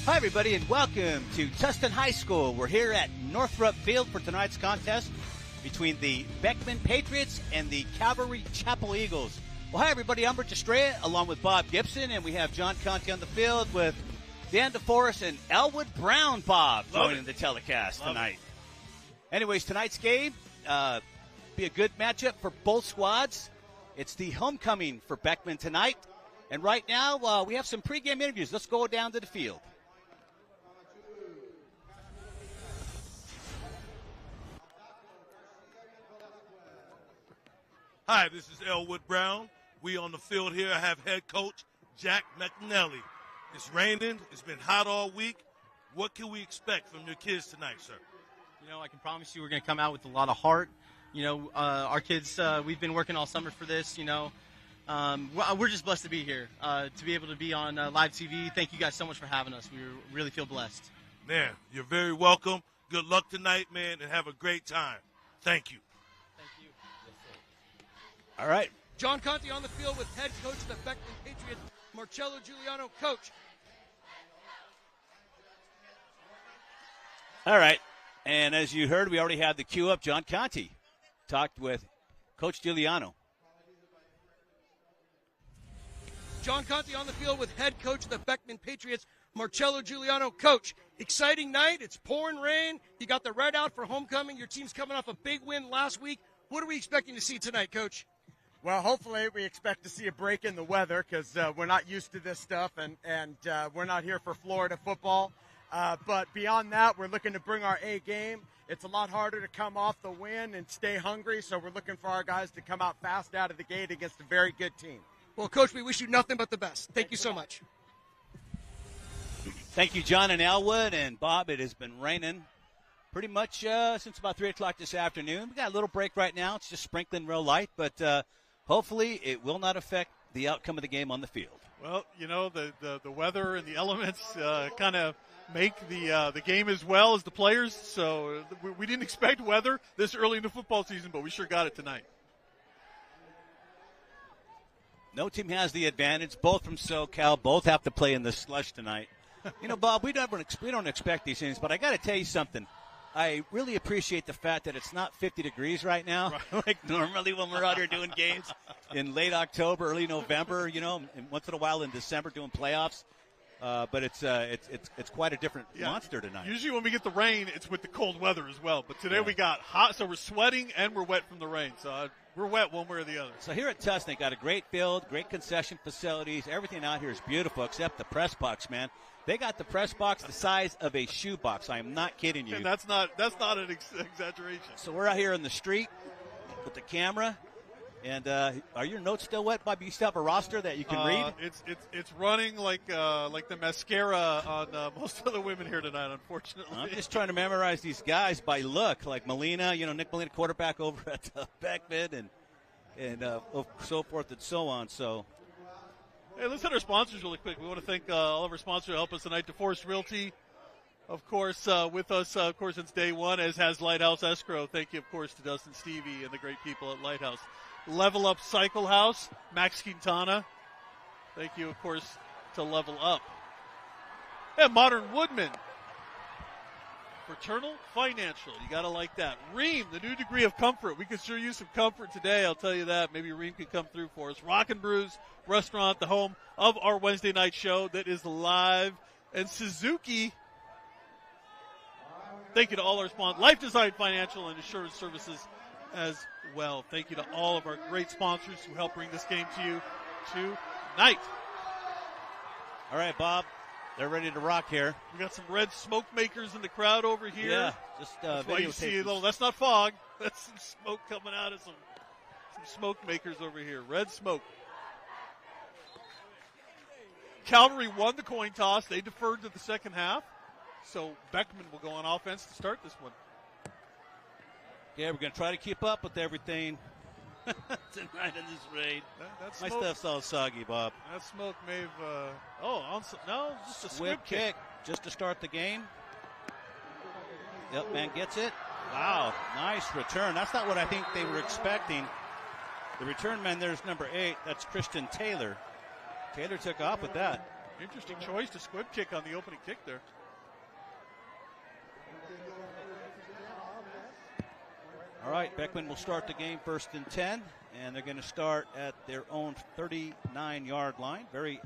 Hi, everybody, and welcome to Tustin High School. We're here at Northrop Field for tonight's contest between the Beckman Patriots and the Calvary Chapel Eagles. Well, hi, everybody. I'm Rich Estrella, along with Bob Gibson, and we have John Conte on the field with Dan DeForest and Elwood Brown, Bob, joining the telecast tonight. Anyways, tonight's game be a good matchup for both squads. It's the homecoming for Beckman tonight. And right now, we have some pregame interviews. Let's go down to the field. Hi, this is Elwood Brown. We on the field here. I have head coach Jack McNally. It's raining. It's been hot all week. What can we expect from your kids tonight, sir? You know, I can promise you we're going to come out with a lot of heart. You know, our kids, we've been working all summer for this, you know. We're just blessed to be here, to be able to be on live TV. Thank you guys so much for having us. We really feel blessed. Man, you're very welcome. Good luck tonight, man, and have a great time. Thank you. Thank you. All right. John Conte on the field with head coach of the Beckman Patriots, Marcello Giuliano. Coach. All right. And as you heard, we already had the cue up. John Conte talked with Coach Giuliano. John Conte on the field with head coach of the Beckman Patriots, Marcello Giuliano. Coach, exciting night. It's pouring rain. You got the red out for homecoming. Your team's coming off a big win last week. What are we expecting to see tonight, Coach? Well, hopefully we expect to see a break in the weather because we're not used to this stuff, and we're not here for Florida football. But beyond that, we're looking to bring our A game. It's a lot harder to come off the win and stay hungry, so we're looking for our guys to come out fast out of the gate against a very good team. Well, Coach, we wish you nothing but the best. Thank you so much. Thank you, John and Elwood. And, Bob, it has been raining pretty much since about 3 o'clock this afternoon. We got a little break right now. It's just sprinkling real light, but hopefully it will not affect the outcome of the game on the field. Well, you know, the weather and the elements kind of make the game as well as the players. So we didn't expect weather this early in the football season, but we sure got it tonight. No team has the advantage. Both from SoCal. Both have to play in the slush tonight. You know, Bob, we don't expect these things, but I got to tell you something. I really appreciate the fact that it's not 50 degrees right now, like normally when we're out here doing games in late October, early November, you know, and once in a while in December doing playoffs. But it's quite a different monster tonight. Usually when we get the rain, it's with the cold weather as well. But today we got hot, so we're sweating and we're wet from the rain. So we're wet one way or the other. So here at Tustin, they got a great field, great concession facilities. Everything out here is beautiful except the press box, man. They got the press box the size of a shoebox. I am not kidding you. And that's not an exaggeration. So we're out here in the street with the camera. And are your notes still wet, Bob? You still have a roster that you can read? It's running like the mascara on most of the women here tonight, unfortunately. I'm just trying to memorize these guys by look, like Molina, you know, Nick Molina, quarterback over at Beckman, and so forth and so on. So, hey, let's hit our sponsors really quick. We want to thank all of our sponsors who help us tonight. DeForest Realty, of course, with us, of course, since day one, as has Lighthouse Escrow. Thank you, of course, to Dustin Stevie and the great people at Lighthouse. Level Up Cycle House, Max Quintana. Thank you, of course, to Level Up. And Modern Woodman. Fraternal Financial. You got to like that. Ream, the new degree of comfort. We could sure use some comfort today, I'll tell you that. Maybe Ream can come through for us. Rock and Brews Restaurant, the home of our Wednesday night show that is live. And Suzuki. Thank you to all our sponsors. Life Design Financial and Insurance Services as well. Thank you to all of our great sponsors who help bring this game to you tonight. All right, Bob, they're ready to rock here. We got some red smoke makers in the crowd over here. Yeah, just that's why you see a little. That's not fog. That's some smoke coming out of some smoke makers over here. Red smoke. Calvary won the coin toss. They deferred to the second half. So Beckman will go on offense to start this one. Yeah, we're going to try to keep up with everything tonight in this rain. My stuff's all soggy, Bob. That smoke may have, just a squib kick just to start the game. Yep, man gets it. Wow, nice return. That's not what I think they were expecting. The return man there's number 8. That's Christian Taylor. Taylor took off with that. Interesting choice to squib kick on the opening kick there. All right, Beckman will start the game 1st and 10, and they're going to start at their own 39-yard line. Very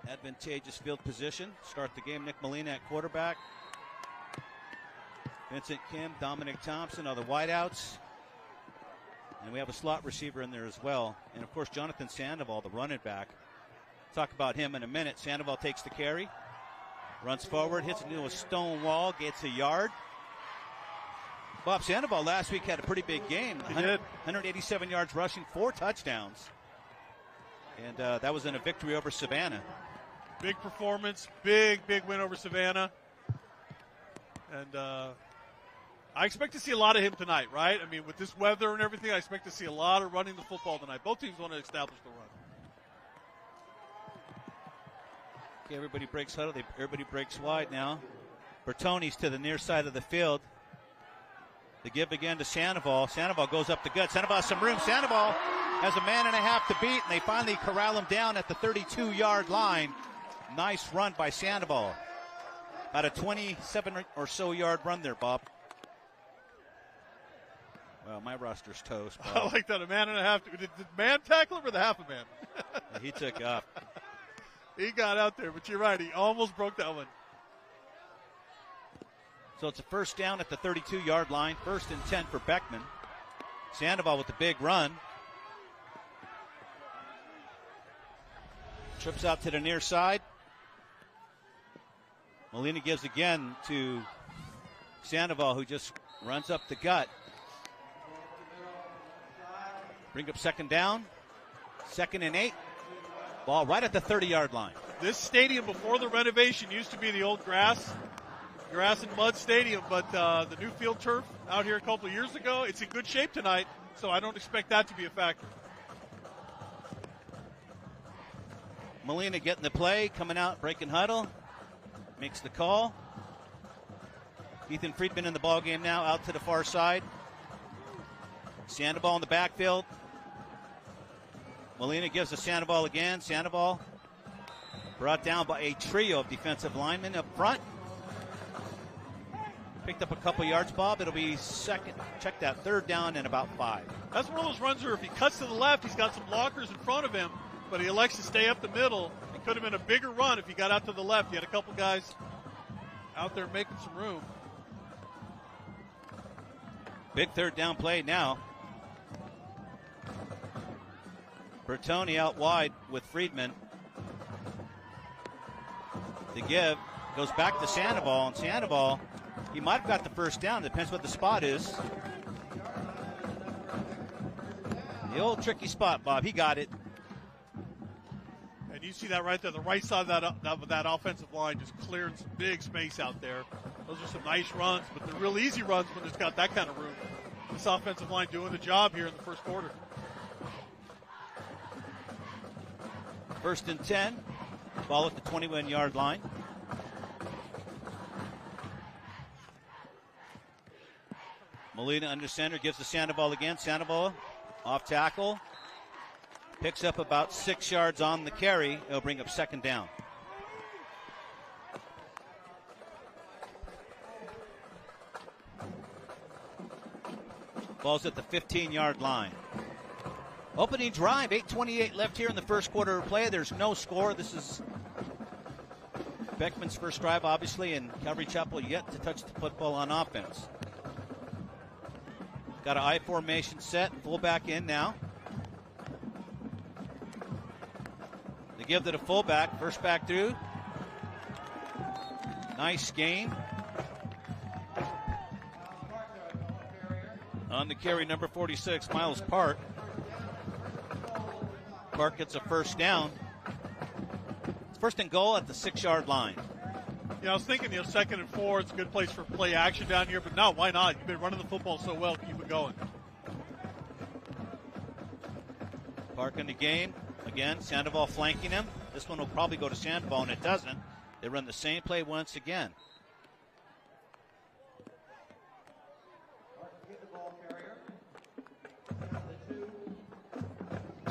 advantageous field position. Start the game, Nick Molina at quarterback. Vincent Kim, Dominic Thompson are the wideouts. And we have a slot receiver in there as well. And, of course, Jonathan Sandoval, the running back. Talk about him in a minute. Sandoval takes the carry, runs forward, hits into a stone wall, gets a yard. Bob Sandoval last week had a pretty big game. He did. 187 yards rushing, 4 touchdowns. And that was in a victory over Savannah. Big performance, big win over Savannah. And I expect to see a lot of him tonight, right? I mean, with this weather and everything, I expect to see a lot of running the football tonight. Both teams want to establish the run. Okay, everybody breaks huddle. Everybody breaks wide now. Bertoni's to the near side of the field. The give again to Sandoval. Sandoval goes up the gut. Sandoval has some room. Sandoval has a man and a half to beat, and they finally corral him down at the 32-yard line. Nice run by Sandoval. About a 27 or so yard run there, Bob. Well, my roster's toast, Bob. I like that. A man and a half. Did man tackle him or the half a man? He took off. He got out there, but you're right. He almost broke that one. So it's a first down at the 32-yard line. 1st and 10 for Beckman. Sandoval with the big run. Trips out to the near side. Molina gives again to Sandoval, who just runs up the gut. Bring up 2nd down. 2nd and 8. Ball right at the 30-yard line. This stadium before the renovation used to be the old grass and mud stadium, but the new field turf out here a couple of years ago, it's in good shape tonight, so I don't expect that to be a factor. Molina getting the play, coming out, breaking huddle, makes the call. Ethan Friedman in the ball game now, out to the far side. Sandoval in the backfield. Molina gives to Sandoval again. Sandoval brought down by a trio of defensive linemen up front. Picked up a couple yards, Bob. It'll be second. Check that, 3rd down and about 5. That's one of those runs where if he cuts to the left, he's got some blockers in front of him, but he elects to stay up the middle. It could have been a bigger run if he got out to the left. He had a couple guys out there making some room. Big 3rd down play now. Bertoni out wide with Friedman. The give goes back to Sandoval, and Sandoval, he might have got the 1st down. Depends what the spot is. The old tricky spot, Bob. He got it. And you see that right there, the right side of that offensive line just clearing some big space out there. Those are some nice runs, but they're real easy runs when it's got that kind of room. This offensive line doing the job here in the 1st quarter. 1st and 10. Ball at the 21-yard line. Molina under center, gives to Sandoval again. Sandoval off tackle. Picks up about 6 yards on the carry. It'll bring up 2nd down. Ball's at the 15-yard line. Opening drive, 8:28 left here in the 1st quarter of play. There's no score. This is Beckman's first drive, obviously, and Calvary Chapel yet to touch the football on offense. Got an I formation set, fullback in now. They give to the fullback, first back through. Nice gain. On the carry, number 46, Miles Park. Park gets a 1st down. It's 1st and goal at the 6-yard line. Yeah, I was thinking, 2nd and 4, it's a good place for play action down here, but no, why not? You've been running the football so well, keep it going. Park in the game. Again, Sandoval flanking him. This one will probably go to Sandoval, and it doesn't. They run the same play once again.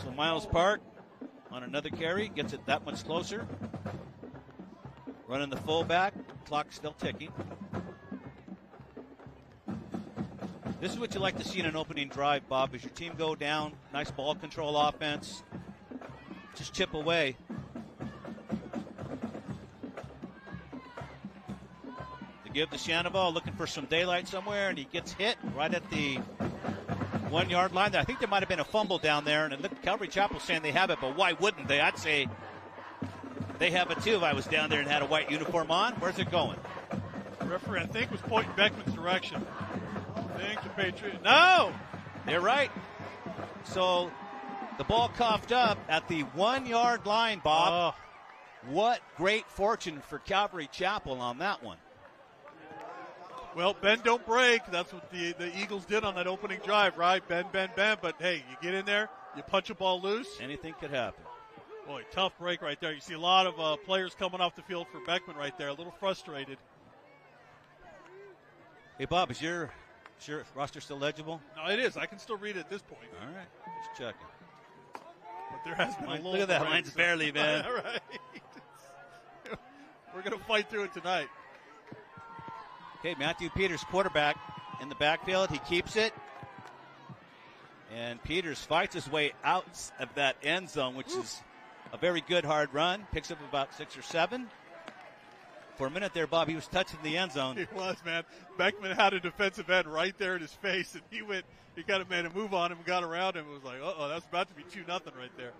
So Miles Park on another carry gets it that much closer. Running the fullback. Clock still ticking. This is what you like to see in an opening drive, Bob, as your team go down. Nice ball control offense. Just chip away. To give to Shanaval, looking for some daylight somewhere, and he gets hit right at the 1 yard line. I think there might have been a fumble down there, and look, Calvary Chapel saying they have it, but why wouldn't they? I'd say they have it too if I was down there and had a white uniform on. Where's it going? The referee, I think, was pointing Beckman's direction. I think the Patriots. No! They're right. So the ball coughed up at the 1 yard line, Bob. Oh. What great fortune for Calvary Chapel on that one. Well, bend, don't break. That's what the Eagles did on that opening drive, right? Bend, bend, bend. But, hey, you get in there, you punch a ball loose. Anything could happen. Boy, tough break right there. You see a lot of players coming off the field for Beckman right there, a little frustrated. Hey, Bob, is your roster still legible? No, it is. I can still read it at this point. All right, just checking. But there has been a little look at that. break, Mine's barely, man. All right. We're going to fight through it tonight. Okay, Matthew Peters, quarterback in the backfield. He keeps it. And Peters fights his way out of that end zone, which is a very good hard run. Picks up about 6 or 7. For a minute there, Bob, he was touching the end zone. He was, man. Beckman had a defensive end right there in his face, and he kind of made a move on him and got around him. It was like, uh-oh, that's about to be 2-0 right there.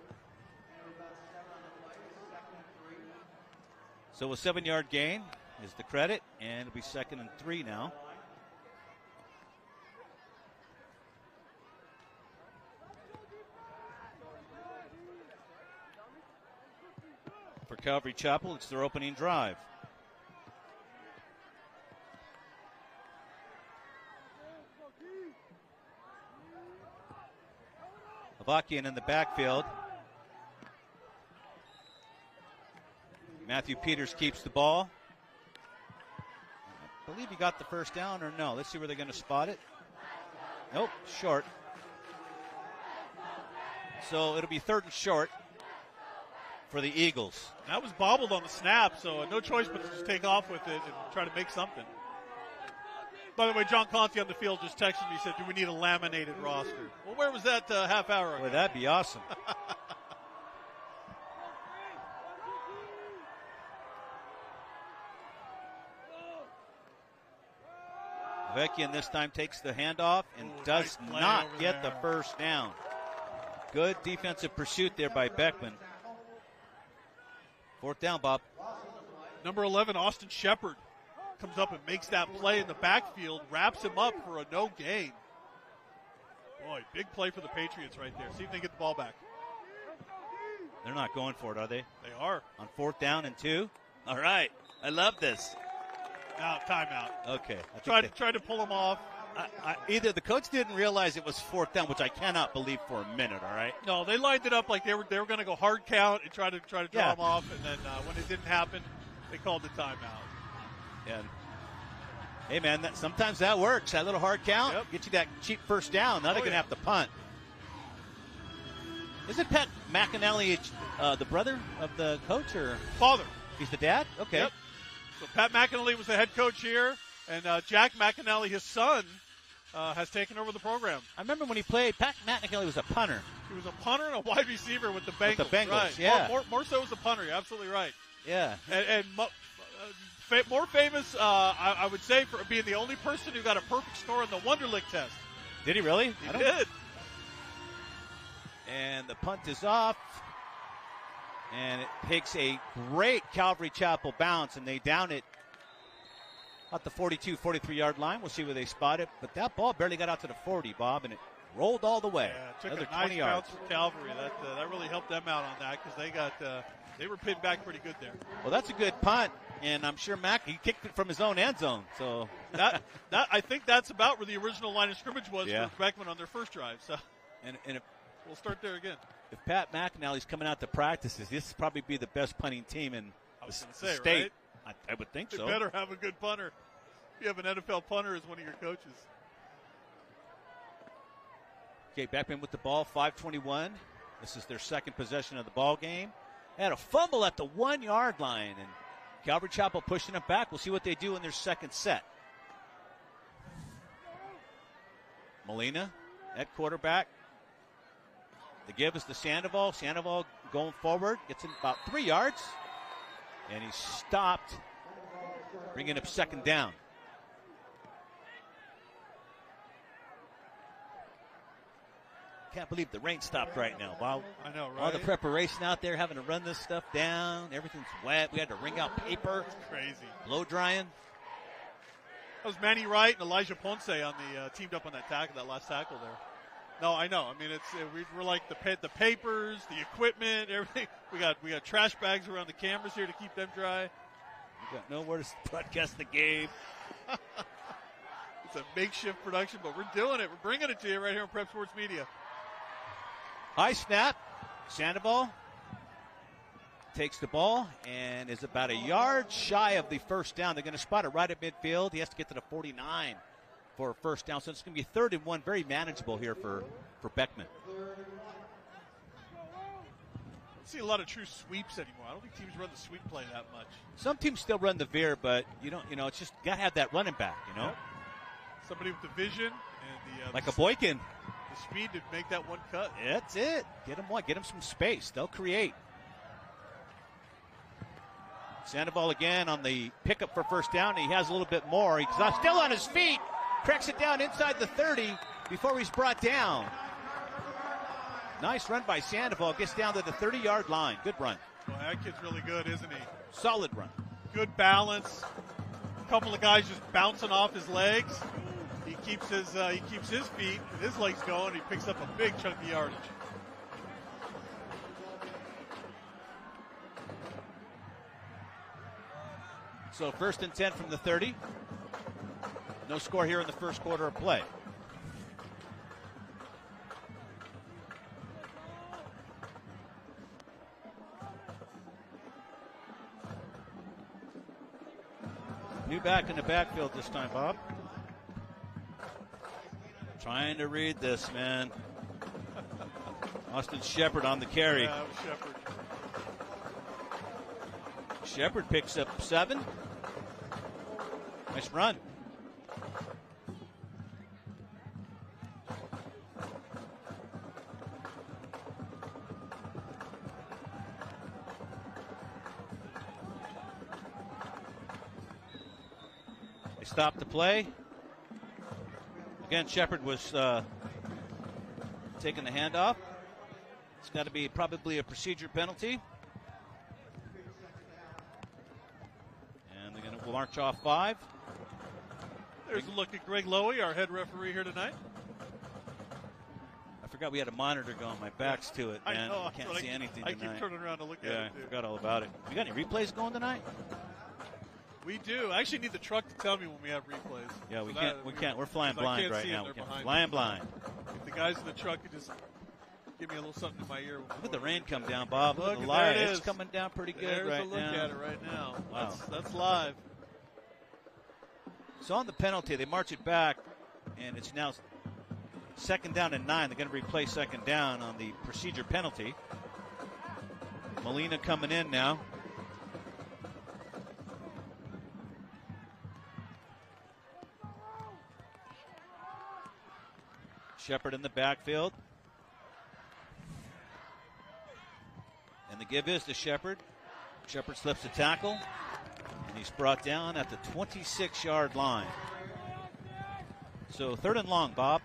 So a 7-yard gain is the credit, and it'll be 2nd and 3 now. For Calvary Chapel, it's their opening drive. Avakian in the backfield. Matthew Peters keeps the ball. I believe he got the first down, or no. Let's see where they're going to spot it. Nope, short. So it'll be 3rd and short for the Eagles. That was bobbled on the snap, so no choice but to just take off with it and try to make something. By the way, John Conte on the field just texted me, said, do we need a laminated roster? Well, where was that half hour ago? Boy, that'd be awesome. Vekian this time takes the handoff and does nice not over get there. the first down. Good defensive pursuit there by Beckman. 4th down, Bob. Number 11, Austin Shepard, comes up and makes that play in the backfield, wraps him up for a no gain. Boy, big play for the Patriots right there. See if they get the ball back. They're not going for it, are they? They are. On 4th down and 2. All right. I love this. Now, timeout. Okay. Tried to pull him off. Either the coach didn't realize it was 4th down, which I cannot believe for a minute, all right? No, they lined it up like they were going to go hard count and try to draw him off, and then when it didn't happen, they called the timeout. And hey, man, sometimes that works. That little hard count, get you that cheap first down. Now they're going to have to punt. Isn't Pat McAnally the brother of the coach, or father? He's the dad? Okay. Yep. So Pat McAnally was the head coach here, and Jack McAnally, his son, has taken over the program. I remember when he played, Pat McAnally was a punter. He was a punter and a wide receiver with the Bengals. With the Bengals, right. yeah. More so as a punter. You're absolutely right. Yeah. And more famous, I would say, for being the only person who got a perfect score in the Wonderlic test. Did he really? He did. And the punt is off. And it takes a great Calvary Chapel bounce, and they down it at the 42, 43-yard line. We'll see where they spot it. But that ball barely got out to the 40, Bob, and it rolled all the way. Yeah, it took another a nice 20 yards. bounce from Calvary. That really helped them out on that because they were pinned back pretty good there. Well, that's a good punt, and I'm sure he kicked it from his own end zone. So that I think that's about where the original line of scrimmage was for Beckman on their first drive. So, and if we'll start there again. If Pat McAnally's coming out to practices, this will probably be the best punting team in the state. Right? I would think they so. Better have a good punter. If you have an NFL punter as one of your coaches. Okay, Beckman with the ball, 5:21. This is their second possession of the ball game. They had a fumble at the 1 yard line, and Calvary Chapel pushing it back. We'll see what they do in their second set. Molina at quarterback. The give is to Sandoval. Sandoval going forward. Gets in about 3 yards. And he's stopped. Bringing up second down. Can't believe the rain stopped right now, Bob. I know, right? All the preparation out there, having to run this stuff down. Everything's wet. We had to wring out paper. It's crazy. Blow drying. That was Manny Wright and Elijah Ponce on the teamed up on that last tackle there. No, I know. I mean, we're like the papers, the equipment, everything. We got trash bags around the cameras here to keep them dry. We got nowhere to broadcast the game. It's a makeshift production, but we're doing it. We're bringing it to you right here on Prep Sports Media. High snap. Sandoval takes the ball and is about a yard shy of the first down. They're going to spot it right at midfield. He has to get to the 49 for a first down. So it's going to be 3rd and 1. Very manageable here for Beckman. I don't see a lot of true sweeps anymore. I don't think teams run the sweep play that much. Some teams still run the veer, but it's just got to have that running back, Yep. Somebody with the vision and like a Boykin. The speed to make that one cut. That's it. Get him some space. They'll create. Sandoval again on the pickup for first down. He has a little bit more. He's still on his feet. Cracks it down inside the 30 before he's brought down. Nice run by Sandoval. Gets down to the 30-yard line. Good run. Well, that kid's really good, isn't he? Solid run. Good balance. A couple of guys just bouncing off his legs. He keeps his feet and his legs going. He picks up a big chunk of yardage. So 1st and 10 from the 30. No score here in the first quarter of play. New back in the backfield this time, Bob. Trying to read this, man. Austin Shepard on the carry. Yeah, that was Shepard. Shepard picks up 7. Nice run. They stopped the play. Again, Shepard was taking the handoff. It's got to be probably a procedure penalty. And they're going to march off 5. There's a look at Greg Lowy, our head referee here tonight. I forgot we had a monitor going. My back's to it, man. I know. I can't see anything I tonight. keep turning around to look at Yeah, it, too. I forgot all about it. We got any replays going tonight? We do. I actually need the truck to tell me when we have replays. Yeah, we can't. We're flying 'cause I blind can't right see now. them. They're behind Flying me. blind. If the guys in the truck could just give me a little something in my ear. Look at the rain come down, Bob. Look at the Look, light. there it It's is. coming down pretty good There's right a look now. at it right now. Wow. That's live. So on the penalty, they march it back, and it's now 2nd down and 9. They're going to replay 2nd down on the procedure penalty. Molina coming in now. Shepard in the backfield. And the give is to Shepard. Shepard slips the tackle, and he's brought down at the 26-yard line. So 3rd and long, Bob.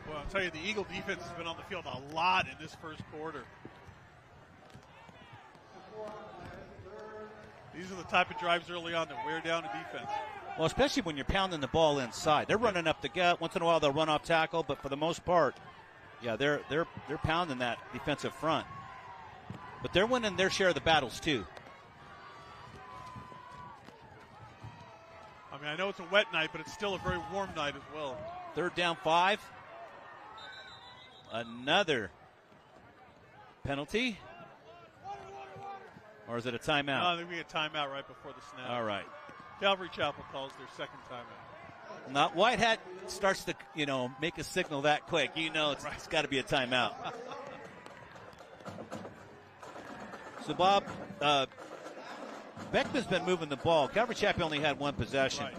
Well, I'll tell you, the Eagle defense has been on the field a lot in this first quarter. These are the type of drives early on that wear down a defense. Well, especially when you're pounding the ball inside. They're running up the gut. Once in a while they'll run off tackle, but for the most part, yeah, they're pounding that defensive front. But they're winning their share of the battles too. I mean, I know it's a wet night, but it's still a very warm night as well. 3rd down 5. Another penalty. Or is it a timeout? No, I think we get a timeout right before the snap. All right. Calvary Chapel calls their 2nd timeout. Not White Hat starts to, make a signal that quick. It's got to be a timeout. So, Bob, Beckman's been moving the ball. Calvary Chapel only had one possession. Right.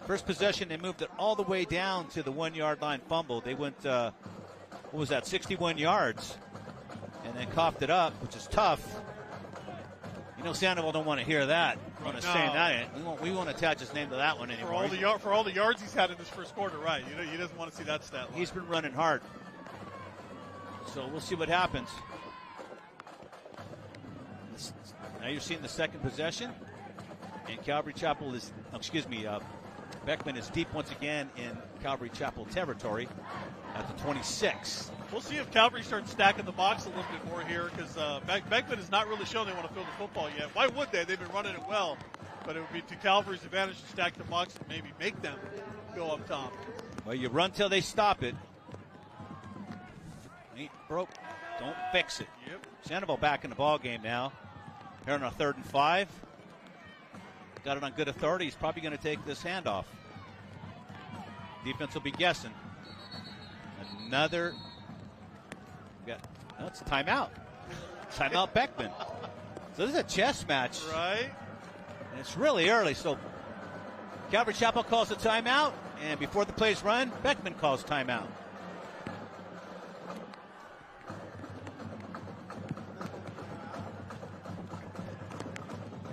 First possession, they moved it all the way down to the 1 yard line fumble. They went, what was that, 61 yards, and then coughed it up, which is tough. You know, Sandoval don't want to hear that. Want to say that. We won't attach his name to that one anymore. For all the yards he's had in this first quarter, right? You know, he doesn't want to see that stat line. He's been running hard. So we'll see what happens. Now you're seeing the second possession, and Calvary Chapel is, Beckman is deep once again in Calvary Chapel territory at the 26. We'll see if Calvary starts stacking the box a little bit more here, because Beckman has not really shown they want to fill the football yet. Why would they? They've been running it well, but it would be to Calvary's advantage to stack the box and maybe make them go up top. Well, you run till they stop it. Ain't broke. Don't fix it. Yep. Sandoval back in the ball game now. Here on a 3rd and 5. Got it on good authority. He's probably going to take this handoff. Defense will be guessing. Another. It's a timeout. Timeout Beckman. So this is a chess match. Right. And it's really early. So Calvary Chapel calls a timeout. And before the plays run, Beckman calls timeout.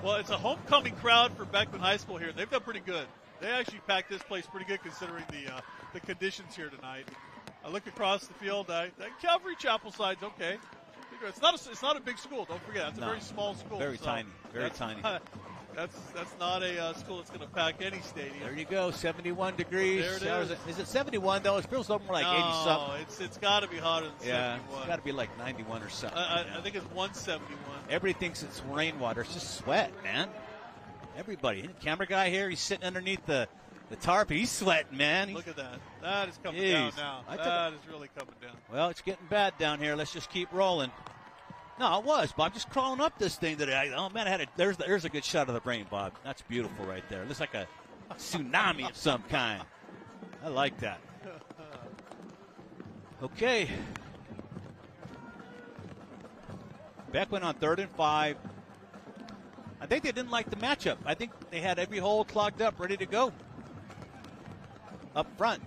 Well, it's a homecoming crowd for Beckman High School here. They've done pretty good. They actually packed this place pretty good considering the conditions here tonight. I look across the field. That Calvary Chapel side's okay. It's not a big school. Don't forget, it's a very small school. Very tiny. Very tiny. That's not a school that's going to pack any stadium. There you go. 71 degrees. There it is. Is it 71 though? It feels more like 80 something. It's got to be hotter than 71. It's got to be like 91 or something. I think it's 171. Everybody thinks it's rainwater. It's just sweat, man. Everybody. The camera guy here, he's sitting underneath the tarp. He's sweating, man. Look at that. That is coming down now. That is really coming down. Well, it's getting bad down here. Let's just keep rolling. No, it was, Bob. Just crawling up this thing today. Oh, man, there's a good shot of the brain, Bob. That's beautiful right there. It looks like a tsunami of some kind. I like that. Okay. Beckman on 3rd and 5. I think they didn't like the matchup. I think they had every hole clogged up, ready to go. Up front.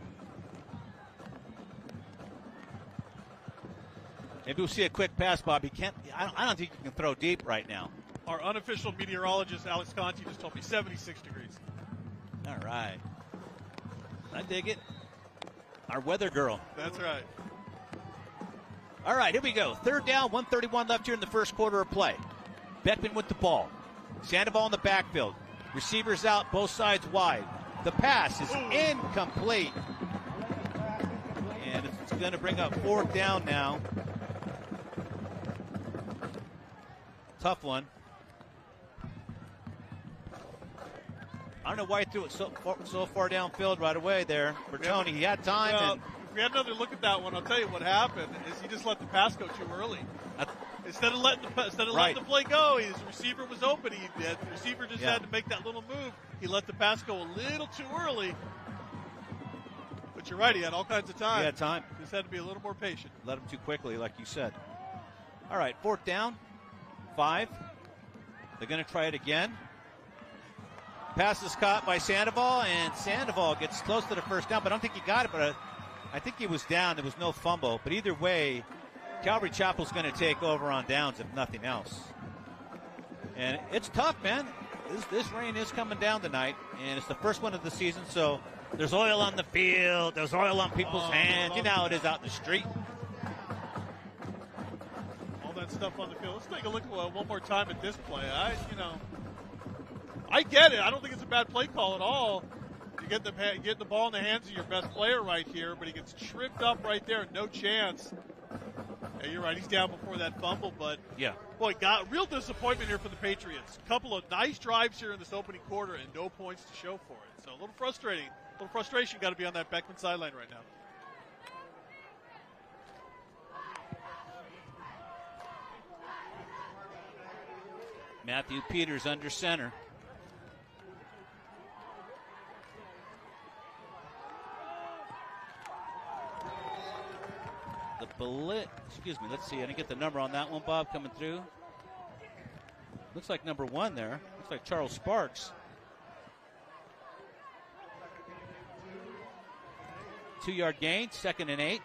Maybe we'll see a quick pass, Bob. I don't think you can throw deep right now. Our unofficial meteorologist, Alex Conti, just told me 76 degrees. All right. I dig it. Our weather girl. That's right. All right, here we go. 3rd down, 1:31 left here in the first quarter of play. Beckman with the ball. Sandoval in the backfield. Receivers out, both sides wide. The pass is incomplete. And it's going to bring up 4th down now. Tough one. I don't know why he threw it so far downfield right away there for Tony. He had time. Well, if we had another look at that one, I'll tell you what happened is he just let the pass go too early. Instead of letting the play go, his receiver was open. The receiver just had to make that little move. He let the pass go a little too early. But you're right, he had all kinds of time. He had time. Just had to be a little more patient. Let him too quickly, like you said. All right, 4th down, 5. They're going to try it again. Pass is caught by Sandoval, and Sandoval gets close to the first down, but I don't think he got it, but I think he was down. There was no fumble. But either way, Calvary Chapel's going to take over on downs, if nothing else. And it's tough, man. This rain is coming down tonight, and it's the first one of the season, so there's oil on the field. There's oil on people's hands. You know how it is out in the street. All that stuff on the field. Let's take a look one more time at this play. I get it. I don't think it's a bad play call at all. You get the ball in the hands of your best player right here, but he gets tripped up right there. No chance. Yeah, you're right. He's down before that fumble, but boy, got real disappointment here for the Patriots. A couple of nice drives here in this opening quarter and no points to show for it. So a little frustrating. A little frustration got to be on that Beckman sideline right now. Matthew Peters under center. Let's see, I didn't get the number on that one, Bob, coming through. Looks like number 1 there. Looks like Charles Sparks. 2-yard gain, 2nd and 8.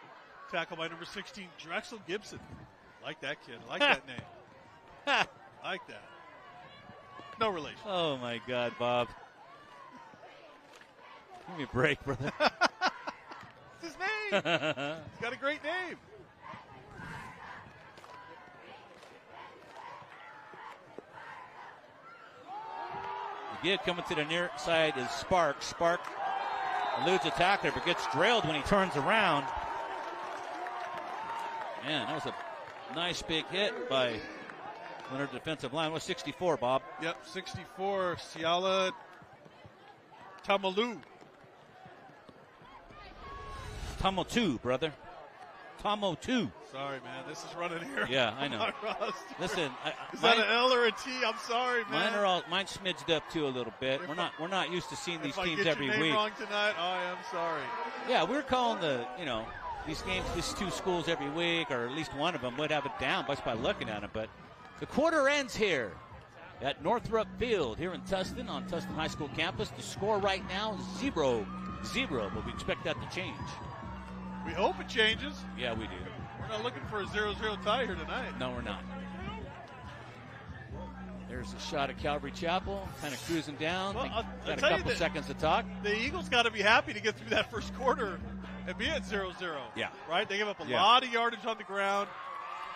Tackle by number 16, Drexel Gibson. Like that kid. Like that name. Like that. No relation. Oh, my God, Bob. Give me a break, brother. It's his name. He's got a great name. Again, coming to the near side is Spark. Spark eludes a tackler, but gets drilled when he turns around. Man, that was a nice big hit by Leonard defensive line. What's 64, Bob? Yep, 64, Siala Tamalu. Tomo 2, brother. Tomo 2. Sorry, man. This is running here. Yeah, I know. Listen, is that an L or a T? I'm sorry, man. Mine's smidged up too a little bit. We're not used to seeing these teams every week. If I get your name week. wrong tonight, I am sorry. Yeah, we're calling these games, these 2 schools every week, or at least one of them would have it down just by looking at them. But the quarter ends here at Northrop Field here in Tustin on Tustin High School campus. The score right now is 0-0, but we expect that to change. We hope it changes. Yeah, we do. We're not looking for a 0-0 tie here tonight. No, we're not. There's a shot at Calvary Chapel, kind of cruising down. Well, got a couple seconds to talk. The Eagles got to be happy to get through that first quarter and be at 0-0. Yeah. Right? They give up a lot of yardage on the ground.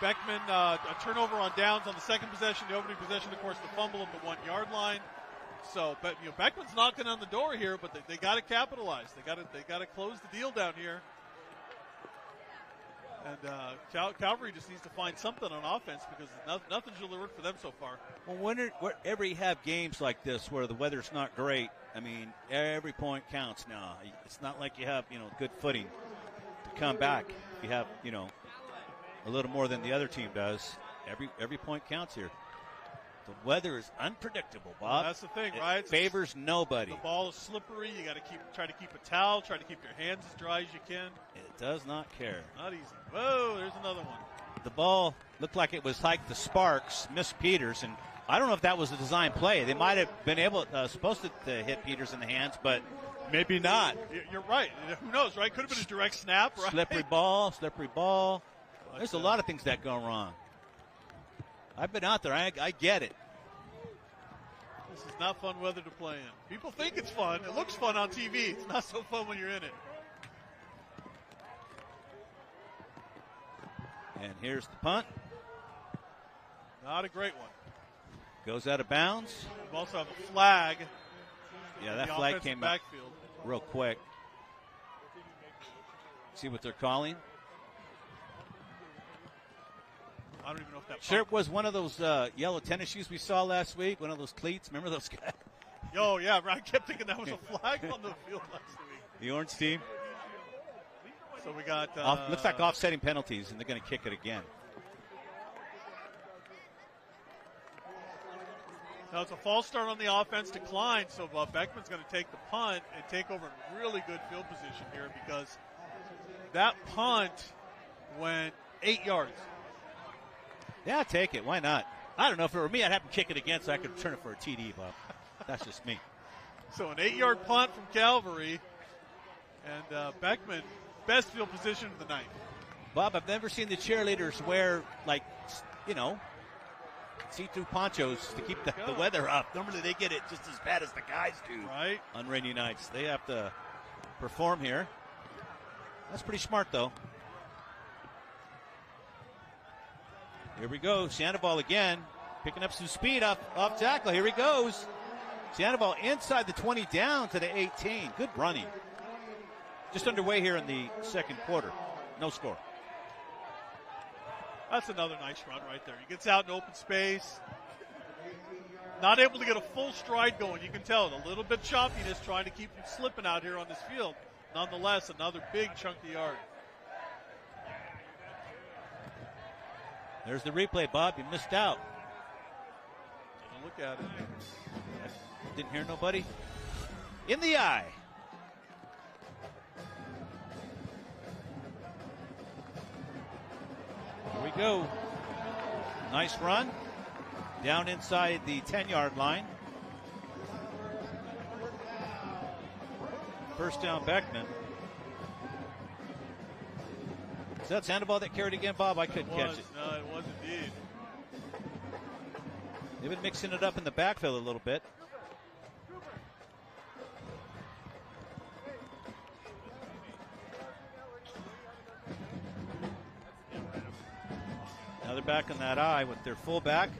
Beckman, a turnover on downs on the second possession. The opening possession, of course, the fumble at the 1-yard line. So, but Beckman's knocking on the door here, but they got to capitalize. They got to close the deal down here. And Calvary just needs to find something on offense because nothing's really worked for them so far. Well, whenever you have games like this where the weather's not great, I mean, every point counts now. It's not like you have, good footing to come back. You have, a little more than the other team does. Every point counts here. The weather is unpredictable, Bob. Well, that's the thing, right? It favors nobody. The ball is slippery. You got to try to keep a towel, try to keep your hands as dry as you can. It does not care. Not easy. Whoa, there's another one. The ball looked like it was hiked to Sparks, missed Peters, and I don't know if that was a design play. They might have been supposed to hit Peters in the hands, but maybe not. You're right. Who knows, right? Could have been a direct snap, right? Slippery ball. There's a lot of things that go wrong. I've been out there. I get it. This is not fun weather to play in. People think it's fun. It looks fun on TV. It's not so fun when you're in it. And here's the punt. Not a great one. Goes out of bounds. We also have a flag. Yeah, that flag came up real quick. See what they're calling. I don't even know if that. Sure, it was one of those yellow tennis shoes we saw last week. One of those cleats. Remember those guys? Oh yeah, I kept thinking that was a flag on the field last week. The orange team. So we got. Looks like offsetting penalties, and they're going to kick it again. Now it's a false start on the offense, decline. So Beckman's going to take the punt and take over in really good field position here because that punt went 8 yards. Yeah, take it. Why not? I don't know. If it were me, I'd have to kick it again so I could return it for a TD, Bob. That's just me. So an 8-yard punt from Calvary. And Beckman, best field position of the night. Bob, I've never seen the cheerleaders wear, see-through ponchos to keep the weather up. Normally they get it just as bad as the guys do. Right. On rainy nights. They have to perform here. That's pretty smart, though. Here we go. Sandoval again, picking up some speed off tackle. Here he goes. Sandoval inside the 20 down to the 18. Good running. Just underway here in the second quarter. No score. That's another nice run right there. He gets out in open space. Not able to get a full stride going. You can tell it. A little bit choppiness trying to keep him slipping out here on this field. Nonetheless, another big chunky yard. There's the replay, Bob. You missed out. Look at it. Didn't hear nobody. In the eye. Here we go. Nice run. down inside the 10-yard line. First down, Beckman. Is that Sandoval that carried again, Bob? I couldn't catch it. No, it was indeed. They've been mixing it up in the backfield a little bit. Now they're back in that eye with their fullback.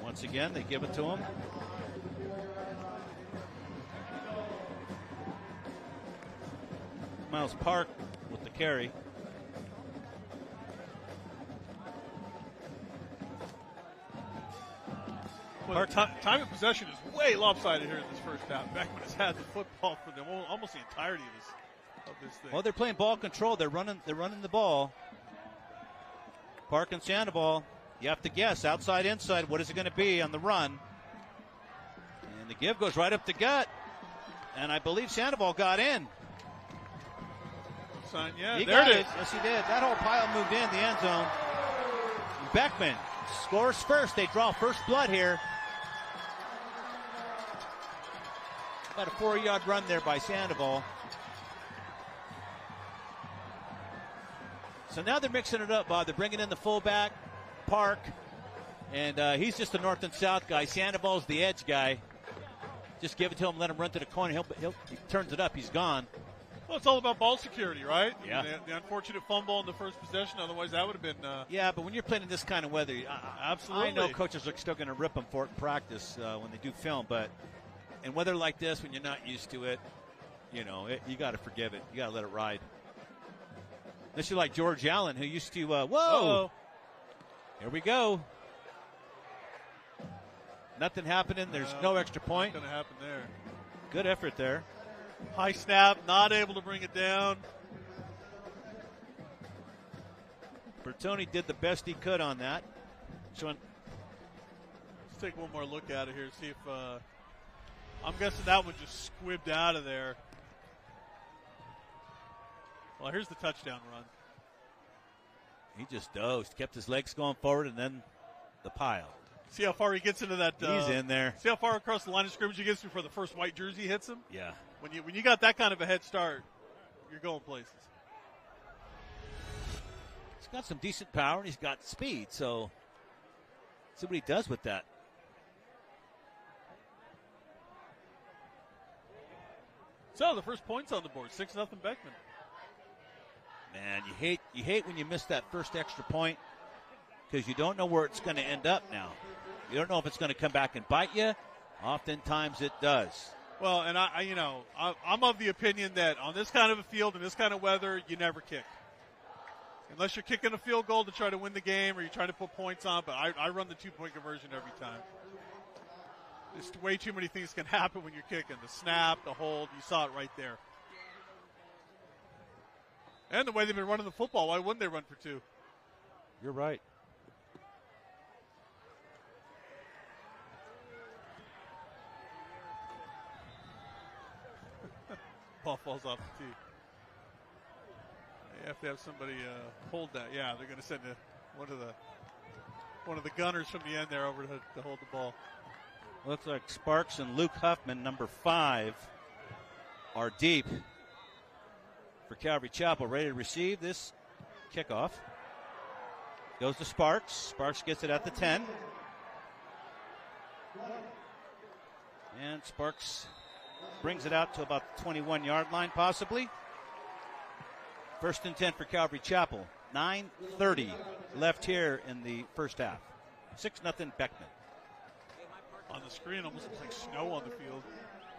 Once again, they give it to him. Miles Park with the carry. Well, time of possession is way lopsided here in this first half. Beckman has had the football for them almost the entirety of this thing. Well, they're playing ball control. They're running the ball. Park and Sandoval. You have to guess outside, inside. What is it going to be on the run? And the give goes right up the gut. And I believe Sandoval got in. Yeah, He there got it is. Yes, he did. That whole pile moved in the end zone. Beckman scores first. They draw first blood here. About a 4-yard run there by Sandoval. So now they're mixing it up, Bob. They're bringing in the fullback, Park, and he's just the north and south guy. Sandoval's the edge guy. Just give it to him, let him run to the corner. He turns it up. He's gone. Well, it's all about ball security, right? Yeah. The unfortunate fumble in the first possession. Otherwise, that would have been. Yeah, but when you're playing in this kind of weather, Absolutely. I know coaches are still going to rip them for it in practice when they do film, but in weather like this, when you're not used to it, you got to forgive it. You got to let it ride. This is like George Allen, who used to. Whoa! Uh-oh. Here we go. Nothing happening. There's no extra point. What's going to happen there? Good effort there. High snap, not able to bring it down. Bertoni did the best he could on that. Let's take one more look at it here, see if I'm guessing that one just squibbed out of there. Well, here's the touchdown run. He just dozed, kept his legs going forward, and then the pile. See how far he gets into that. He's in there. See how far across the line of scrimmage he gets before the first white jersey hits him? Yeah. When you got that kind of a head start, you're going places. He's got some decent power, and he's got speed, so see what he does with that. So the first point's on the board, 6-0 Beckman. Man, you hate when you miss that first extra point because you don't know where it's going to end up now. You don't know if it's going to come back and bite you. Oftentimes it does. Well, and I'm of the opinion that on this kind of a field and this kind of weather, you never kick. Unless you're kicking a field goal to try to win the game or you're trying to put points on, but I run the 2-point conversion every time. There's way too many things can happen when you're kicking. The snap, the hold, you saw it right there. And the way they've been running the football, why wouldn't they run for 2? You're right. Ball falls off the tee. You have to have somebody hold that. Yeah, they're going to send one of the gunners from the end there over to hold the ball. Looks like Sparks and Luke Huffman, number 5, are deep for Calvary Chapel, ready to receive this kickoff. Goes to Sparks. Sparks gets it at the 10. And Sparks brings it out to about the 21-yard line, possibly. First and 10 for Calvary Chapel. 9:30 left here in the first half. 6-0 Beckman. On the screen, almost looks like snow on the field.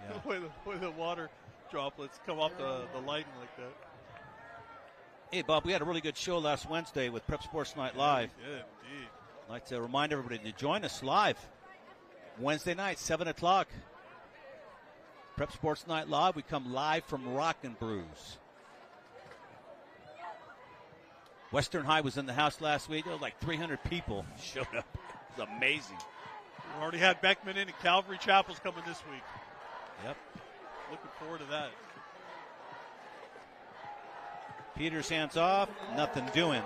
Yeah. The way the water droplets come off the lighting like that. Hey, Bob, we had a really good show last Wednesday with Prep Sports Night Live. Yeah, indeed. I'd like to remind everybody to join us live Wednesday night, 7 o'clock. Prep Sports Night Live. We come live from Rock and Brews. Western High was in the house last week. There was like 300 people showed up. It was amazing. We already had Beckman in, and Calvary Chapel's coming this week. Yep. Looking forward to that. Peters hands off. Nothing doing.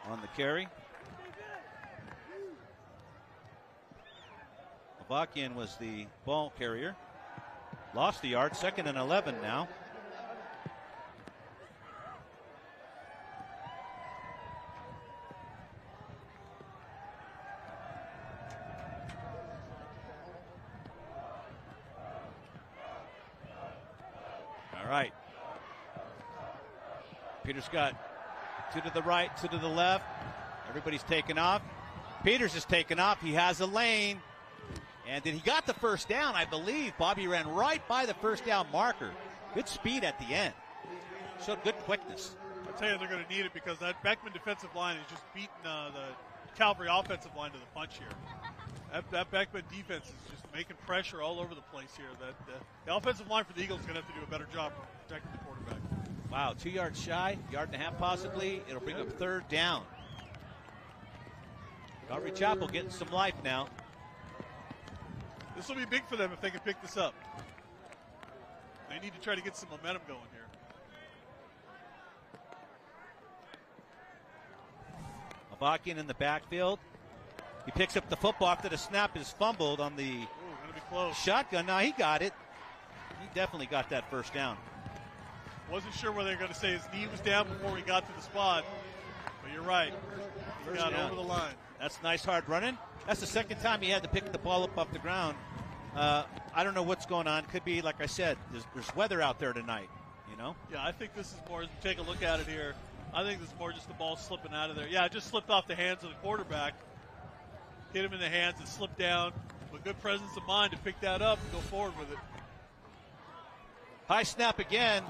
on the carry. Avakian was the ball carrier. Lost the yard, 2nd and 11 now. All right. Peters got 2 to the right, 2 to the left. Everybody's taken off. Peters is taken off. He has a lane. And then he got the first down, I believe. Bobby ran right by the first down marker. Good speed at the end. Showed good quickness. I'll tell you they're going to need it because that Beckman defensive line has just beaten the Calvary offensive line to the punch here. That Beckman defense is just making pressure all over the place here. The offensive line for the Eagles is going to have to do a better job protecting the quarterback. Wow, 2 yards shy, 1.5 yards possibly. It'll bring up 3rd down. Calvary Chapel getting some life now. This will be big for them if they can pick this up. They need to try to get some momentum going here. Avakian in the backfield. He picks up the football after the snap is fumbled on the Gonna be close. shotgun. Now he got it. He definitely got that first down. Wasn't sure whether they're going to say his knee was down before he got to the spot, but you're right. He First got down. over the line. That's nice hard running. That's the 2nd time he had to pick the ball up off the ground. I don't know what's going on. Could be, like I said, there's weather out there tonight, you know? Yeah, I think this is more, as we take a look at it here, I think this is more just the ball slipping out of there. Yeah, it just slipped off the hands of the quarterback. Hit him in the hands and slipped down. But good presence of mind to pick that up and go forward with it. High snap again.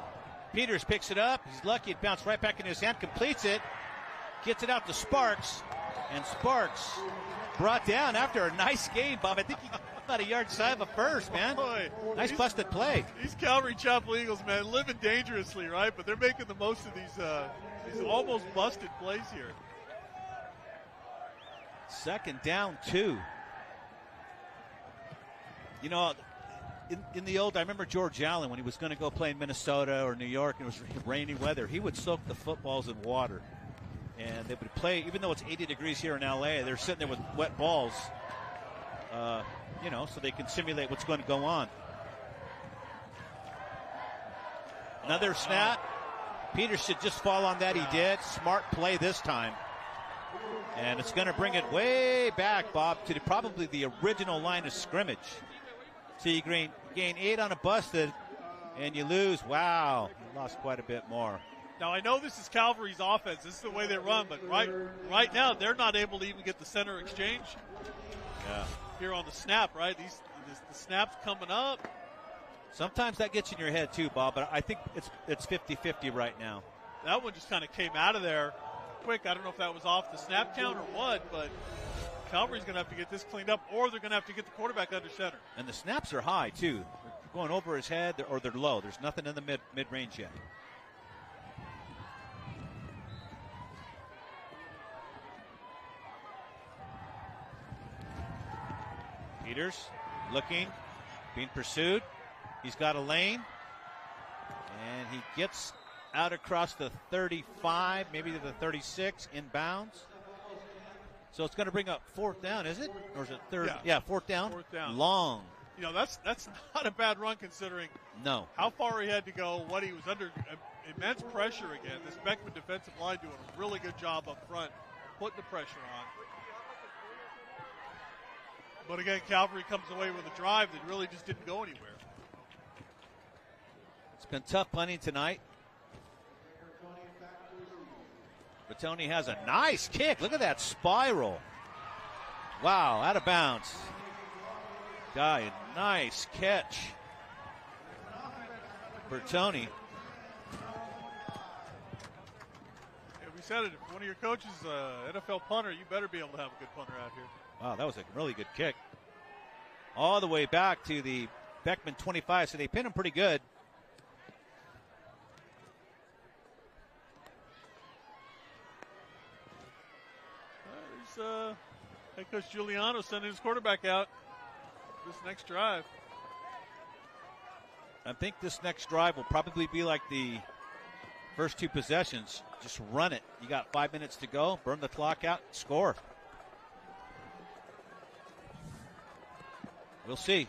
Peters picks it up. He's lucky it bounced right back in his hand, completes it, gets it out to Sparks, and Sparks brought down after a nice game, Bob. I think he got about 1 yard shy of a first, man. Boy, Nice busted play. These Calvary Chapel Eagles, man, living dangerously, right? But they're making the most of these almost busted plays here. 2nd down, 2. You know, in the old, I remember George Allen when he was going to go play in Minnesota or New York and it was rainy weather. He would soak the footballs in water. And they would play, even though it's 80 degrees here in LA, they're sitting there with wet balls, you know, so they can simulate what's going to go on. Another snap. Peters should just fall on that. He did. Smart play this time. And it's going to bring it way back, Bob, to probably the original line of scrimmage. So you gain 8 on a busted, and you lose. Wow, you lost quite a bit more. Now, I know this is Calvary's offense. This is the way they run, but right now they're not able to even get the center exchange here on the snap, right? The snap's coming up. Sometimes that gets in your head too, Bob, but I think it's 50-50 right now. That one just kind of came out of there quick. I don't know if that was off the snap count or what, but Calvary's going to have to get this cleaned up, or they're going to have to get the quarterback under center. And the snaps are high too. They're going over his head, or they're low. There's nothing in the mid-range yet. Peters looking, being pursued. He's got a lane, and he gets out across the 35, maybe to the 36, inbounds. So it's going to bring up 4th down, is it? Or is it 3rd? Yeah, 4th down. 4th down. Long. You know, that's not a bad run considering how far he had to go, what he was under immense pressure again. This Beckman defensive line doing a really good job up front, putting the pressure on. But again, Calvary comes away with a drive that really just didn't go anywhere. It's been tough punting tonight. Bertoni has a nice kick. Look at that spiral. Wow, out of bounds. Guy, nice catch. Bertoni. Yeah, we said it. If one of your coaches is an NFL punter, you better be able to have a good punter out here. Wow, that was a really good kick. All the way back to the Beckman 25, so they pin him pretty good. There's head coach Giuliano sending his quarterback out this next drive. I think this next drive will probably be like the First 2 possessions, just run it. You got 5 minutes to go, burn the clock out, score. We'll see.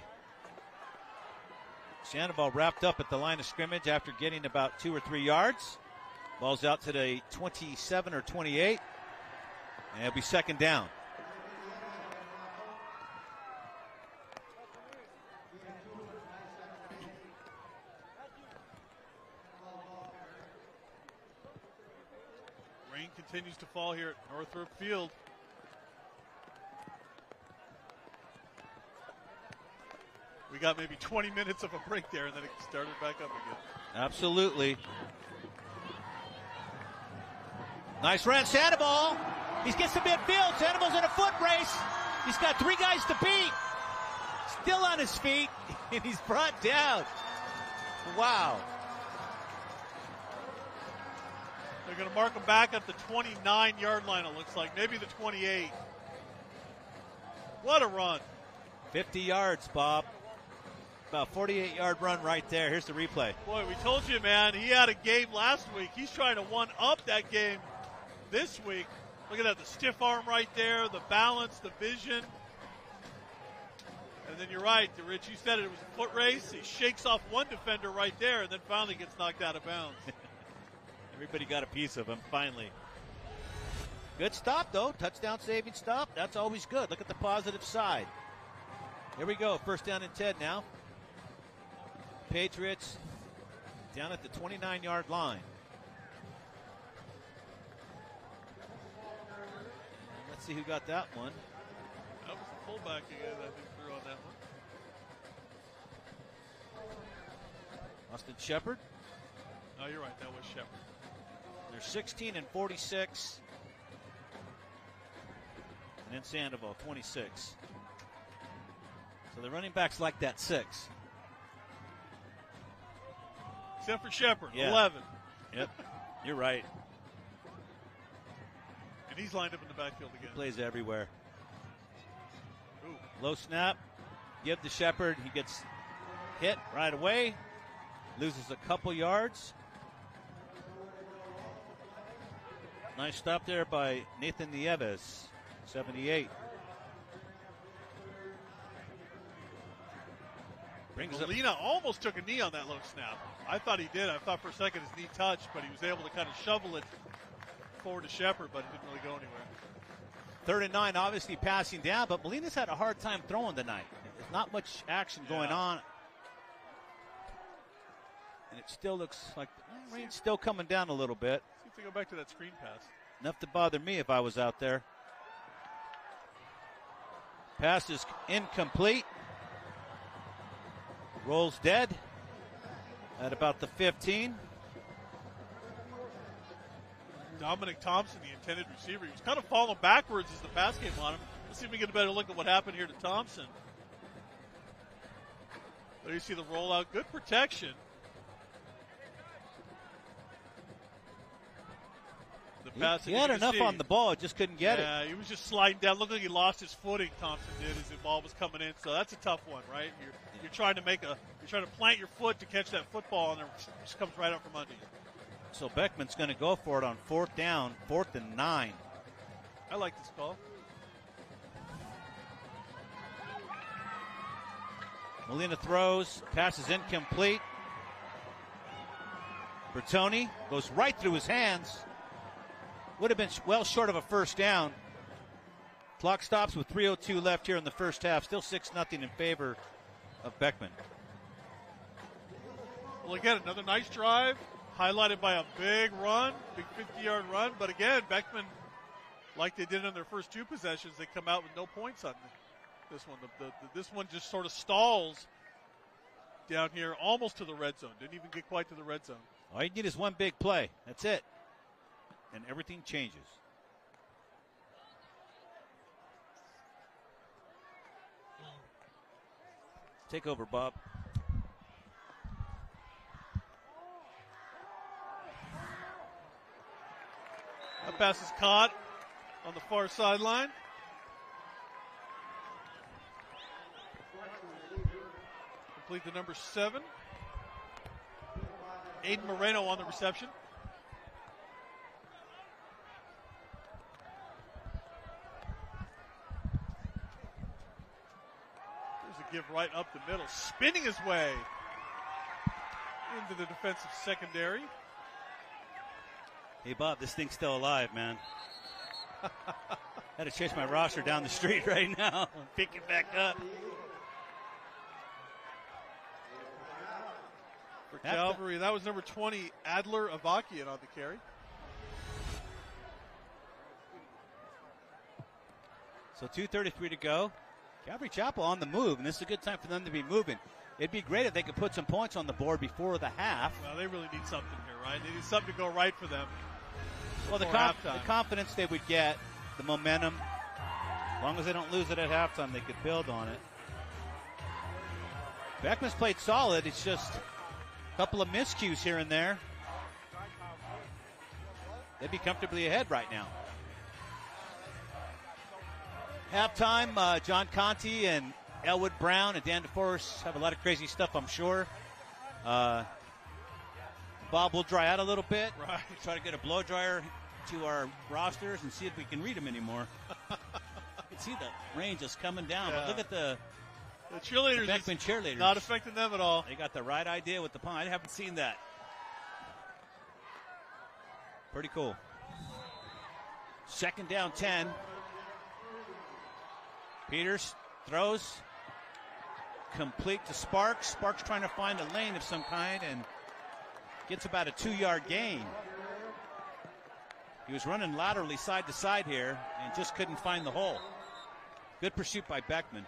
Sandoval wrapped up at the line of scrimmage after getting about 2 or 3 yards. Ball's out to the 27 or 28, and it'll be second down. Rain continues to fall here at Northrop Field. We got maybe 20 minutes of a break there, and then it started back up again. Absolutely. Nice run, Sandoval. He gets to midfield. Sandoval's in a foot race. He's got 3 guys to beat. Still on his feet, and he's brought down. Wow. They're going to mark him back at the 29-yard line, it looks like. Maybe the 28. What a run. 50 yards, Bob. About 48-yard run right there. Here's the replay. Boy, we told you, man, he had a game last week. He's trying to one-up that game this week. Look at that, the stiff arm right there, the balance, the vision. And then you're right, Rich, you said it was a foot race. He shakes off one defender right there and then finally gets knocked out of bounds. Everybody got a piece of him, finally. Good stop, though. Touchdown saving stop. That's always good. Look at the positive side. Here we go. First down and 10 now. Patriots down at the 29-yard line. Let's see who got that one. That was the fullback again, I think, threw on that one. Austin Shepard. No, you're right. That was Shepard. They're 16 and 46. And then Sandoval, 26. So the running backs like that 6. Except for Shepard, Yeah. 11. Yep, you're right. And he's lined up in the backfield again. Plays everywhere. Ooh. Low snap. Give to Shepard. He gets hit right away. Loses a couple yards. Nice stop there by Nathan Nieves, 78. Brings up. Molina almost took a knee on that low snap. I thought he did. I thought for a second his knee touched, but he was able to kind of shovel it forward to Shepard, but it didn't really go anywhere. 3rd and 9, obviously passing down, but Molina's had a hard time throwing tonight. There's not much action going on. And it still looks like the rain's still coming down a little bit. See if they go back to that screen pass. Enough to bother me if I was out there. Pass is incomplete. Rolls dead at about the 15. Dominic Thompson, the intended receiver, he was kind of falling backwards as the pass came on him. Let's see if we get a better look at what happened here to Thompson. There you see the rollout. Good protection. The pass He had enough on the ball, just couldn't get it. Yeah, he was just sliding down. Looked like he lost his footing, Thompson did, as the ball was coming in. So that's a tough one, right? You're trying to plant your foot to catch that football, and it just comes right out from under you. So Beckman's going to go for it on 4th down, 4th and 9. I like this call. Molina throws, pass is incomplete. Bertoni goes right through his hands. Would have been well short of a first down. Clock stops with 3:02 left here in the first half. Still 6-0 in favor of Beckman. Well, again, another nice drive, highlighted by a big run, big 50-yard run. But again, Beckman, like they did in their first 2 possessions, they come out with no points on this one. This one just sort of stalls down here almost to the red zone. Didn't even get quite to the red zone. All you need is one big play. That's it. And everything changes. Take over, Bob. That pass is caught on the far sideline. Complete to number 7. Aiden Moreno on the reception. give right up the middle, spinning his way into the defensive secondary. Hey, Bob, this thing's still alive, man. Had to chase my roster down the street right now. Pick it back up. For Calvary, that was number 20, Adler Avakian on the carry. So 2:33 to go. Calvary Chapel on the move, and this is a good time for them to be moving. It'd be great if they could put some points on the board before the half. Well, they really need something here, right? They need something to go right for them. Well, the confidence they would get, the momentum, as long as they don't lose it at halftime, they could build on it. Beckman's played solid. It's just a couple of miscues here and there. They'd be comfortably ahead right now. Halftime, John Conti and Elwood Brown and Dan DeForest have a lot of crazy stuff, I'm sure. Bob will dry out a little bit. Right. Try to get a blow dryer to our rosters and see if we can read them anymore. You can see the rain just coming down. Yeah. But look at the cheerleaders. Beckman cheerleaders. Not affecting them at all. They got the right idea with the pond. I haven't seen that. Pretty cool. Second down 10. Peters throws. Complete to Sparks. Sparks trying to find a lane of some kind and gets about a 2-yard gain. He was running laterally side to side here and just couldn't find the hole. Good pursuit by Beckman.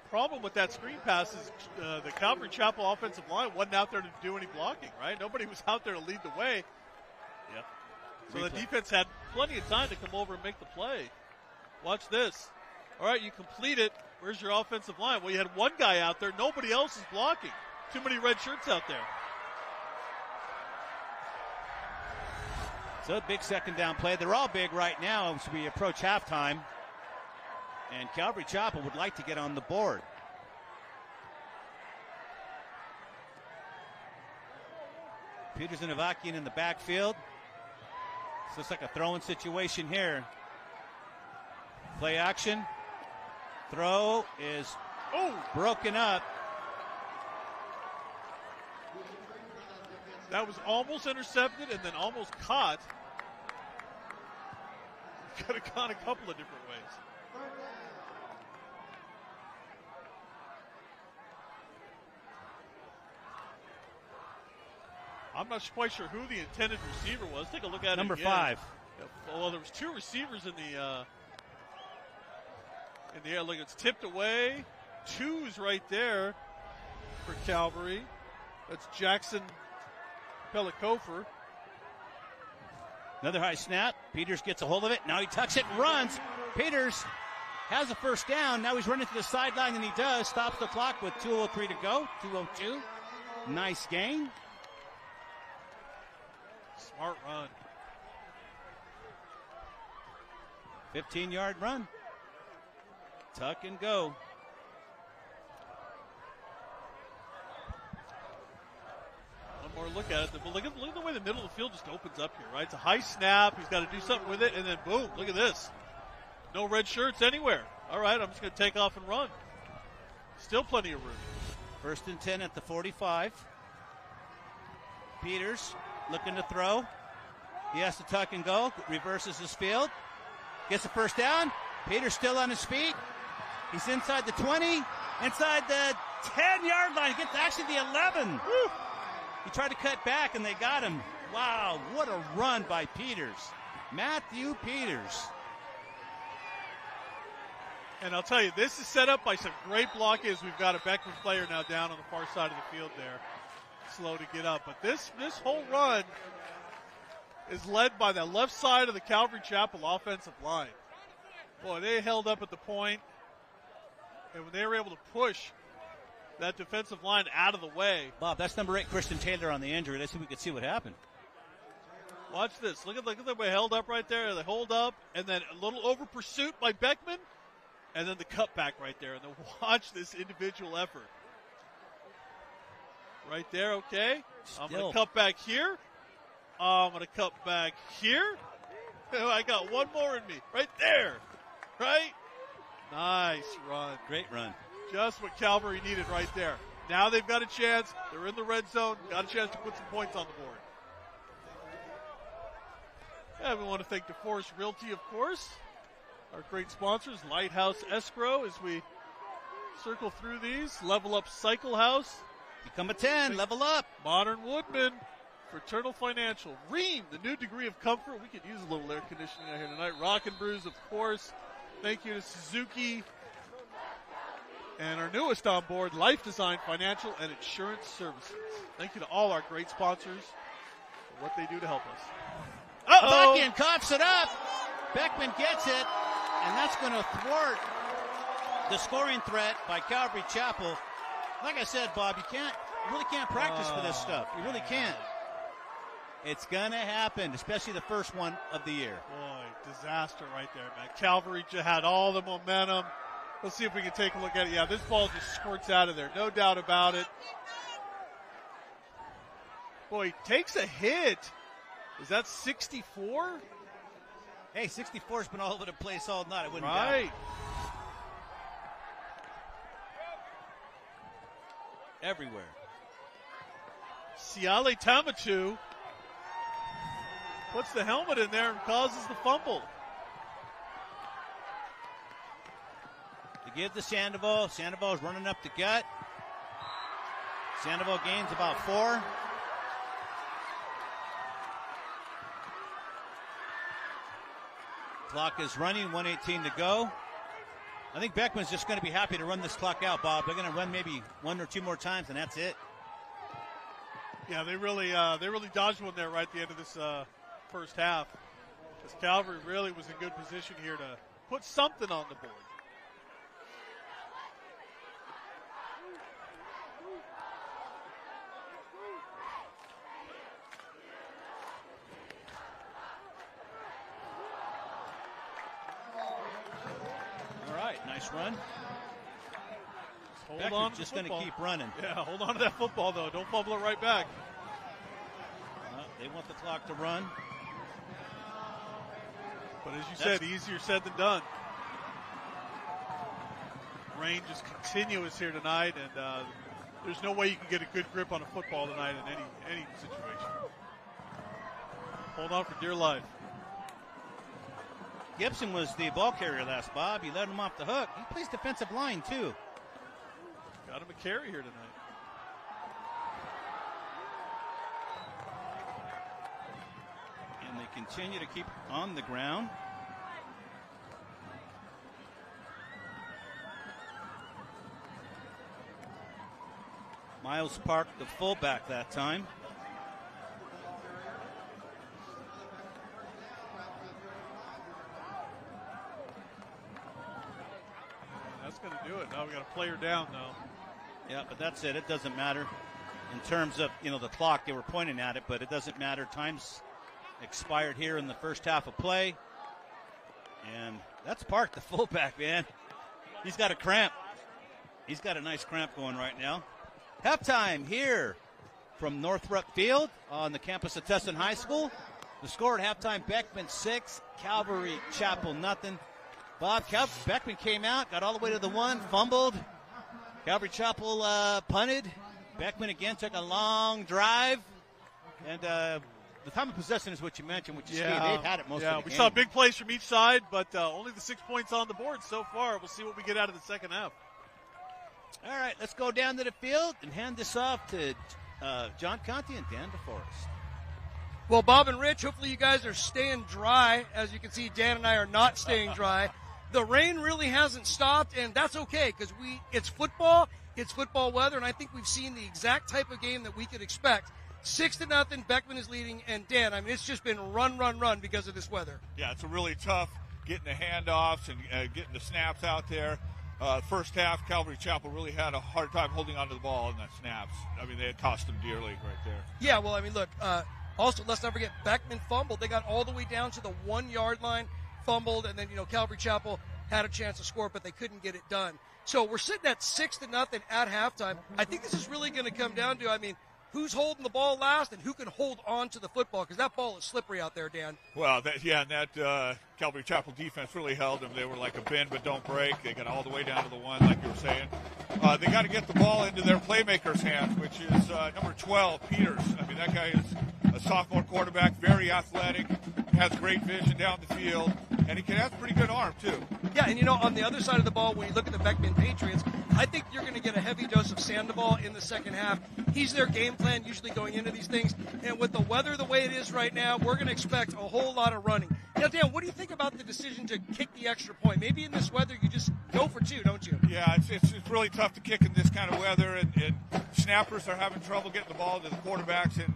Problem with that screen pass is the Calvary Chapel offensive line wasn't out there to do any blocking, right? Nobody was out there to lead the way. Yep. So the defense had plenty of time to come over and make the play. Watch this. All right, you complete it. Where's your offensive line? Well, you had one guy out there. Nobody else is blocking. Too many red shirts out there. So a big second down play. They're all big right now as we approach halftime. And Calvary Chapel would like to get on the board. Peters and Avakian in the backfield. This looks like a throwing situation here. Play action. Throw is broken up. That was almost intercepted and then almost caught. Could have gone a couple of different ways. I'm not quite sure who the intended receiver was. Take a look at Number it again. 5. Well, there was 2 receivers in the air. Look, it's tipped away. 2's right there for Calvary. That's Jackson Pelikofer. Another high snap. Peters gets a hold of it. Now he tucks it and runs. Peters has a first down. Now he's running to the sideline, and he does. Stops the clock with 2:03 to go. 2:02. Nice gain. Smart run. 15-yard run. Tuck and go. One more look at it. But look at the way the middle of the field just opens up here, right? It's a high snap. He's got to do something with it, and then boom, look at this. No red shirts anywhere. All right, I'm just going to take off and run. Still plenty of room. 1st and 10 at the 45. Peters looking to throw. He has to tuck and go. Reverses his field. Gets a first down. Peters still on his feet. He's inside the 20. Inside the 10-yard line. He gets actually the 11. Woo. He tried to cut back, and they got him. Wow, what a run by Peters. Matthew Peters. And I'll tell you, this is set up by some great blocking as we've got a Beckman player now down on the far side of the field there. Slow to get up. But this whole run is led by the left side of the Calvary Chapel offensive line. Boy, they held up at the point, and when they were able to push that defensive line out of the way. Bob, that's number 8, Christian Taylor on the injury. Let's see if we can see what happened. Watch this. Look at the way held up right there. They hold up, and then a little over pursuit by Beckman, and then the cutback right there. And then watch this individual effort. Right there, okay. I'm going to cut back here. I'm going to cut back here. I got one more in me. Right there. Right? Nice run. Great run. Just what Calvary needed right there. Now they've got a chance. They're in the red zone. Got a chance to put some points on the board. And we want to thank DeForest Realty, of course. Our great sponsors, Lighthouse Escrow, as we circle through these. Level Up Cycle House. Become a 10. Level up. Modern Woodman. Fraternal Financial. Ream, the new degree of comfort. We could use a little air conditioning out here tonight. Rock and Brews, of course. Thank you to Suzuki. And our newest on board, Life Design Financial and Insurance Services. Thank you to all our great sponsors for what they do to help us. Buckin coughs it up. Beckman gets it, and that's going to thwart the scoring threat by Calvary Chapel. Like I said, Bob, you really can't practice for this stuff. You really can't. It's going to happen, especially the first one of the year. Boy, disaster right there, man. Calvary had all the momentum. Let's see if we can take a look at it. Yeah, this ball just squirts out of there. No doubt about it. Boy, he takes a hit. Is that 64? Hey, 64's been all over the place all night. I wouldn't doubt it. Right. Everywhere. Siale Tamatu puts the helmet in there and causes the fumble. To give to Sandoval. Sandoval's running up the gut. Sandoval gains about 4. Clock is running, 1:18 to go. I think Beckman's just going to be happy to run this clock out, Bob. They're going to run maybe 1 or 2 more times, and that's it. Yeah, they really dodged one there right at the end of this first half. Because Calvary really was in good position here to put something on the board. Nice run. Hold on. Just going to keep running. Yeah, hold on to that football, though. Don't fumble it right back. They want the clock to run. But as you said, easier said than done. Rain just continuous here tonight, and there's no way you can get a good grip on a football tonight in any situation. Hold on for dear life. Gibson was the ball carrier last, Bob. He let him off the hook. He plays defensive line, too. Got him a carry here tonight. And they continue to keep on the ground. Miles Park, the fullback that time. Going to do it. Now we got a player down, though. Yeah, but that's it. It doesn't matter in terms of, the clock. They were pointing at it, but it doesn't matter. Time's expired here in the first half of play. And that's Park, the fullback, man. He's got a cramp. He's got a nice cramp going right now. Halftime here from Northrop Field on the campus of Tustin High School. The score at halftime, Beckman 6, Calvary Chapel nothing. Bob, Beckman came out, got all the way to the 1, fumbled. Calvary Chapel punted. Beckman again took a long drive. And the time of possession is what you mentioned, which is key. They've had it most of the game. We saw big plays from each side, but only the 6 points on the board so far. We'll see what we get out of the second half. All right, let's go down to the field and hand this off to John Conti and Dan DeForest. Well, Bob and Rich, hopefully you guys are staying dry. As you can see, Dan and I are not staying dry. The rain really hasn't stopped, and that's okay because it's football weather, and I think we've seen the exact type of game that we could expect. 6-0, Beckman is leading, and Dan, it's just been run because of this weather. Yeah, it's a really tough getting the handoffs and getting the snaps out there. First half, Calvary Chapel really had a hard time holding onto the ball in that snaps. They had cost them dearly right there. Yeah, well, look, also, let's not forget, Beckman fumbled. They got all the way down to the 1-yard line, fumbled, and then, Calvary Chapel had a chance to score, but they couldn't get it done. So we're sitting at 6-0 at halftime. I think this is really going to come down to, who's holding the ball last and who can hold on to the football, because that ball is slippery out there, Dan. Well, that Calvary Chapel defense really held them. They were like a bend but don't break. They got all the way down to the one, like you were saying. They got to get the ball into their playmakers' hands, which is number 12, Peters. I mean, that guy is a sophomore quarterback, very athletic, has great vision down the field, and he has a pretty good arm, too. Yeah, and on the other side of the ball, when you look at the Beckman Patriots, I think you're going to get a heavy dose of Sandoval in the second half. He's their game plan usually going into these things. And with the weather the way it is right now, we're going to expect a whole lot of running. Now, Dan, what do you think about the decision to kick the extra point? Maybe in this weather you just go for two, don't you? Yeah, it's really tough to kick in this kind of weather, and snappers are having trouble getting the ball to the quarterbacks, and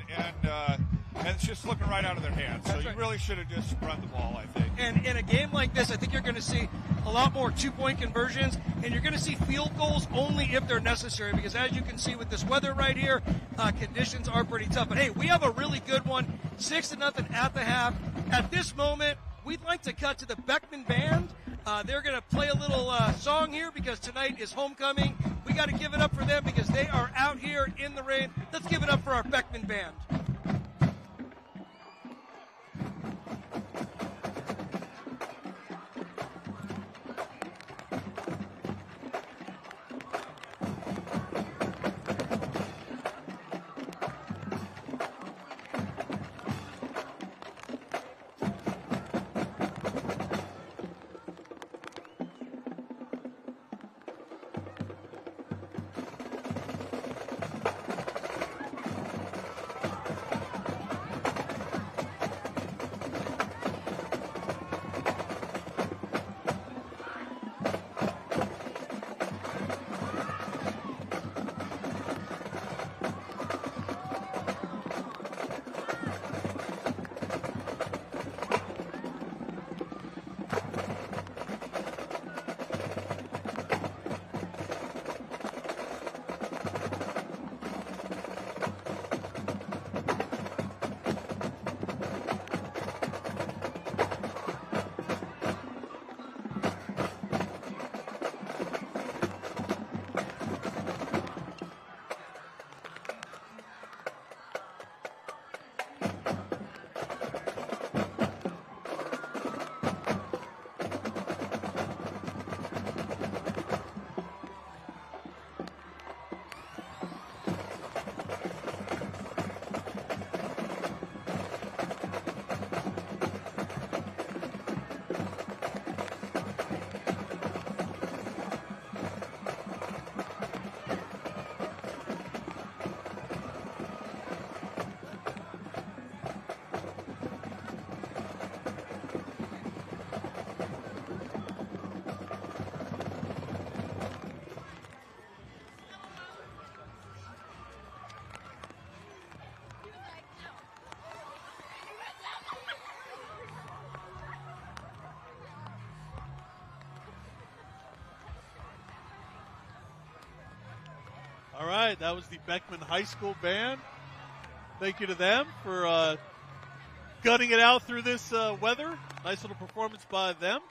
it's just looking right out of their hands. So you really should have just run the ball, I think. And in a game like this, I think you're going to see a lot more two-point conversions, and you're going to see field goals only if they're necessary, because as you can see with this weather right here, conditions are pretty tough. But, hey, we have a really good one, 6-0 at the half. At this moment, we'd like to cut to the Beckman Band. They're going to play a little song here because tonight is homecoming. We got to give it up for them because they are out here in the rain. Let's give it up for our Beckman Band. All right, that was the Beckman High School band. Thank you to them for gutting it out through this weather. Nice little performance by them.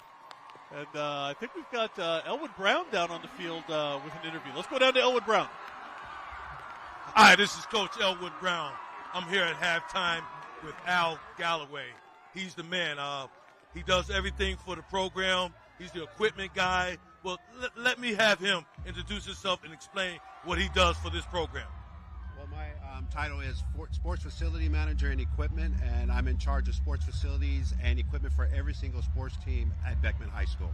And I think we've got Elwood Brown down on the field with an interview. Let's go down to Elwood Brown. Hi, this is Coach Elwood Brown. I'm here at halftime with Al Galloway. He's the man. He does everything for the program. He's the equipment guy. Well, let me have him introduce himself and explain what he does for this program. Well, my title is Sports Facility Manager and Equipment, and I'm in charge of sports facilities and equipment for every single sports team at Beckman High School.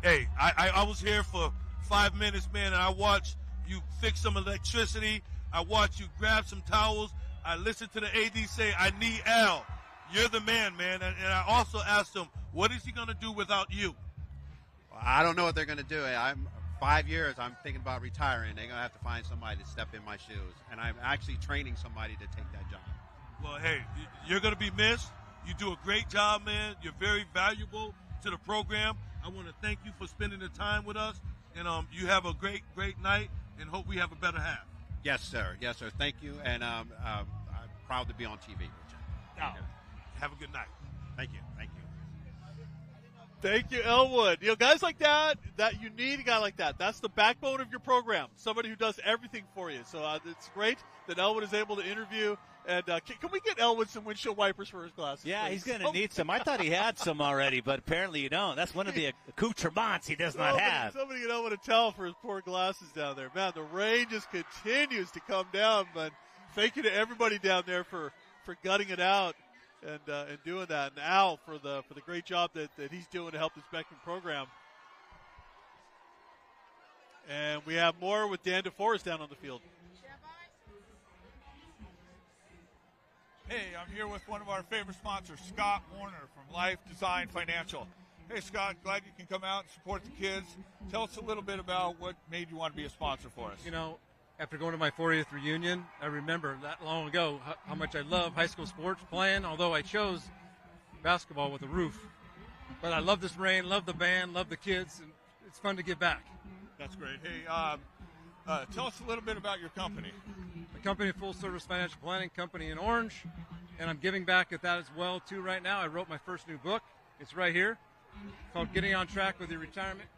Hey, I was here for 5 minutes, man, and I watched you fix some electricity. I watched you grab some towels. I listened to the AD say, I need Al. You're the man, man. And I also asked him, what is he going to do without you? I don't know what they're going to do. 5 years, I'm thinking about retiring. They're going to have to find somebody to step in my shoes. And I'm actually training somebody to take that job. Well, hey, you're going to be missed. You do a great job, man. You're very valuable to the program. I want to thank you for spending the time with us. And you have a great, great night, and hope we have a better half. Yes, sir. Yes, sir. Thank you. And I'm proud to be on TV with you. Now, have a good night. Thank you. Thank you. Thank you, Elwood. Guys like that you need a guy like that. That's the backbone of your program, somebody who does everything for you. So it's great that Elwood is able to interview. And can we get Elwood some windshield wipers for his glasses? Yeah, please? he's going to need some. I thought he had some already, but apparently you don't. That's one of the accoutrements he does not have. Somebody get Elwood to tell for his poor glasses down there. Man, the rain just continues to come down. But thank you to everybody down there for gutting it out and doing that. And Al for the great job that he's doing to help this Beckman program. And we have more with Dan DeForest down on the field. Hey, I'm here with one of our favorite sponsors, Scott Warner from Life Design Financial. Hey, Scott, glad you can come out and support the kids. Tell us a little bit about what made you want to be a sponsor for us. After going to my 40th reunion, I remember that long ago how much I love high school sports playing, although I chose basketball with a roof. But I love this rain, love the band, love the kids, and it's fun to give back. That's great. Hey, tell us a little bit about your company. My company, a full-service financial planning company in Orange, and I'm giving back at that as well, too, right now. I wrote my first new book. It's right here, called Getting on Track with Your Retirement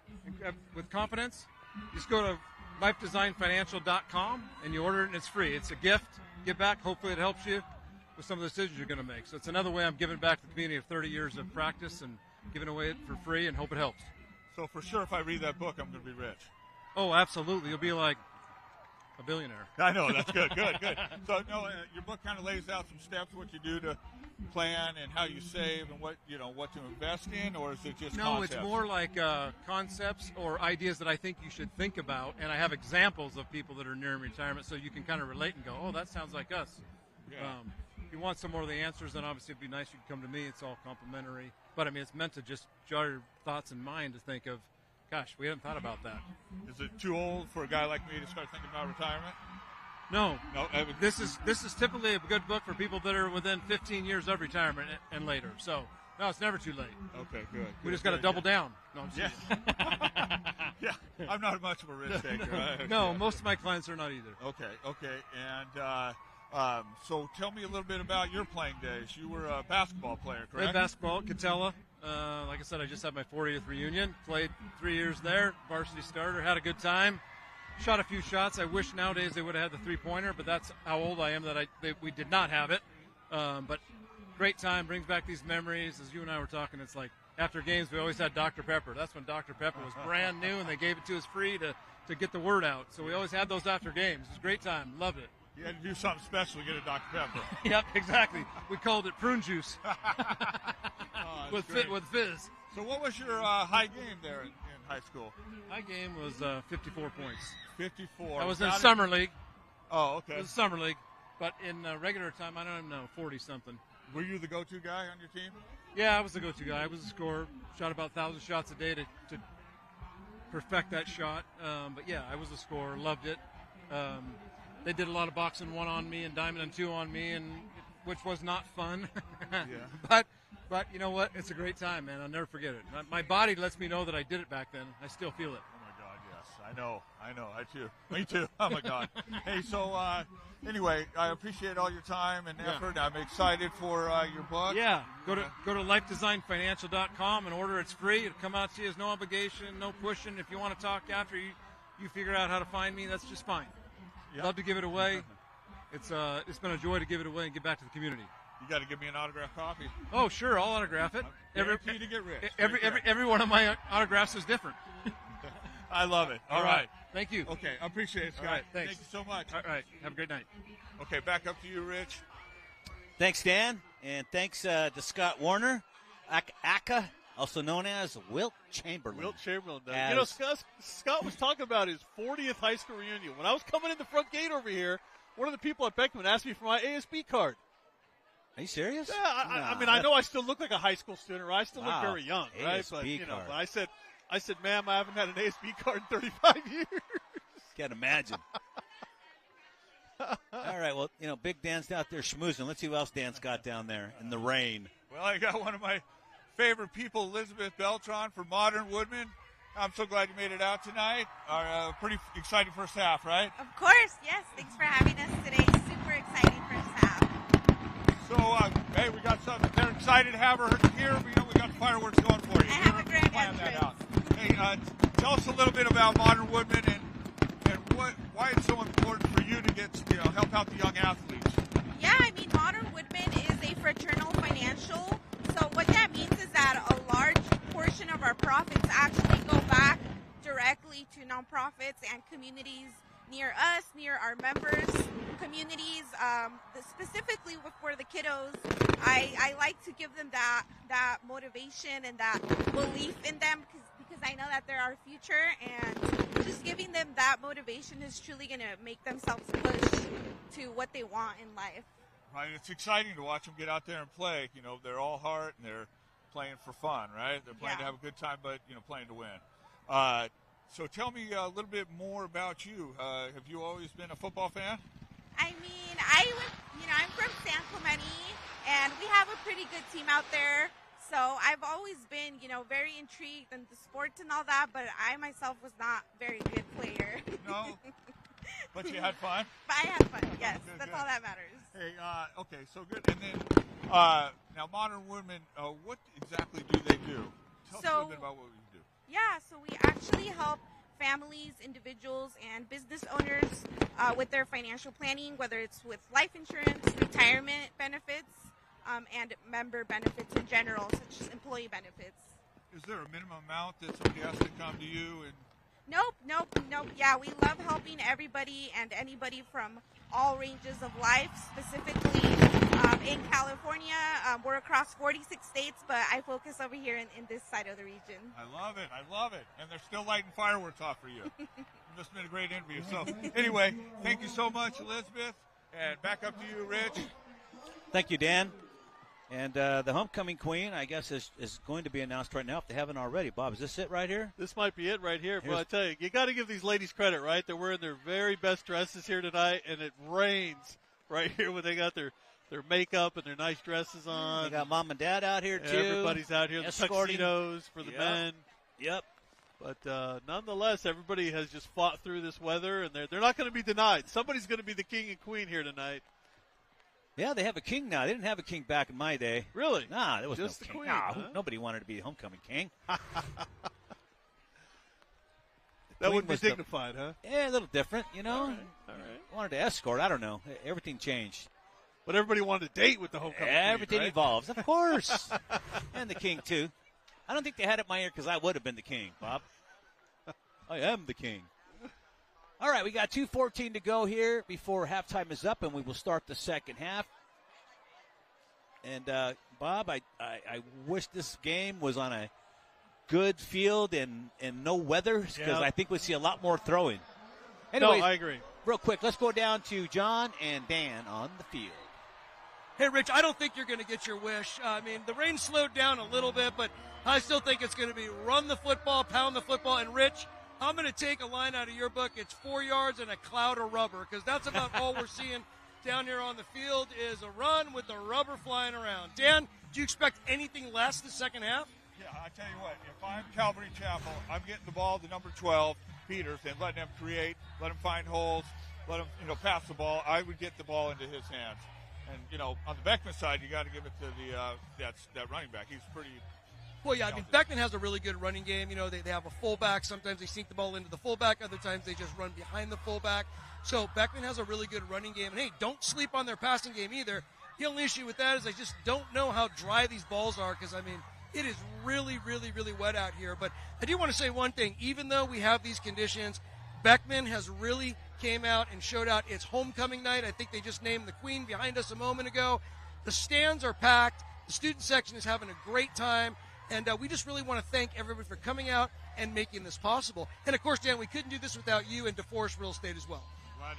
with Confidence. Just go to lifedesignfinancial.com, and you order it, and it's free. It's a gift. Give back. Hopefully it helps you with some of the decisions you're going to make. So it's another way I'm giving back to the community of 30 years of practice and giving away it for free, and hope it helps. So for sure, if I read that book, I'm going to be rich. Oh, absolutely. You'll be like a billionaire. I know. That's good. Good. So, your book kind of lays out some steps, what you do to plan and how you save and what to invest in, or is it just concepts? It's more like concepts or ideas that I think you should think about, and I have examples of people that are nearing retirement, so you can kind of relate and go, oh, that sounds like us. Yeah. If you want some more of the answers, then obviously it'd be nice you could come to me. It's all complimentary. But, it's meant to just jar your thoughts and mind to think of, gosh, we hadn't thought about that. Is it too old for a guy like me to start thinking about retirement? No. This is typically a good book for people that are within 15 years of retirement and later. So, no, it's never too late. Okay, good. We just got to double down. No, I'm serious. Yeah, I'm not much of a risk taker. No, most of my clients are not either. Okay. And so tell me a little bit about your playing days. You were a basketball player, correct? Played basketball at Catella. Like I said, I just had my 40th reunion. Played 3 years there, varsity starter, had a good time. Shot a few shots. I wish nowadays they would have had the three-pointer, but that's how old I am that we did not have it. But great time, brings back these memories. As you and I were talking, it's like after games we always had Dr. Pepper. That's when Dr. Pepper was brand new and they gave it to us free to get the word out. So we always had those after games. It was a great time. Loved it. You had to do something special to get a Dr. Pepper. Yep, exactly. We called it prune juice with fizz. So what was your high game there in high school? High game was 54 points. 54. I was in summer league. Oh, okay. It was summer league, but in regular time, I don't even know, 40-something. Were you the go-to guy on your team? Yeah, I was the go-to guy. I was a scorer. Shot about 1,000 shots a day to perfect that shot. But yeah, I was a scorer. Loved it. They did a lot of boxing one on me and diamond and two on me, which was not fun. Yeah. But you know what? It's a great time, man. I'll never forget it. My body lets me know that I did it back then. I still feel it. Oh, my God, yes. I know. I too. Me too. Oh, my God. Hey, so anyway, I appreciate all your time and effort. I'm excited for your book. Yeah. Go to lifedesignfinancial.com and order. It's free. It'll come out to you. There's no obligation, no pushing. If you want to talk after, you figure out how to find me. That's just fine. Yep. Love to give it away. It's been a joy to give it away and give back to the community. You got to give me an autographed copy. Oh, sure, I'll autograph it. Every to get rich. Every one of my autographs is different. I love it. All right. Thank you. Okay, I appreciate it, Scott. All right, thanks. Thank you so much. All right, have a great night. Okay, back up to you, Rich. Thanks, Dan, and thanks to Scott Warner, Aka, also known as Wilt Chamberlain. Wilt Chamberlain. Scott was talking about his 40th high school reunion. When I was coming in the front gate over here, one of the people at Beckman asked me for my ASB card. Are you serious? Yeah, I mean, I know I still look like a high school student, right? I still look very young, right? ASB But, card. but I said, ma'am, I haven't had an ASB card in 35 years. Can't imagine. All right, well, Big Dan's out there schmoozing. Let's see who else Dan's got down there in the rain. Well, I got one of my favorite people, Elizabeth Beltran from Modern Woodman. I'm so glad you made it out tonight. Pretty exciting first half, right? Of course, yes. Thanks for having us today. Super exciting first half. So, hey, we got something. They're excited to have her here. We got got the fireworks going for you. I have a grand Plan that entrance. out. Hey, tell us a little bit about Modern Woodman and why it's so important for you to get help out the young athletes. Yeah, I mean, Modern Woodman is a fraternal financial. So what that means is that a large portion of our profits actually go back directly to nonprofits and communities near us, near our members, communities, specifically for the kiddos. I like to give them that motivation and that belief in them because I know that they're our future, and just giving them that motivation is truly going to make themselves push to what they want in life. Right, it's exciting to watch them get out there and play. They're all heart and they're playing for fun, right? They're playing to have a good time, but playing to win. So tell me a little bit more about you. Have you always been a football fan? I mean, I'm from San Clemente, and we have a pretty good team out there. So I've always been, very intrigued in the sports and all that, but I myself was not a very good player. No? But you had fun? But I had fun, yes. That's all that matters. Hey, okay, so good. And then, now Modern Woodman, what exactly do they do? Tell us a little bit about what you do. Yeah, so we actually help families, individuals, and business owners with their financial planning, whether it's with life insurance, retirement benefits, and member benefits in general, such as employee benefits. Is there a minimum amount that somebody has to come to you and? Nope. Yeah, we love helping everybody and anybody from all ranges of life, specifically in California. We're across 46 states, but I focus over here in this side of the region. I love it. And they're still lighting fireworks off for you. This has been a great interview. So anyway, thank you so much, Elizabeth. And back up to you, Rich. Thank you, Dan. And the homecoming queen, I guess, is going to be announced right now if they haven't already. Bob, is this it right here? This might be it right here. But I tell you, you got to give these ladies credit, right? They're wearing their very best dresses here tonight, and it rains right here when they got their makeup and their nice dresses on. They got mom and dad out here, too. Everybody's out here. Escorting. The tuxedos for the men. Yep. But nonetheless, everybody has just fought through this weather, and they're not going to be denied. Somebody's going to be the king and queen here tonight. Yeah, they have a king now. They didn't have a king back in my day. Really? Nah, there was just no the king. queen. Nah, huh? Nobody wanted to be the homecoming king. That would be dignified, huh? Yeah, a little different, All right. Wanted to escort. I don't know. Everything changed. But everybody wanted to date with the homecoming queen, Everything right? evolves, of course. And the king, too. I don't think they had it in my ear because I would have been the king, Bob. I am the king. All right, we got 2:14 to go here before halftime is up, and we will start the second half. And, Bob, I wish this game was on a good field and no weather because I think we'd see a lot more throwing. Anyway, no, I agree. Real quick, let's go down to John and Dan on the field. Hey, Rich, I don't think you're going to get your wish. I mean, the rain slowed down a little bit, but I still think it's going to be run the football, pound the football. And, Rich, I'm going to take a line out of your book. It's 4 yards and a cloud of rubber because that's about all we're seeing down here on the field is a run with the rubber flying around. Dan, do you expect anything less the second half? Yeah, I tell you what, if I'm Calvary Chapel, I'm getting the ball to number 12, Peters, and letting him create, let him find holes, let him, pass the ball. I would get the ball into his hands. And, on the Beckman side, you got to give it to that running back. He's pretty. Well, yeah, I mean, Beckman has a really good running game. They have a fullback. Sometimes they sink the ball into the fullback. Other times they just run behind the fullback. So Beckman has a really good running game. And, hey, don't sleep on their passing game either. The only issue with that is I just don't know how dry these balls are because, I mean, it is really, really, really wet out here. But I do want to say one thing. Even though we have these conditions, Beckman has really came out and showed out. It's homecoming night. I think they just named the queen behind us a moment ago. The stands are packed. The student section is having a great time. And we just really want to thank everybody for coming out and making this possible. And, of course, Dan, we couldn't do this without you and DeForest Real Estate as well. I'm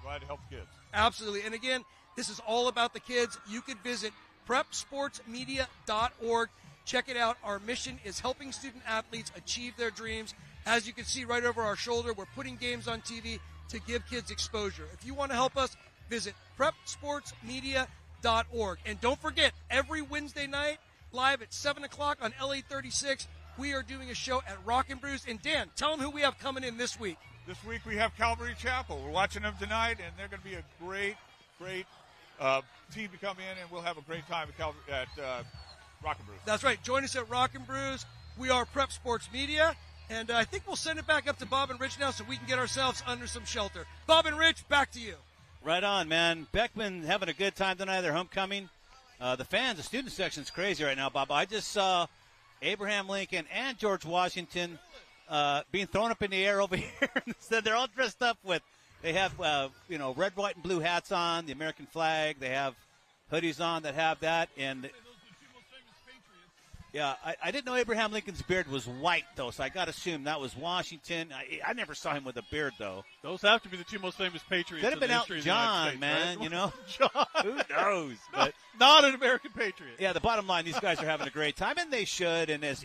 glad to help the kids. Absolutely. And, again, this is all about the kids. You could visit prepsportsmedia.org. Check it out. Our mission is helping student athletes achieve their dreams. As you can see right over our shoulder, we're putting games on TV to give kids exposure. If you want to help us, visit prepsportsmedia.org. And don't forget, every Wednesday night, live at 7 o'clock on LA36, we are doing a show at Rock and Brews. And, Dan, tell them who we have coming in this week. This week we have Calvary Chapel. We're watching them tonight, and they're going to be a great team to come in, and we'll have a great time at Rock and Brews. That's right. Join us at Rock and Brews. We are Prep Sports Media. And I think we'll send it back up to Bob and Rich now so we can get ourselves under some shelter. Bob and Rich, back to you. Right on, man. Beckman having a good time tonight. Their homecoming. The fans, the student section's crazy right now, Bob. I just saw Abraham Lincoln and George Washington being thrown up in the air over here. So they're all dressed up with, they have, red, white, and blue hats on, the American flag. They have hoodies on that have that. And yeah, I didn't know Abraham Lincoln's beard was white, though, so I got to assume that was Washington. I never saw him with a beard, though. Those have to be the two most famous Patriots. Could have been Elton John, States, man, right? you know? John. Who knows? But not an American Patriot. Yeah, the bottom line, these guys are having a great time, and they should. And as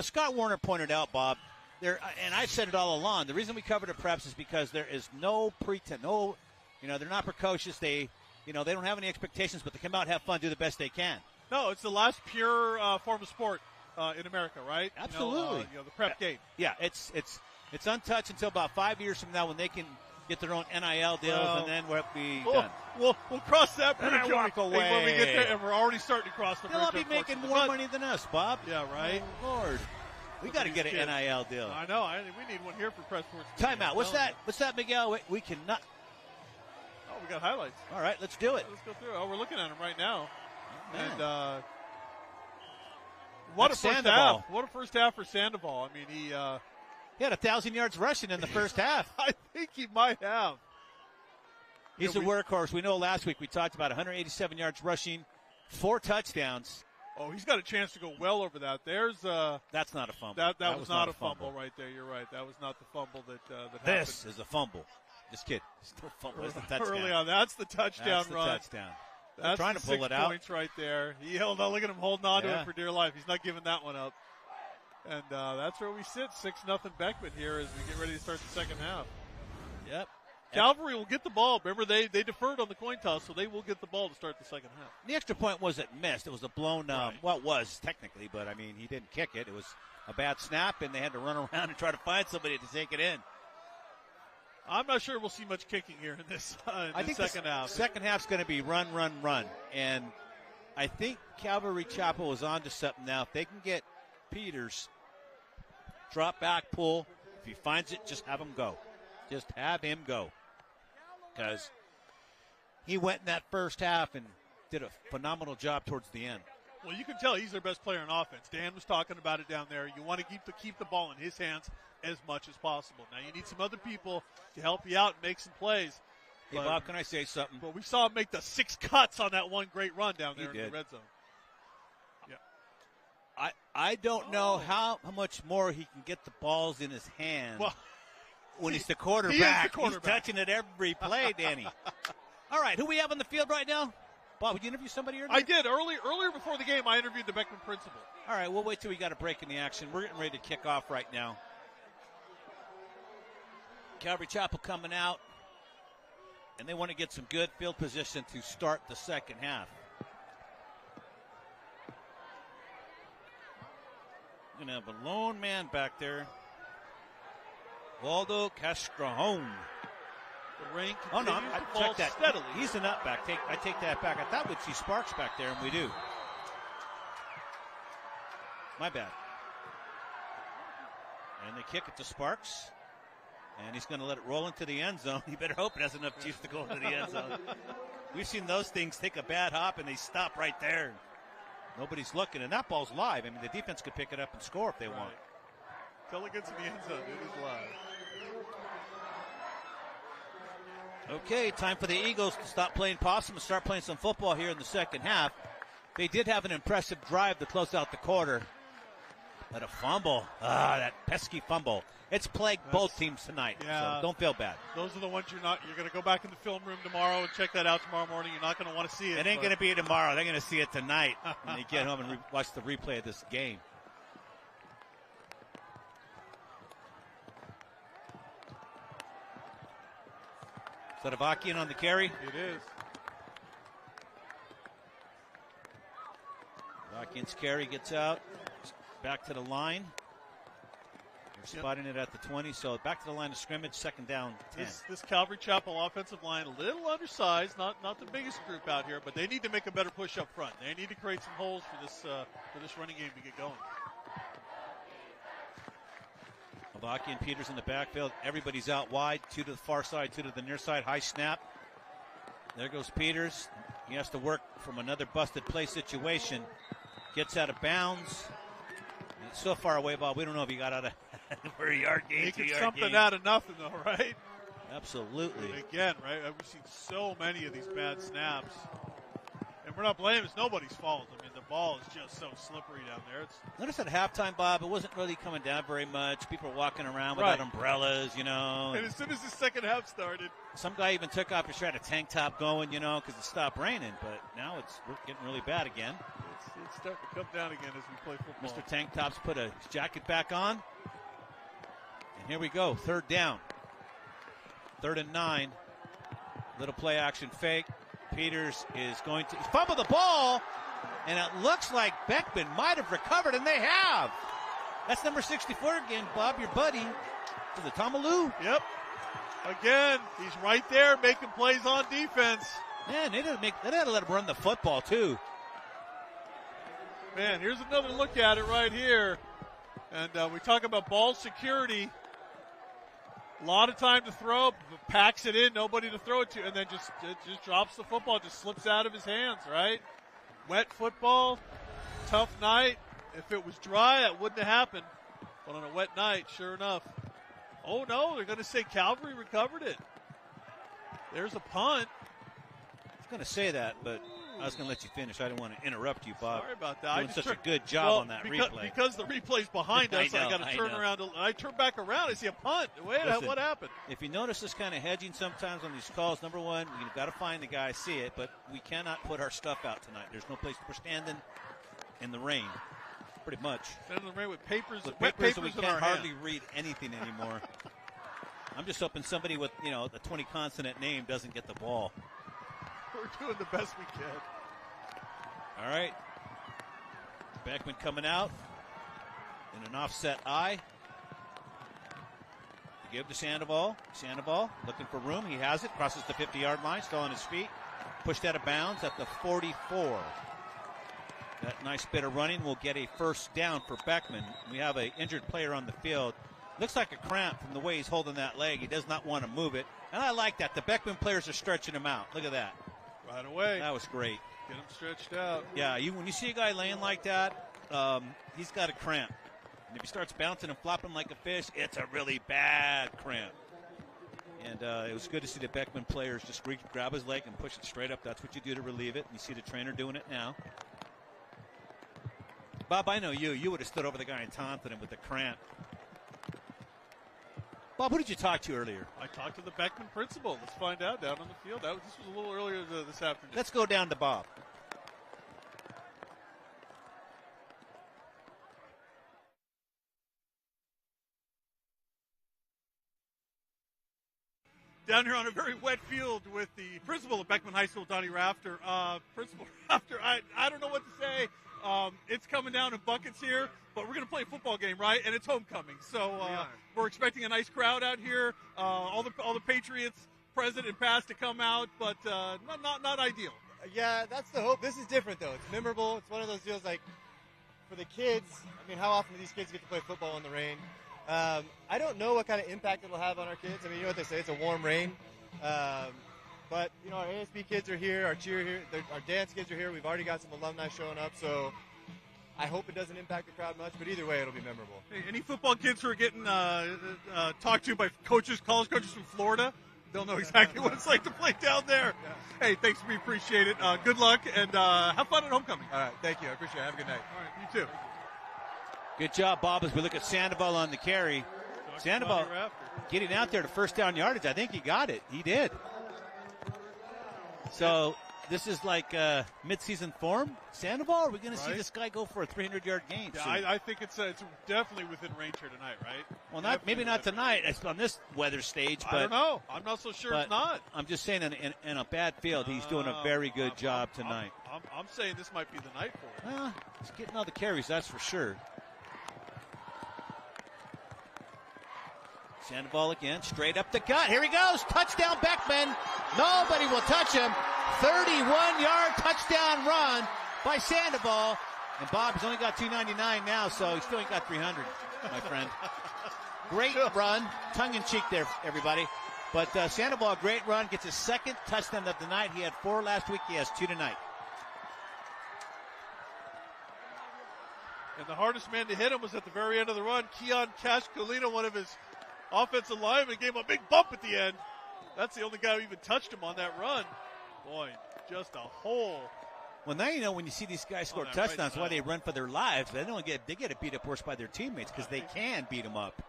Scott Warner pointed out, Bob, and I've said it all along, the reason we covered it preps is because there is no pretense. No, they're not precocious. They don't have any expectations, but they come out, have fun, do the best they can. No, it's the last pure form of sport in America, right? Absolutely. The prep game. Yeah, it's untouched until about 5 years from now when they can get their own NIL deals, and then we'll be done. We'll cross that bridge And walk away. when we get there, and we're already starting to cross the bridge. They'll all be making more money than us, Bob. Yeah, right. Oh, Lord, we got to get an NIL deal. I know. We need one here for press sports. Timeout. What's that, Miguel? We cannot. Oh, we got highlights. All right, let's do it. Let's go through. Oh, we're looking at them right now. Man. And what a first half! What a first half for Sandoval. I mean, he had 1,000 yards rushing in the first half. I think he might have. He's a workhorse. We know last week we talked about 187 yards rushing, 4 touchdowns. Oh, he's got a chance to go well over that. That's not a fumble. That was not a fumble right there. You're right. That was not the fumble that this happened. is a fumble. Just kidding. Still fumble. It's the touchdown. Early on, that's the touchdown run. That's the touchdown. That's trying to pull 6 it out. points right there. He held on. Look at him holding on to it for dear life. He's not giving that one up. And that's where we sit, 6-0 Beckman here as we get ready to start the second half. Yep. Calvary will get the ball. Remember, they deferred on the coin toss, so they will get the ball to start the second half. The extra point wasn't missed. It was a blown, well, it was technically, but, I mean, he didn't kick it. It was a bad snap, and they had to run around and try to find somebody to take it in. I'm not sure we'll see much kicking here in this I think second half. Second half's going to be run. And I think Calvary Chapel is on to something now. If they can get Peters, drop back, pull. If he finds it, just have him go. Just have him go. Because he went in that first half and did a phenomenal job towards the end. Well, you can tell he's their best player on offense. Dan was talking about it down there. You want to keep the ball in his hands as much as possible. Now, you need some other people to help you out and make some plays. Hey, Bob, can I say something? But we saw him make the 6 cuts on that one great run down there in the red zone. Yeah. I don't know how much more he can get the balls in his hand when he's the quarterback. He is the quarterback. He's touching it every play, Danny. All right, who we have on the field right now? Bob, would you interview somebody earlier? I did. Earlier before the game, I interviewed the Beckman principal. All right, we'll wait till we got a break in the action. We're getting ready to kick off right now. Calvary Chapel coming out, and they want to get some good field position to start the second half. We're going to have a lone man back there. Waldo Castrejón. The rain Oh, no, continues I to fall checked that. steadily. He's the nutback. I take that back. I thought we'd see Sparks back there, and we do. My bad. And they kick it to Sparks. And he's going to let it roll into the end zone. You better hope it has enough juice to go into the end zone. We've seen those things take a bad hop, and they stop right there. Nobody's looking, and that ball's live. I mean, the defense could pick it up and score if they want. Until it gets in the end zone, it is live. Okay, time for the Eagles to stop playing possum and start playing some football here in the second half. They did have an impressive drive to close out the quarter. But a fumble. That pesky fumble. It's plagued both teams tonight, so don't feel bad. Those are the ones you're going to go back in the film room tomorrow and check that out tomorrow morning. You're not going to want to see it. It ain't going to be tomorrow. They're going to see it tonight when they get home and watch the replay of this game. Sadavakian on the carry. It is. Sadavakian's carry gets out. Back to the line. We're spotting it at the 20, so back to the line of scrimmage, second down, 10. This Calvary Chapel offensive line, a little undersized, not the biggest group out here, but they need to make a better push up front. They need to create some holes for this running game to get going. Avaki and Peters in the backfield. Everybody's out wide, 2 to the far side, 2 to the near side. High snap. There goes Peters. He has to work from another busted play situation. Gets out of bounds. It's so far away, Bob. We don't know if he got out of for a yard gain. He could something out of nothing, though, right? Absolutely. And again, right? We've seen so many of these bad snaps, and we're not blaming. It's nobody's fault. I mean, the ball is just so slippery down there. Notice at halftime, Bob, it wasn't really coming down very much. People were walking around without umbrellas, you know. And as soon as the second half started, some guy even took off his shirt, a tank top going, you know, because it stopped raining. But now we're getting really bad again. It's starting to come down again as we play football. Mr. Tank Top's put his jacket back on. And here we go, third down. 3rd and 9. Little play action fake. Peters is going to fumble the ball, and it looks like Beckman might have recovered, and they have. That's number 64 again, Bob, your buddy. To the Tomaloo. Yep. Again, he's right there making plays on defense. Man, they had to let him run the football, too. Man, here's another look at it right here. And we talk about ball security. A lot of time to throw, packs it in, nobody to throw it to, and then just drops the football, just slips out of his hands, right? Wet football, tough night. If it was dry, that wouldn't have happened. But on a wet night, sure enough. Oh, no, they're going to say Calvary recovered it. There's a punt. I was going to say that, but I was going to let you finish. I didn't want to interrupt you, Bob. Sorry about that. Doing such a good job on that replay. Because the replay's behind us, I got to turn around. I turn back around. I see a punt. Wait, what happened? If you notice this kind of hedging sometimes on these calls, number one, you've got to find the guy, see it, but we cannot put our stuff out tonight. There's no place. We're standing in the rain, pretty much. Standing in the rain with papers, wet papers, so we can't hardly read anything anymore. I'm just hoping somebody with, the 20 consonant name doesn't get the ball. We're doing the best we can. All right. Beckman coming out in an offset eye. Give to Sandoval. Sandoval looking for room. He has it. Crosses the 50-yard line. Still on his feet. Pushed out of bounds at the 44. That nice bit of running will get a first down for Beckman. We have an injured player on the field. Looks like a cramp from the way he's holding that leg. He does not want to move it. And I like that. The Beckman players are stretching him out. Look at that. Right away. That was great. Get him stretched out. Yeah, when you see a guy laying like that, he's got a cramp. And if he starts bouncing and flopping like a fish, it's a really bad cramp. And it was good to see the Beckman players just grab his leg and push it straight up. That's what you do to relieve it. And you see the trainer doing it now. Bob, I know you. You would have stood over the guy and taunted him with the cramp. Bob, who did you talk to earlier? I talked to the Beckman principal. Let's find out down on the field. This was a little earlier this afternoon. Let's go down to Bob. Down here on a very wet field with the principal of Beckman High School, Donnie Rafter. Principal Rafter, I don't know what to say. It's coming down in buckets here, but we're going to play a football game, right? And it's homecoming, so we're expecting a nice crowd out here. All the Patriots, present and past, to come out, but not ideal. Yeah, that's the hope. This is different though. It's memorable. It's one of those deals like for the kids. I mean, how often do these kids get to play football in the rain? I don't know what kind of impact it'll have on our kids. I mean, you know what they say, it's a warm rain. But, our ASB kids are here, our cheer here, our dance kids are here. We've already got some alumni showing up, so I hope it doesn't impact the crowd much, but either way, it'll be memorable. Hey, any football kids who are getting talked to by college coaches from Florida, they'll know exactly what it's like to play down there. Yeah. Hey, thanks. We appreciate it. Good luck, and have fun at homecoming. All right, thank you. I appreciate it. Have a good night. All right, you too. Good job, Bob, as we look at Sandoval on the carry. Sandoval getting out there to first down yardage. I think he got it. He did. So this is like midseason form. Sandoval, are we going to see this guy go for a 300-yard game? Yeah, I think it's definitely within range here tonight, right? Well, maybe not tonight. It's on this weather stage. But I don't know. I'm not so sure it's not. I'm just saying in a bad field, he's doing a very good job tonight. I'm saying this might be the night for him. He's getting all the carries, that's for sure. Sandoval again, straight up the gut. Here he goes. Touchdown, Beckman. Nobody will touch him. 31-yard touchdown run by Sandoval. And Bob's only got 299 now, so he still ain't got 300, my friend. Great run. Tongue-in-cheek there, everybody. But Sandoval, great run. Gets his second touchdown of the night. He had 4 last week. He has 2 tonight. And the hardest man to hit him was at the very end of the run. Keon Cashcolino, one of his offensive linemen, gave him a big bump at the end. That's the only guy who even touched him on that run. Boy, just a hole. Well, now you know when you see these guys score touchdowns, why they run for their lives. They get beat up worse by their teammates because they can beat them up.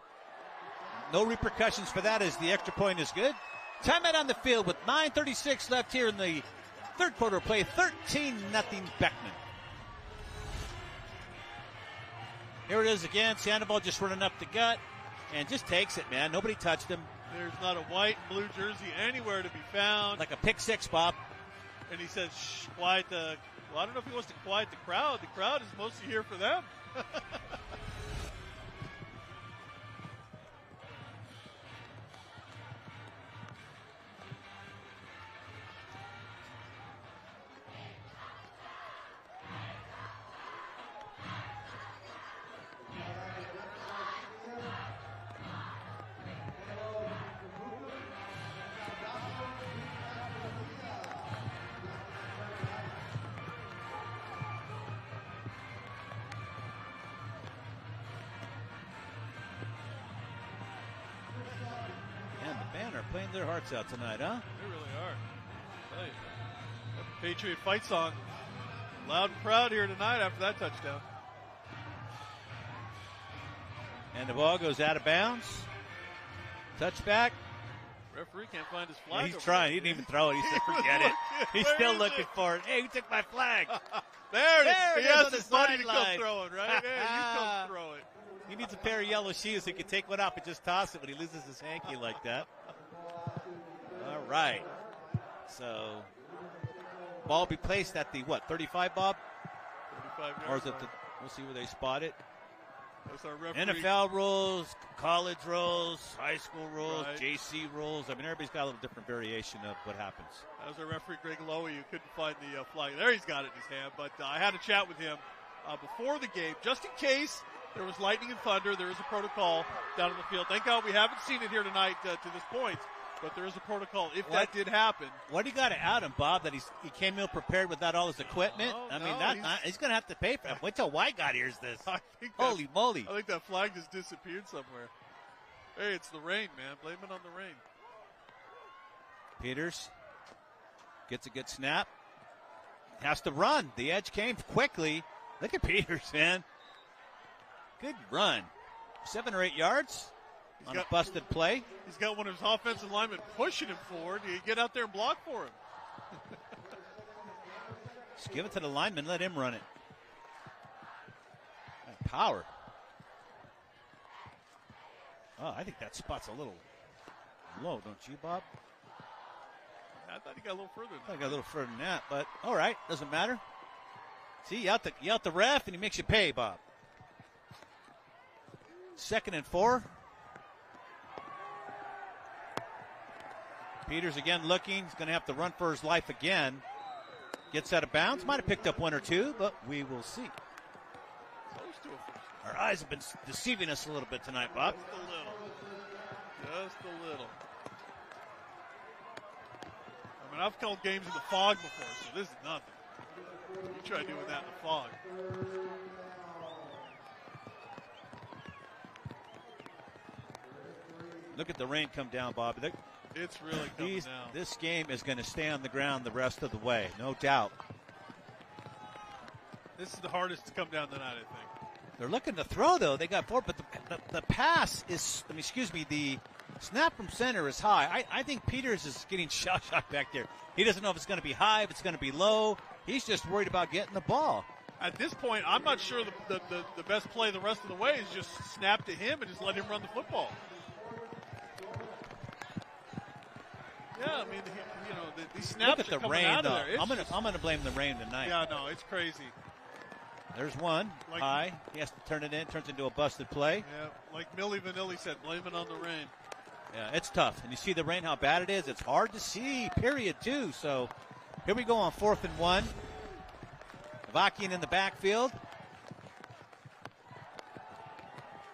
No repercussions for that as the extra point is good. Timeout on the field with 9:36 left here in the third quarter of play. 13-0 Beckman. Here it is again. Sandoval just running up the gut and just takes it, man. Nobody touched him. There's not a white and blue jersey anywhere to be found. Like a pick six, Bob. And he says, shh, quiet the... Well, I don't know if he wants to quiet the crowd. The crowd is mostly here for them. Playing their hearts out tonight, huh? They really are. I tell you. Got the Patriot fight song loud and proud here tonight after that touchdown. And the ball goes out of bounds. Touchback. Referee can't find his flag. Yeah, he's trying. He didn't even throw it. He said, forget it. He's still looking for it. Hey, who took my flag? There it is. He has his buddy to sideline. come throw it, right? Yeah, you come throw it. He needs a pair of yellow shoes. He can take one up and just toss it when he loses his hanky like that. All right. So, ball will be placed at the, 35, Bob? 35 yards. Or is it we'll see where they spot it. That's our referee. NFL rules, college rules, high school rules, Right. JC rules. I mean, everybody's got a little different variation of what happens. That was our referee, Greg Lowy, who couldn't find the flag. There he's got it in his hand. But I had a chat with him before the game, just in case there was lightning and thunder. There is a protocol down in the field. Thank God we haven't seen it here tonight to this point. But there is a protocol if that did happen. What do you got to out him, Bob, that he came in prepared without all his equipment? He's going to have to pay for it. Wait till White God hears this. Holy moly. I think that flag just disappeared somewhere. Hey, it's the rain, man. Blame it on the rain. Peters gets a good snap. Has to run. The edge came quickly. Look at Peters, man. Good run. 7 or 8 yards. On a busted play. He's got one of his offensive linemen pushing him forward. You get out there and block for him. Just give it to the lineman. Let him run it. That power. Oh, I think that spot's a little low, don't you, Bob? I thought he got a little further than that. I got a little further than that, but all right. Doesn't matter. See, you out the ref, and he makes you pay, Bob. 2nd and 4. Peters again looking. He's going to have to run for his life again. Gets out of bounds. Might have picked up 1 or 2, but we will see. Our eyes have been deceiving us a little bit tonight, Bob. Just a little. Just a little. I mean, I've called games in the fog before, so this is nothing. You try doing that in the fog. Look at the rain come down, Bob. It's really coming down. This game is going to stay on the ground the rest of the way, no doubt. This is the hardest to come down tonight, I think. They're looking to throw, though. They got 4, but the pass is, the snap from center is high. I think Peters is getting shot back there. He doesn't know if it's going to be high, if it's going to be low. He's just worried about getting the ball. At this point, I'm not sure the best play the rest of the way is just snap to him and just let him run the football. Yeah, I mean, these snaps Look at are the coming rain, out though. of there. I'm gonna blame the rain tonight. Yeah, no, it's crazy. There's one. High. He has to turn it in. Turns into a busted play. Yeah, like Millie Vanilli said, blame it on the rain. Yeah, it's tough. And you see the rain, how bad it is. It's hard to see, period, too. So here we go on 4th and 1. Avakian in the backfield.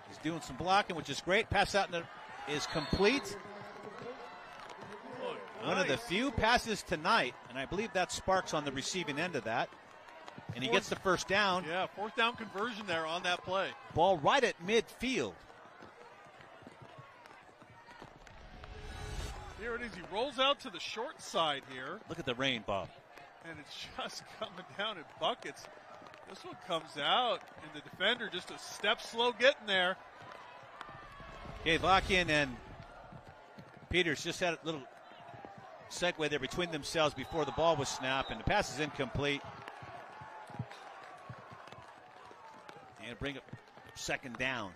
He's doing some blocking, which is great. Pass out is complete. Oh, nice. One of the few passes tonight, and I believe that's Sparks on the receiving end of that. And he gets the first down. Yeah, 4th down conversion there on that play. Ball right at midfield. Here it is. He rolls out to the short side here. Look at the rain, Bob. And it's just coming down in buckets. This one comes out, and the defender just a step slow getting there. Okay, Vakian and Peters just had a little segue there between themselves before the ball was snapped, and the pass is incomplete. And bring up 2nd down.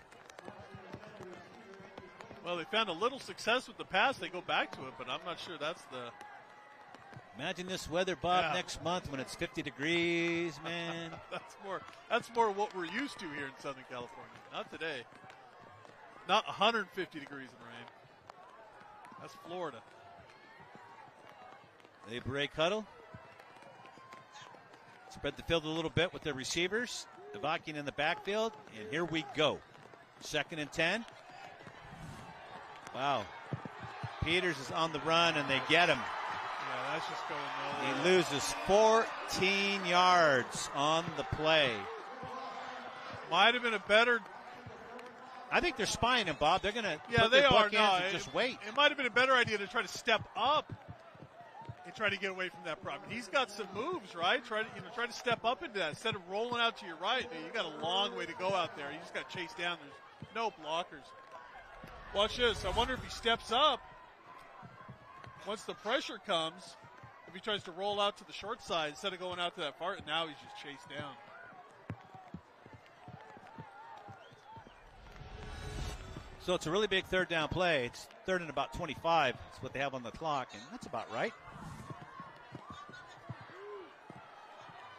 Well, they found a little success with the pass. They go back to it, but I'm not sure that's the... Imagine this weather, Bob, next month when it's 50 degrees, man. That's more what we're used to here in Southern California. Not today. Not 150 degrees in rain. That's Florida. They break huddle. Spread the field a little bit with their receivers. Avakian in the backfield, and here we go. 2nd and 10. Wow. Peters is on the run, and they get him. Yeah, that's just going nowhere. He loses 14 yards on the play. Might have been a better... I think they're spying him, Bob. They're going to put their bookends no, and just wait. It might have been a better idea to try to step up and try to get away from that problem. He's got some moves, right? Try to step up into that instead of rolling out to your right. You got a long way to go out there. You just got chased down. There's no blockers. Watch this. I wonder if he steps up once the pressure comes. If he tries to roll out to the short side instead of going out to that far, and now he's just chased down. So it's a really big 3rd down play. It's 3rd and about 25. That's what they have on the clock, and that's about right.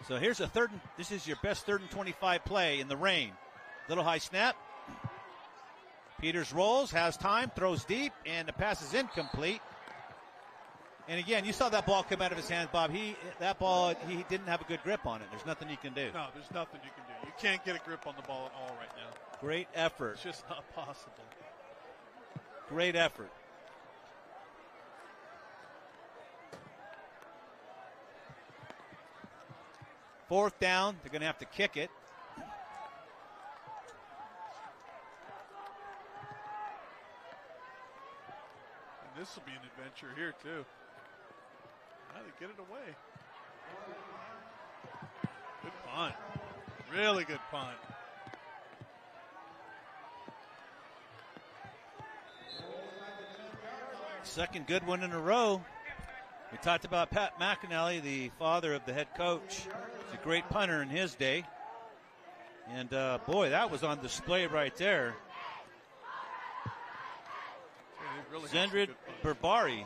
So here's this is your best 3rd and 25 play in the rain. Little high snap. Peters rolls, has time, throws deep, and the pass is incomplete. And again, you saw that ball come out of his hands, Bob. He didn't have a good grip on it. There's nothing you can do. No, there's nothing you can do. You can't get a grip on the ball at all right now. Great effort. It's just not possible. Great effort. Fourth down. They're going to have to kick it. And this will be an adventure here, too. How do they get it away? Good punt. Really good punt. Second good one in a row. We talked about Pat McAnally, the father of the head coach. He's a great punter in his day. And, boy, that was on display right there. Yeah, really Zendin Berbari.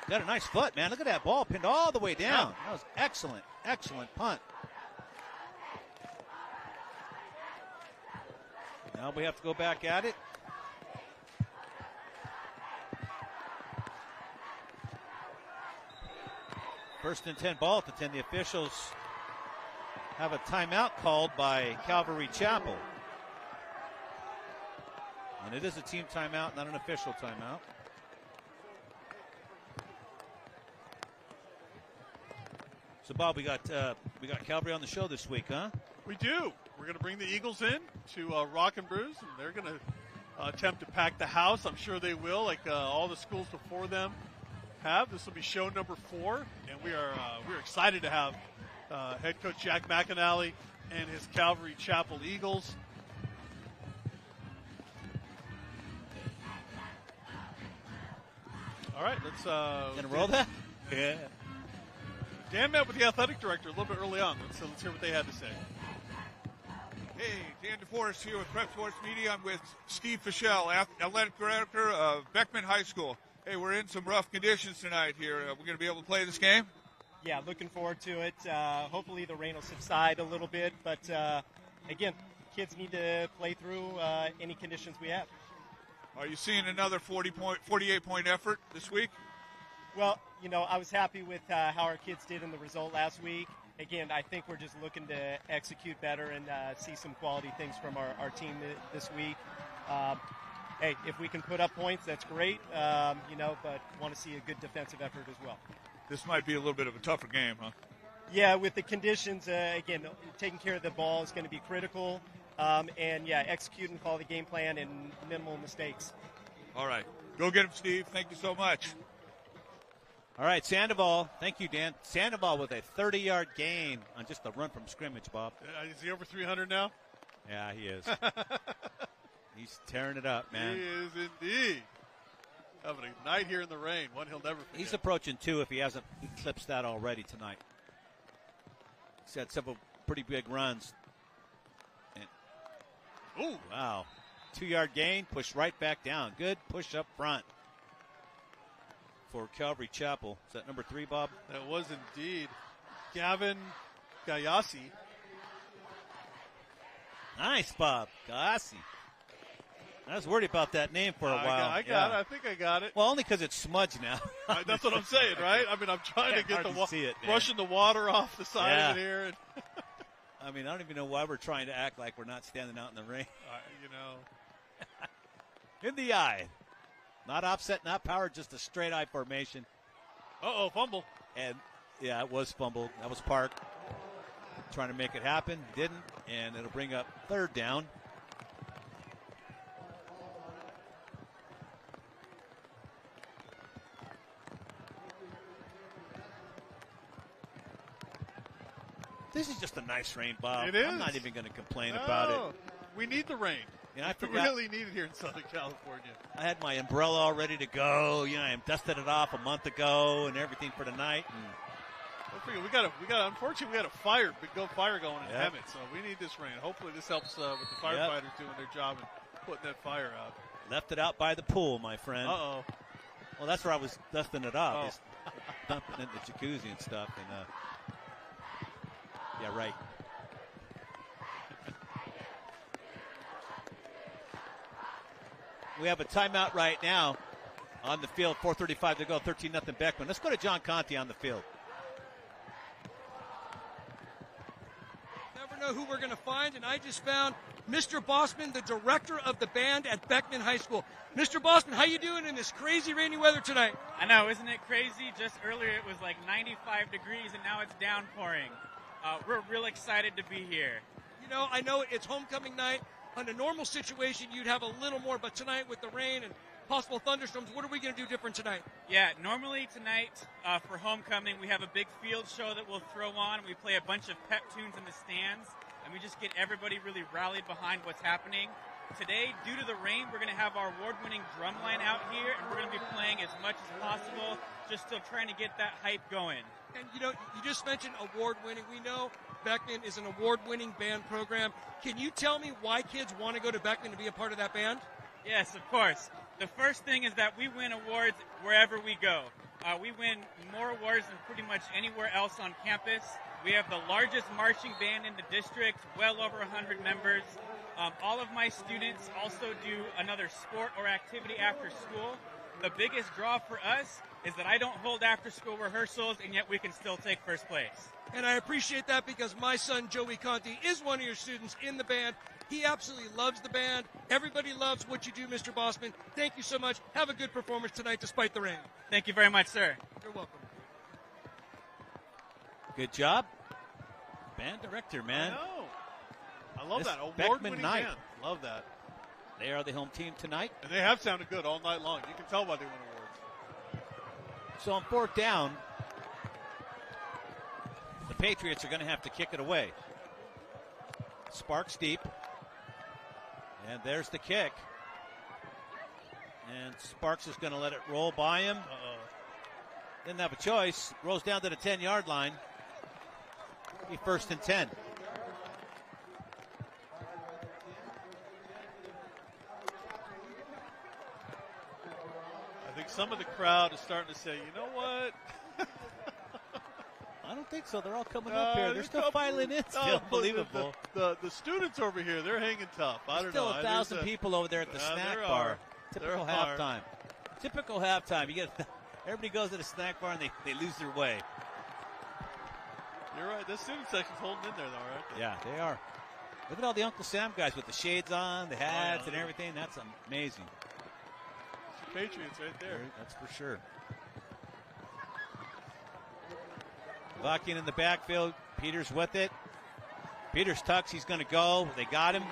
Got a nice foot, man. Look at that ball pinned all the way down. That was excellent, excellent punt. Now we have to go back at it. First and 10 ball at the 10. The officials have a timeout called by Calvary Chapel. And it is a team timeout, not an official timeout. So, Bob, we got Calvary on the show this week, huh? We do. We're going to bring the Eagles in to Rock and Brews, and they're going to attempt to pack the house. I'm sure they will, like all the schools before them have. This will be show number 4, and we're excited to have head coach Jack McAnally and his Calvary Chapel Eagles. All right, let's gonna roll that. Yeah. Dan met with the athletic director a little bit early on. Let's hear what they had to say. Hey, Dan DeForest here with Prep Sports Media. I'm with Steve Fischel, athletic director of Beckman High School. Hey, we're in some rough conditions tonight here. We're going to be able to play this game? yeah, looking forward to it. Hopefully the rain will subside a little bit, but again, kids need to play through any conditions we have. Are you seeing another 48-point effort this week? Well, I was happy with how our kids did in the result last week. Again, I think we're just looking to execute better and see some quality things from our team this week. Hey, if we can put up points, that's great, but want to see a good defensive effort as well. This might be a little bit of a tougher game, huh? Yeah, with the conditions, again, taking care of the ball is going to be critical. Execute and follow the game plan and minimal mistakes. All right. Go get him, Steve. Thank you so much. All right, Sandoval. Thank you, Dan. Sandoval with a 30-yard gain on just a run from scrimmage, Bob. Is he over 300 now? Yeah, he is. He's tearing it up, man. He is indeed. Having a night here in the rain, one he'll never forget. He's approaching 2 if he hasn't eclipsed that already tonight. He's had several pretty big runs. Oh, wow. 2-yard gain, push right back down. Good push up front for Calvary Chapel. Is that number 3, Bob? That was indeed Gavin Gayasi. Nice, Bob. Gayasi. I was worried about that name for a while. I got it. I think I got it. Well, only because it's smudged now. That's what I'm saying, right? I mean, I'm trying to get brushing the water off the side of it here. I mean, I don't even know why we're trying to act like we're not standing out in the rain. In the eye. Not offset, not power, just a straight eye formation. Uh-oh, fumble. And, yeah, it was fumbled. That was Park trying to make it happen. Didn't, and it'll bring up 3rd down. This is just a nice rain, Bob. It is. I'm not even going to complain about it. We need the rain. I we really need it here in Southern California. I had my umbrella all ready to go. I dusted it off a month ago and everything for tonight. We got unfortunately, we got a big fire going in Hemet, so we need this rain. Hopefully this helps with the firefighters doing their job and putting that fire out. Left it out by the pool, my friend. Uh-oh. Well, that's where I was dusting it off. Just dumping it in the jacuzzi and stuff. And, yeah, right. We have a timeout right now on the field. 4:35 to go. 13-0 Beckman. Let's go to John Conte on the field. Never know who we're going to find, and I just found Mr. Bossman, the director of the band at Beckman High School. Mr. Bossman, how you doing in this crazy rainy weather tonight? I know, isn't it crazy? Just earlier it was like 95 degrees, and now it's downpouring. We're real excited to be here. I know it's homecoming night. On a normal situation, you'd have a little more, but tonight with the rain and possible thunderstorms, what are we going to do different tonight? Yeah, normally tonight for homecoming, we have a big field show that we'll throw on. We play a bunch of pep tunes in the stands, and we just get everybody really rallied behind what's happening. Today, due to the rain, we're going to have our award-winning drum line out here, and we're going to be playing as much as possible, just still trying to get that hype going. And, you just mentioned award-winning. We know Beckman is an award-winning band program. Can you tell me why kids want to go to Beckman to be a part of that band? Yes, of course. The first thing is that we win awards wherever we go. We win more awards than pretty much anywhere else on campus. We have the largest marching band in the district, well over 100 members. All of my students also do another sport or activity after school. The biggest draw for us is that I don't hold after-school rehearsals, and yet we can still take first place. And I appreciate that because my son, Joey Conti, is one of your students in the band. He absolutely loves the band. Everybody loves what you do, Mr. Bossman. Thank you so much. Have a good performance tonight despite the rain. Thank you very much, sir. You're welcome. Good job. Band director, man. I know. I love that. Beckman night. Band. Love that. They are the home team tonight. And they have sounded good all night long. You can tell why they win awards. So on 4th down, the Patriots are going to have to kick it away. Sparks deep. And there's the kick. And Sparks is going to let it roll by him. Didn't have a choice. Rolls down to the 10-yard line. Be 1st and 10. I think some of the crowd is starting to say, you know what? don't think so. They're all coming up here. They're still filing in. Still unbelievable. The students over here, they're hanging tough. I don't know. Still 1,000 people over there at the snack bar. Typical halftime. Typical halftime. You get everybody goes to the snack bar and they lose their way. You're right. The student section's holding in there, though, right? Yeah, they are. Look at all the Uncle Sam guys with the shades on, the hats, and everything. That's amazing. It's the Patriots right there. That's for sure. Vakian in the backfield. Peters with it. Peters tucks. He's going to go. They got him.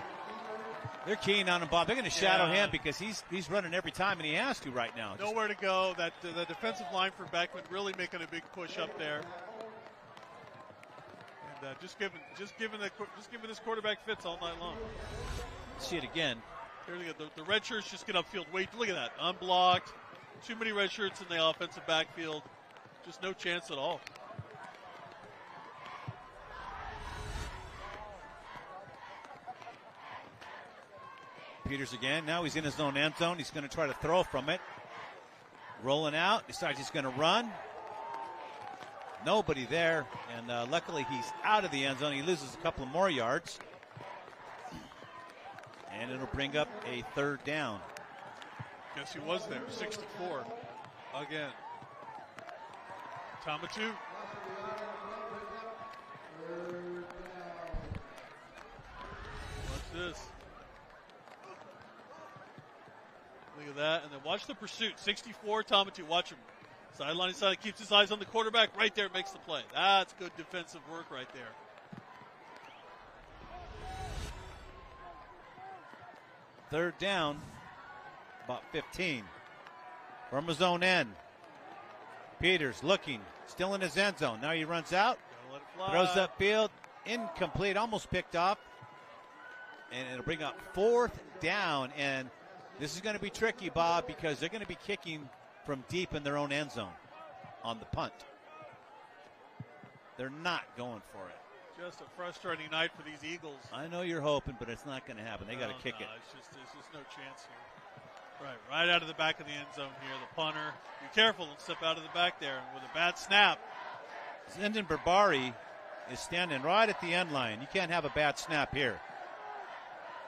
They're keen on him, Bob. They're going to shadow him because he's running every time, and he has to right now. Nowhere to go. That the defensive line for Beckman really making a big push up there. And just giving this quarterback fits all night long. See it again. Here we go. The red shirts just get upfield. Wait, look at that. Unblocked. Too many red shirts in the offensive backfield. Just no chance at all. Peters again. Now he's in his own end zone. He's going to try to throw from it. Rolling out. Decides he's going to run. Nobody there. And luckily he's out of the end zone. He loses a couple of more yards. And it'll bring up a third down. Guess he was there. 64. Again. Tamatu. What's this? Look at that. And then watch the pursuit. 64, Tamatu. Watch him. Sideline to side. Keeps his eyes on the quarterback. Right there makes the play. That's good defensive work right there. Third down. About 15. From his own end. Peters looking. Still in his end zone. Now he runs out. Throws upfield. Incomplete. Almost picked off. And it'll bring up fourth down. And this is going to be tricky, Bob, because they're going to be kicking from deep in their own end zone on the punt. They're not going for it. Just a frustrating night for these Eagles. I know you're hoping, but it's not going to happen. They got to kick it. There's just no chance here. Right out of the back of the end zone here. The punter. Be careful. Don't step out of the back there. And with a bad snap. Zindon Berbari is standing right at the end line. You can't have a bad snap here.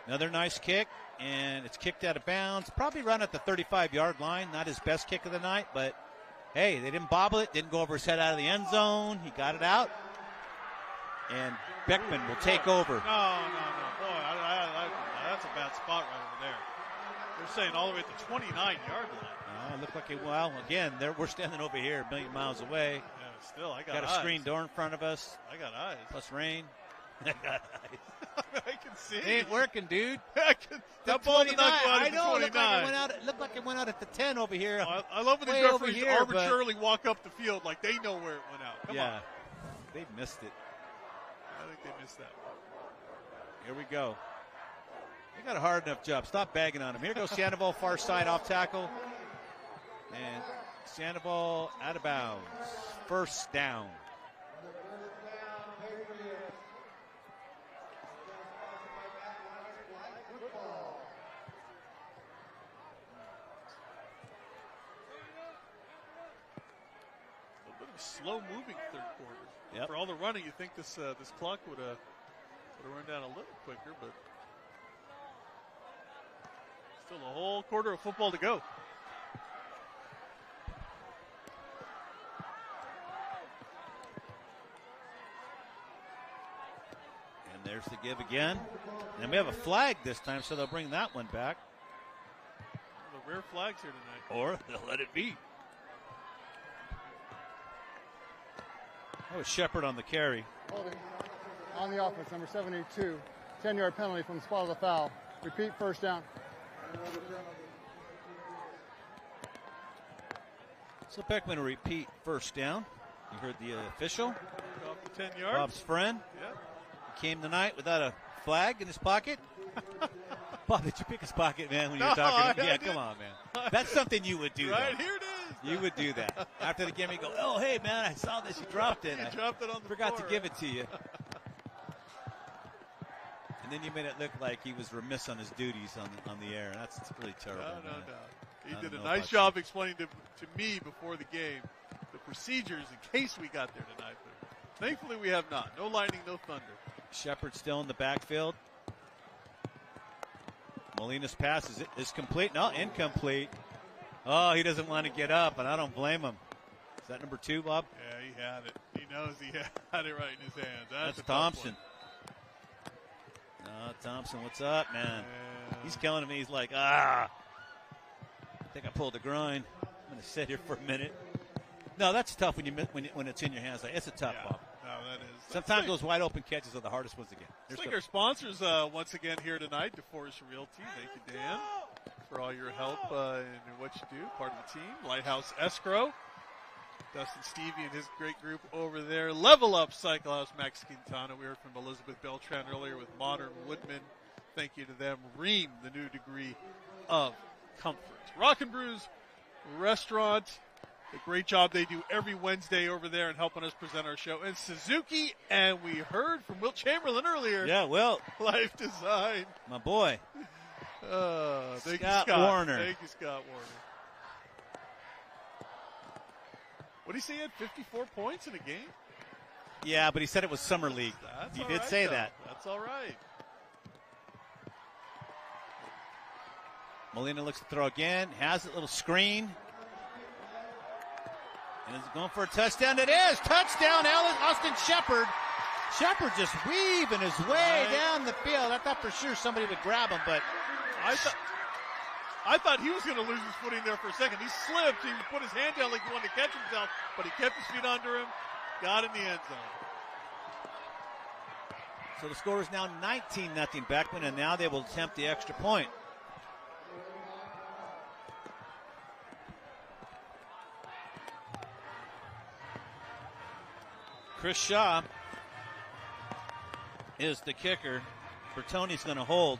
Another nice kick, and it's kicked out of bounds. Probably run at the 35-yard line. Not his best kick of the night, but hey, they didn't bobble it. Didn't go over his head out of the end zone. He got it out. And Beckman will take over. No. Boy, that's a bad spot right over there. They're saying all the way at the 29-yard line. Look like again, we're standing over here a million miles away. Yeah, still, I got a screen door in front of us. I got eyes. Plus rain. I can see. It ain't working, dude. That ball did not go out I at the know. 29. It looked like it went out at the 10 over here. I love when these referees arbitrarily walk up the field like they know where it went out. Come on. They missed it. I think they missed that. Here we go. They got a hard enough job. Stop bagging on him. Here goes Sandoval, far side off tackle. And Sandoval out of bounds. First down. Slow-moving third quarter. Yep. For all the running, you think this clock would have run down a little quicker, but still a whole quarter of football to go. And there's the give again. And we have a flag this time, so they'll bring that one back. The rare flags here tonight. Or they'll let it be. That was Shepard on the carry. Holding on the offense, number 72. 10-yard penalty from the spot of the foul. Repeat, first down. So Beckman will repeat first down. You heard the official. Off the 10 yards. Bob's friend. Yep. He came tonight without a flag in his pocket. Bob, did you pick his pocket, man, when you were talking? Yeah, come on, man. That's something you would do. Right, though. here it is. You would do that. After the game, you go, oh, hey, man, I saw this. You dropped it. You dropped it on the forgot floor. to give it to you. And then you made it look like he was remiss on his duties on the air. That's really terrible. No. He did a nice job explaining to me before the game the procedures in case we got there tonight. Thankfully, we have not. No lightning, no thunder. Shepard still in the backfield. Molina's pass is complete. No, incomplete. Oh, he doesn't want to get up, and I don't blame him. Is that number 2, Bob? Yeah, he had it. He knows he had it right in his hands. That's Thompson. Thompson, what's up, man? He's killing me. He's like, I think I pulled the groin. I'm going to sit here for a minute. No, that's tough when it's in your hands. Like, it's a tough, Bob. No, that is. Sometimes those wide open catches are the hardest ones to get. Thank our sponsors once again here tonight, DeForest Realty. Thank you, Dan, for all your help in what you do, part of the team. Lighthouse Escrow. Tustin Stevie and his great group over there. Level Up Cycle House, Max Quintana. We heard from Elizabeth Beltran earlier with Modern Woodman. Thank you to them. Ream, the new degree of comfort. Rock and Brews Restaurant. The great job they do every Wednesday over there and helping us present our show. And Suzuki, and we heard from Wilt Chamberlain earlier. Yeah, Wilt. Life Design. My boy. Thank Scott you, Scott Warner. Thank you, Scott Warner. What did he say? He had 54 points in a game? Yeah, but he said it was Summer League. He did say that. That's all right. Molina looks to throw again. Has a little screen. And is going for a touchdown. It is. Touchdown, Austin Shepard. Shepard just weaving his way down the field. I thought for sure somebody would grab him, but I thought he was going to lose his footing there for a second. He slipped. He put his hand down like he wanted to catch himself, but he kept his feet under him, got in the end zone. So the score is now 19-0 Beckman, and now they will attempt the extra point. Chris Shaw is the kicker. Bertoni's going to hold.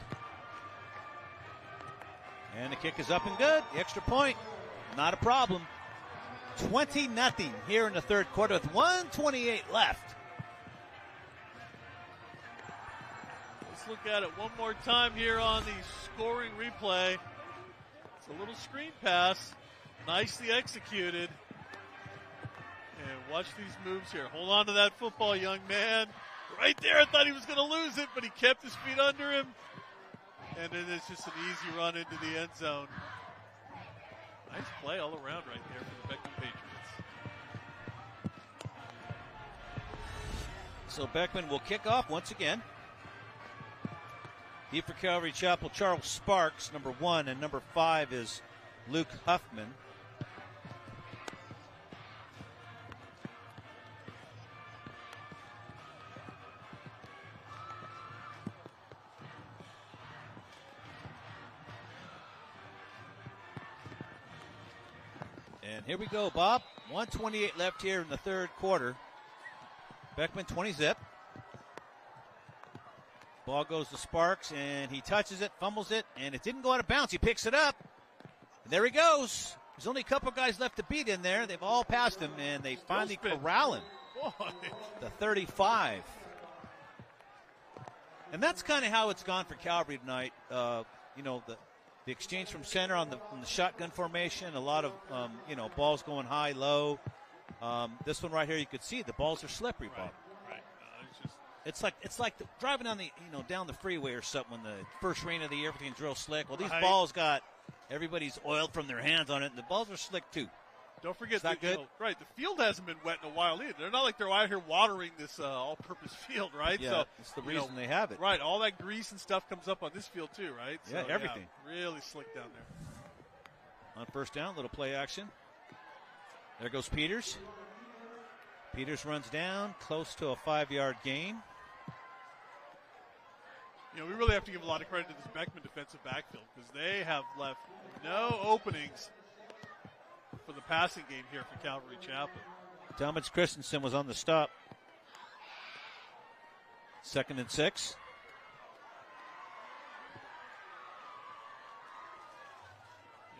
And the kick is up and good. The extra point, not a problem. 20-0 here in the third quarter with 1:28 left. Let's look at it one more time here on the scoring replay. It's a little screen pass, nicely executed. And watch these moves here. Hold on to that football, young man. Right there, I thought he was going to lose it, but he kept his feet under him. And then it's just an easy run into the end zone. Nice play all around right there for the Beckman Patriots. So Beckman will kick off once again. Deep for Calvary Chapel, Charles Sparks, number 1, and number 5 is Luke Huffman. And here we go, Bob. 1:28 left here in the third quarter. Beckman 20-zip. Ball goes to Sparks, and he touches it, fumbles it, and it didn't go out of bounds. He picks it up. And there he goes. There's only a couple guys left to beat in there. They've all passed him, and they finally corral him. The 35. And that's kind of how it's gone for Calvary tonight. The exchange from center on the shotgun formation, a lot of, balls going high, low. This one right here, you could see the balls are slippery, Bob. Right. It's like driving on down the freeway or something when the first rain of the year, everything's real slick. Well, these balls got everybody's oiled from their hands on it, and the balls are slick too. Don't forget that good. Right, the field hasn't been wet in a while either. They're not like they're out here watering this all-purpose field, right? Yeah, so that's the reason they have it. Right, all that grease and stuff comes up on this field too, right? Yeah, so, everything. Really slick down there. On first down, little play action. There goes Peters. Peters runs down, close to a 5-yard gain. We really have to give a lot of credit to this Beckman defensive backfield because they have left no openings for the passing game here for Calvary Chapel. Talmadge Christensen was on the stop. 2nd and 6.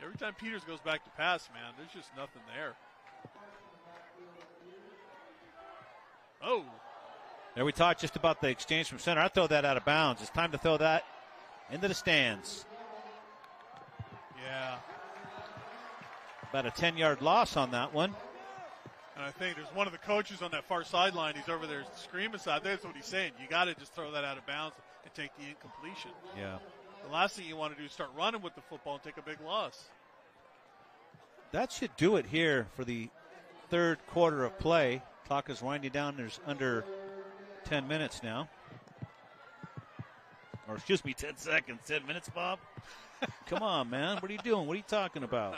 Every time Peters goes back to pass, man, there's just nothing there. Oh. There we talked just about the exchange from center. I throw that out of bounds. It's time to throw that into the stands. Yeah. About a 10-yard loss on that one. And I think there's one of the coaches on that far sideline. He's over there screaming. So that's what he's saying. You got to just throw that out of bounds and take the incompletion. Yeah. The last thing you want to do is start running with the football and take a big loss. That should do it here for the third quarter of play. Clock is winding down. There's under 10 minutes now. Or excuse me, 10 seconds. 10 minutes, Bob? Come on, man. What are you doing? What are you talking about?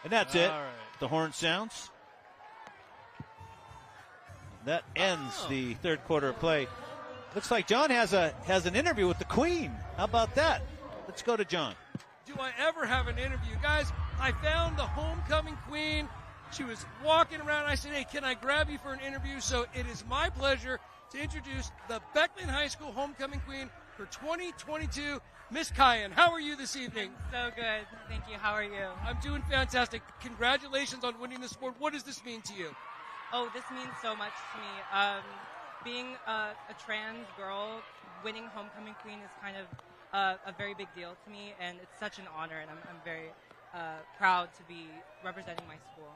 And that's it. All right. The horn sounds. That ends the third quarter of play. Looks like John has an interview with the Queen. How about that? Let's go to John. Do I ever have an interview? Guys, I found the homecoming queen. She was walking around. I said, hey, can I grab you for an interview? So it is my pleasure to introduce the Beckman High School homecoming queen for 2022, Miss Kyan. How are you this evening? So good. Thank you. How are you? I'm doing fantastic. Congratulations on winning this award. What does this mean to you? Oh, this means so much to me. Being a trans girl, winning homecoming queen is kind of a very big deal to me, and it's such an honor, and I'm very proud to be representing my school.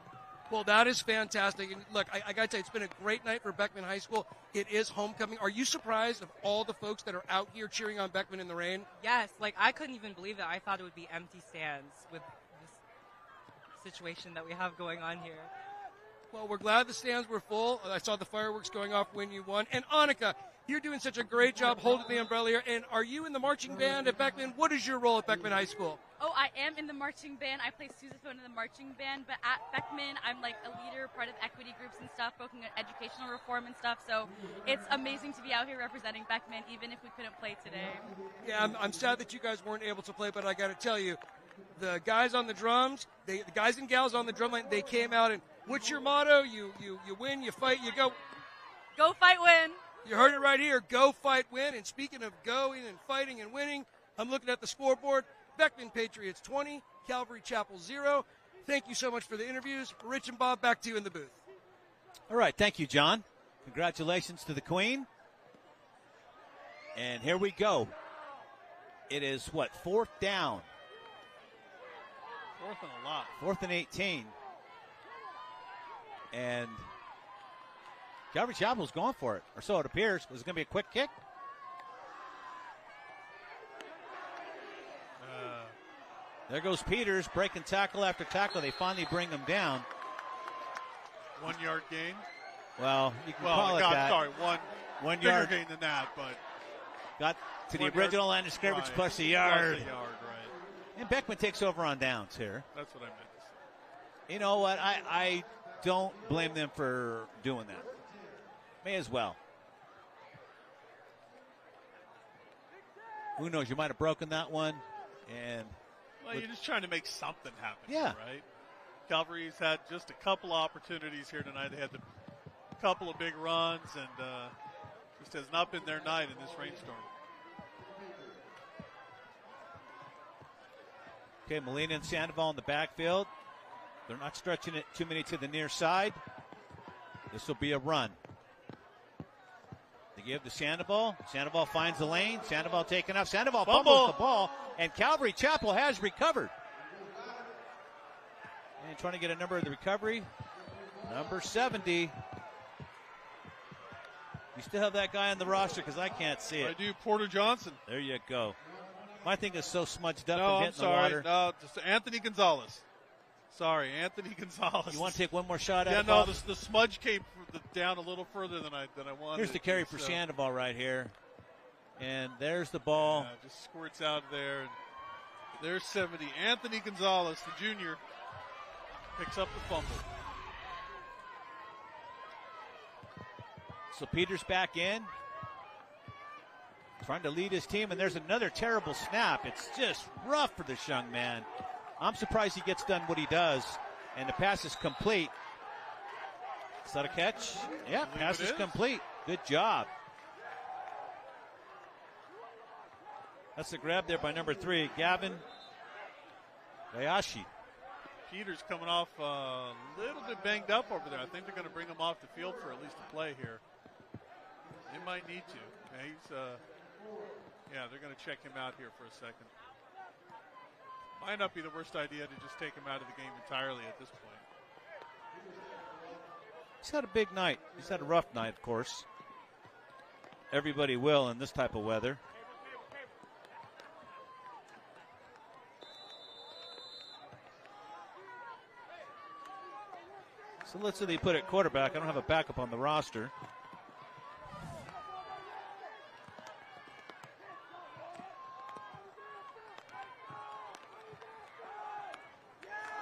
Well, that is fantastic. And look, I got to tell you, it's been a great night for Beckman High School. It is homecoming. Are you surprised of all the folks that are out here cheering on Beckman in the rain? Yes, like I couldn't even believe it. I thought it would be empty stands with this situation that we have going on here. Well, we're glad the stands were full. I saw the fireworks going off when you won. And Annika, you're doing such a great job holding the umbrella here. And are you in the marching band at Beckman? What is your role at Beckman High School? Oh, I am in the marching band. I play sousaphone in the marching band. But at Beckman, I'm like a leader, part of equity groups and stuff, focusing on educational reform and stuff. So it's amazing to be out here representing Beckman, even if we couldn't play today. Yeah, I'm sad that you guys weren't able to play, but I got to tell you, the guys on the drums, the guys and gals on the drum line, they came out and what's your motto? You win, you fight, you go. Go fight, win. You heard it right here. Go fight, win. And speaking of going and fighting and winning, I'm looking at the scoreboard. Beckman Patriots 20, Calvary Chapel 0. Thank you so much for the interviews. Rich and Bob, back to you in the booth. All right. Thank you, John. Congratulations to the Queen. And here we go. It is what? Fourth down. Fourth and a lot. 4th and 18. And Calvary Chapel's going for it, or so it appears. Was it going to be a quick kick? There goes Peters, breaking tackle after tackle. They finally bring him down. 1 yard gain. Well, you can call it that. Sorry, one bigger yard gain than that, but got to the original line of scrimmage right. plus a yard. Plus a yard, right. And Beckman takes over on downs here. That's what I meant to say. You know what? I don't blame them for doing that. May as well. Who knows? You might have broken that one. And well, you're just trying to make something happen. Yeah. Here, right? Calvary's had just a couple opportunities here tonight. They had a couple of big runs, and just has not been their night in this rainstorm. Okay, Molina and Sandoval in the backfield. They're not stretching it too many to the near side. This will be a run. They give to Sandoval. Sandoval finds the lane. Sandoval taken up. Sandoval fumbles the ball, and Calvary Chapel has recovered. And trying to get a number of the recovery. Number 70. You still have that guy on the roster because I can't see it. I do. Porter Johnson. There you go. My thing is so smudged up No, and I'm hitting sorry. the water. No, just Anthony Gonzalez. Sorry, Anthony Gonzalez. You want to take one more shot at it? it? Yeah, no, Bob? the smudge came down a little further than I wanted. Here's the carry for Sandoval right here. And there's the ball. Yeah, just squirts out there. And there's 70. Anthony Gonzalez, the junior, picks up the fumble. So Peters back in. Trying to lead his team, and there's another terrible snap. It's just rough for this young man. I'm surprised he gets done what he does, and the pass is complete. Is that a catch? Yeah, pass is complete. Good job. That's the grab there by number 3, Gavin Bayashi. Peters coming off a little bit banged up over there. I think they're going to bring him off the field for at least a play here. They might need to. Yeah, they're going to check him out here for a second. Might not be the worst idea to just take him out of the game entirely at this point. He's had a big night. He's had a rough night, of course. Everybody will in this type of weather. So let's say they put it quarterback. I don't have a backup on the roster.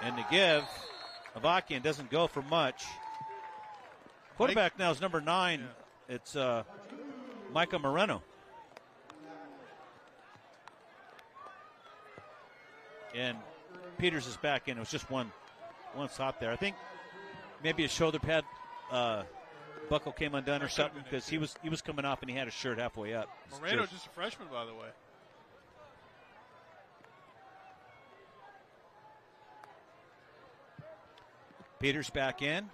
And to give, Avakian doesn't go for much. Quarterback now is number 9. Yeah. It's Micah Moreno. And Peters is back in. It was just one stop there. I think maybe his shoulder pad buckle came undone or something, because he was coming off and he had his shirt halfway up. Moreno, just a freshman, by the way. Peters back in.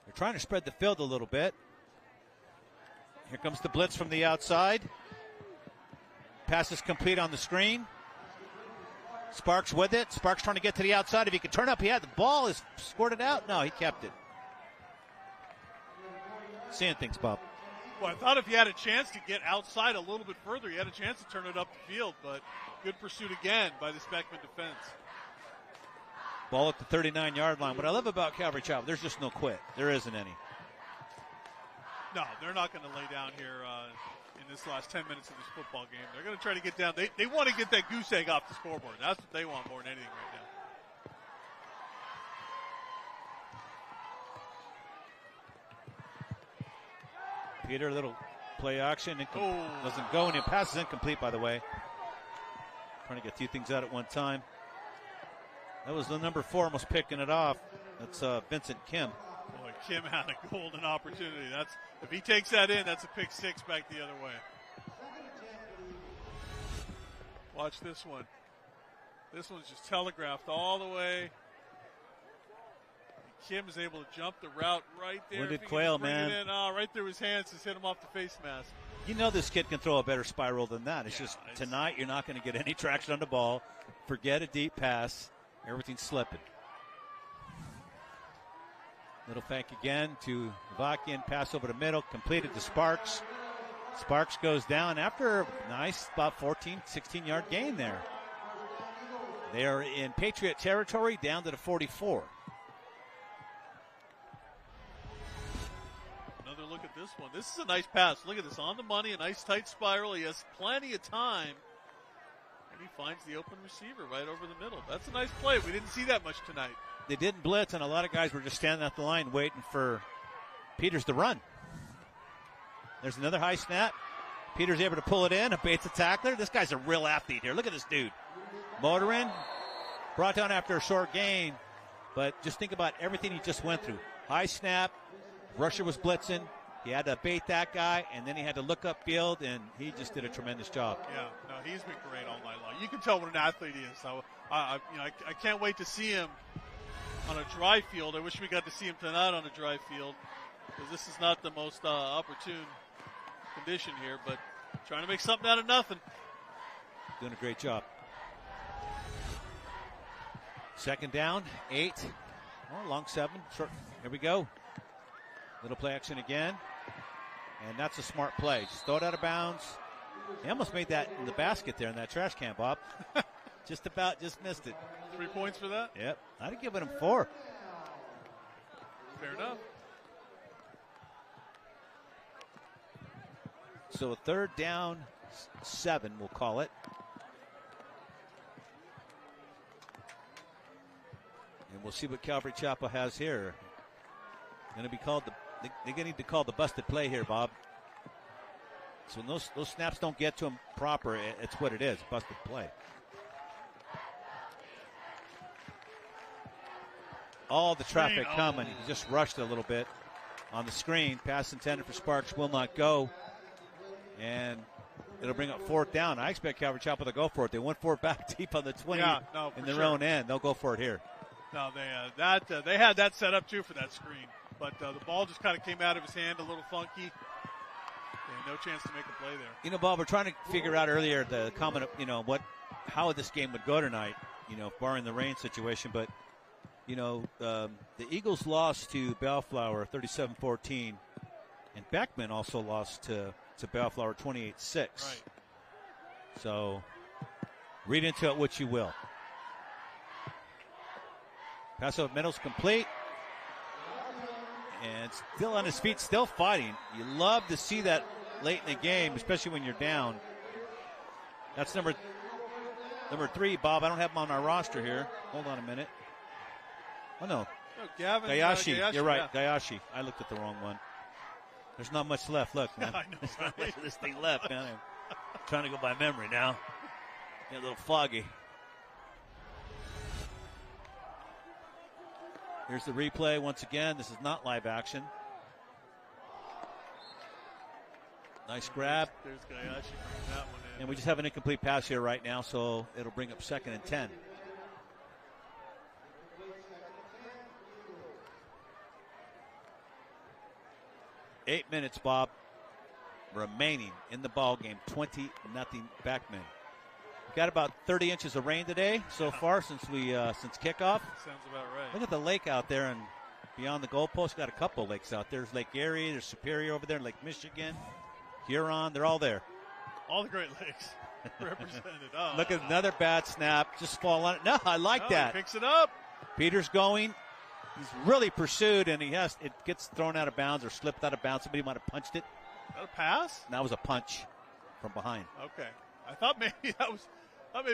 They're trying to spread the field a little bit. Here comes the blitz from the outside. Pass is complete on the screen. Sparks with it. Sparks trying to get to the outside. If he could turn up, he had the ball. Is squirted out? No, he kept it. Seeing things, Bob. Well, I thought if he had a chance to get outside a little bit further, he had a chance to turn it up the field, but good pursuit again by this Beckman defense. Ball at the 39-yard line. What I love about Calvary Chapel, there's just no quit. There isn't any. No, they're not going to lay down here in this last 10 minutes of this football game. They're going to try to get down. They want to get that goose egg off the scoreboard. That's what they want more than anything right now. Peter, a little play action. Doesn't go, and the pass is incomplete, by the way. Trying to get 2 things out at one time. That was the number 4 almost picking it off. That's Vincent Kim. Boy, Kim had a golden opportunity. If he takes that in, that's a pick 6 back the other way. Watch this one. This one's just telegraphed all the way. Kim is able to jump the route right there. Wounded Quail, man. Right through his hands, just hit him off the face mask. You know this kid can throw a better spiral than that. It's just tonight you're not going to get any traction on the ball. Forget a deep pass. Everything's slipping. Little fake again to Avakian. Pass over the middle. Completed to Sparks. Sparks goes down after a nice about 14, 16-yard gain there. They are in Patriot territory down to the 44. Another look at this one. This is a nice pass. Look at this. On the money. A nice tight spiral. He has plenty of time. And he finds the open receiver right over the middle. That's a nice play. We didn't see that much tonight. They didn't blitz, and a lot of guys were just standing at the line waiting for Peters to run. There's another high snap. Peters able to pull it in. Abates a tackler. This guy's a real athlete here. Look at this dude. Motoring. Brought down after a short gain. But just think about everything he just went through. High snap. Rusher was blitzing. He had to bait that guy, and then he had to look upfield, and he just did a tremendous job. Yeah, no, he's been great all night long. You can tell what an athlete he is. So, I can't wait to see him on a dry field. I wish we got to see him tonight on a dry field, because this is not the most opportune condition here, but trying to make something out of nothing. Doing a great job. Second down, 8. Oh, long 7. Short. Here we go. Little play action again. And that's a smart play. Just throw it out of bounds. He almost made that in the basket there in that trash can, Bob. Just missed it. 3 points for that? Yep. I'd have given him 4. Fair enough. So a third down, 7, we'll call it. And we'll see what Calvary Chapel has here. Going to be called they're going to need to call the busted play here, Bob. So when those snaps don't get to him proper, it's what it is, busted play. All the traffic coming. He just rushed a little bit on the screen. Pass intended for Sparks will not go. And it'll bring up 4th down. I expect Calvary Chapel to go for it. They went for it back deep on the 20 in their own end. They'll go for it here. No, they had that set up too for that screen. But the ball just kind of came out of his hand a little funky. And no chance to make a play there. You know, Bob, we're trying to figure out earlier the comment of, how this game would go tonight, barring the rain situation. But You know, the Eagles lost to Bellflower 37-14, and Beckman also lost to Bellflower 28-6. Right. So read into it what you will. Pass over middle's complete. And still on his feet, still fighting. You love to see that late in the game, especially when you're down. That's number 3, Bob. I don't have him on our roster here. Hold on a minute. Oh, no. Gavin. Gayashi. You're right. Yeah. Gayashi. I looked at the wrong one. There's not much left. Look, man. I know, There's not much of this thing left, man. I'm trying to go by memory now. Get a little foggy. Here's the replay once again. This is not live action. Nice grab. There's Gayashi bringing that one in. And we just have an incomplete pass here right now, so it'll bring up 2nd and 10. Eight minutes, Bob, remaining in the ball game. 20-0 Beckman. We've got about 30 inches of rain today so far since kickoff. Sounds about right. Look at the lake out there and beyond the goalpost. Got a couple of lakes out there. There's Lake Erie, there's Superior over there, Lake Michigan, Huron. They're all there. All the Great Lakes represented. Oh. Look at another bad snap. Just fall on it. No, I like that. He picks it up. Peter's going. He's really pursued, and it gets thrown out of bounds or slipped out of bounds. Somebody might have punched it. Is that a pass? And that was a punch from behind. Okay. I thought maybe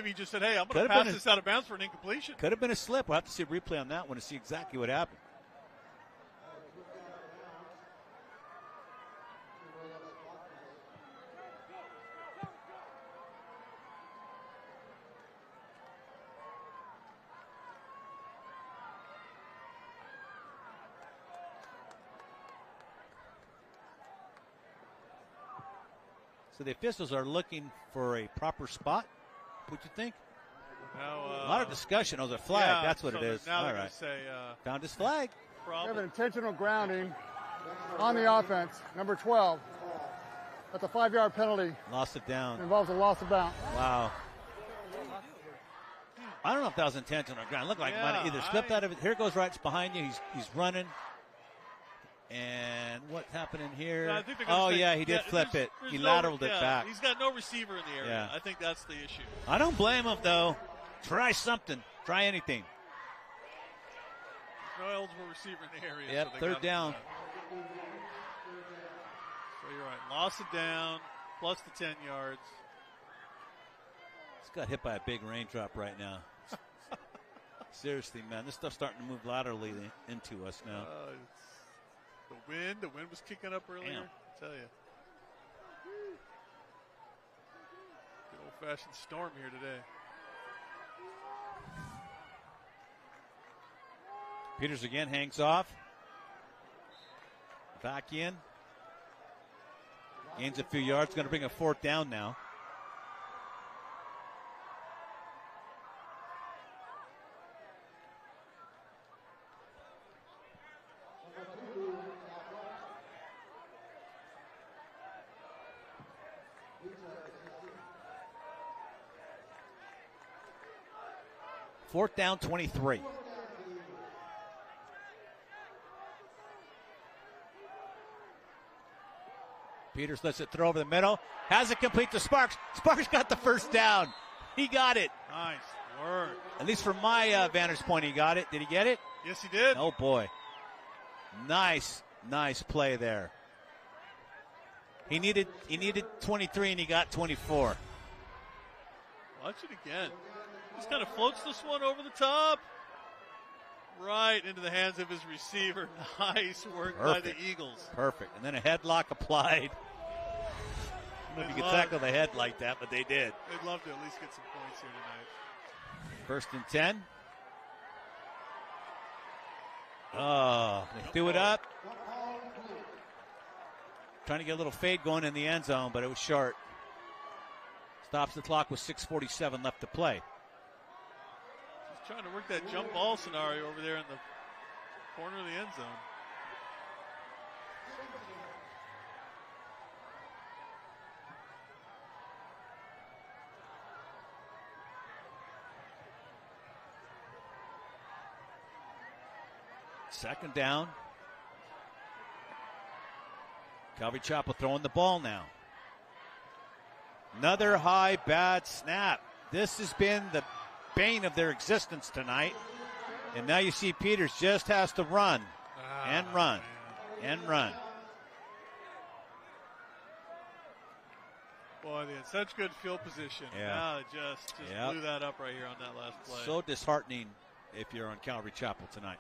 he just said, hey, I'm going to pass this out of bounds for an incompletion. Could have been a slip. We'll have to see a replay on that one to see exactly what happened. So the officials are looking for a proper spot, would you think? Now, a lot of discussion. Oh, the flag. Yeah, that's what so it is. Now all right. Say, found his flag. We have an intentional grounding on the offense, number 12. That's a 5-yard penalty. Lost it down. It involves a loss of bounds. Wow. I don't know if that was intentional or ground. It looked like it might have either slipped out of it. Here goes Wright's behind you. He's running. And what's happening here? Yeah, he did flip it. He no, lateraled it back. He's got no receiver in the area. Yeah. I think that's the issue. I don't blame him, though. Try something. Try anything. No eligible receiver in the area. Yep, so third down. So you're right. Loss of down, plus the 10 yards. He's got hit by a big raindrop right now. Seriously, man. This stuff's starting to move laterally into us now. The wind was kicking up earlier. Damn. I tell you. Good old-fashioned storm here today. Peters again hangs off. Back in. Gains a few yards. Going to bring a 4th down now. Fourth down, 23. Peters lets it throw over the middle. Has it complete to Sparks. Sparks got the first down. He got it. Nice work. At least from my vantage point, he got it. Did he get it? Yes, he did. Oh, boy. Nice play there. He needed 23, and he got 24. Watch it again. Just kind of floats this one over the top. Right into the hands of his receiver. Nice work by the Eagles. Perfect. And then a headlock applied. I don't know if you could tackle the head like that, but they did. They'd love to at least get some points here tonight. First and 10. Oh, they threw it up. Trying to get a little fade going in the end zone, but it was short. Stops the clock with 6:47 left to play. He's trying to work that jump ball scenario over there in the corner of the end zone. Second down. Calvary Chapel throwing the ball now. Another high, bad snap. This has been the bane of their existence tonight. And now you see Peters just has to run and run and run. Boy, they had such good field position. Yeah. Now just blew that up right here on that last play. So disheartening if you're on Calvary Chapel tonight.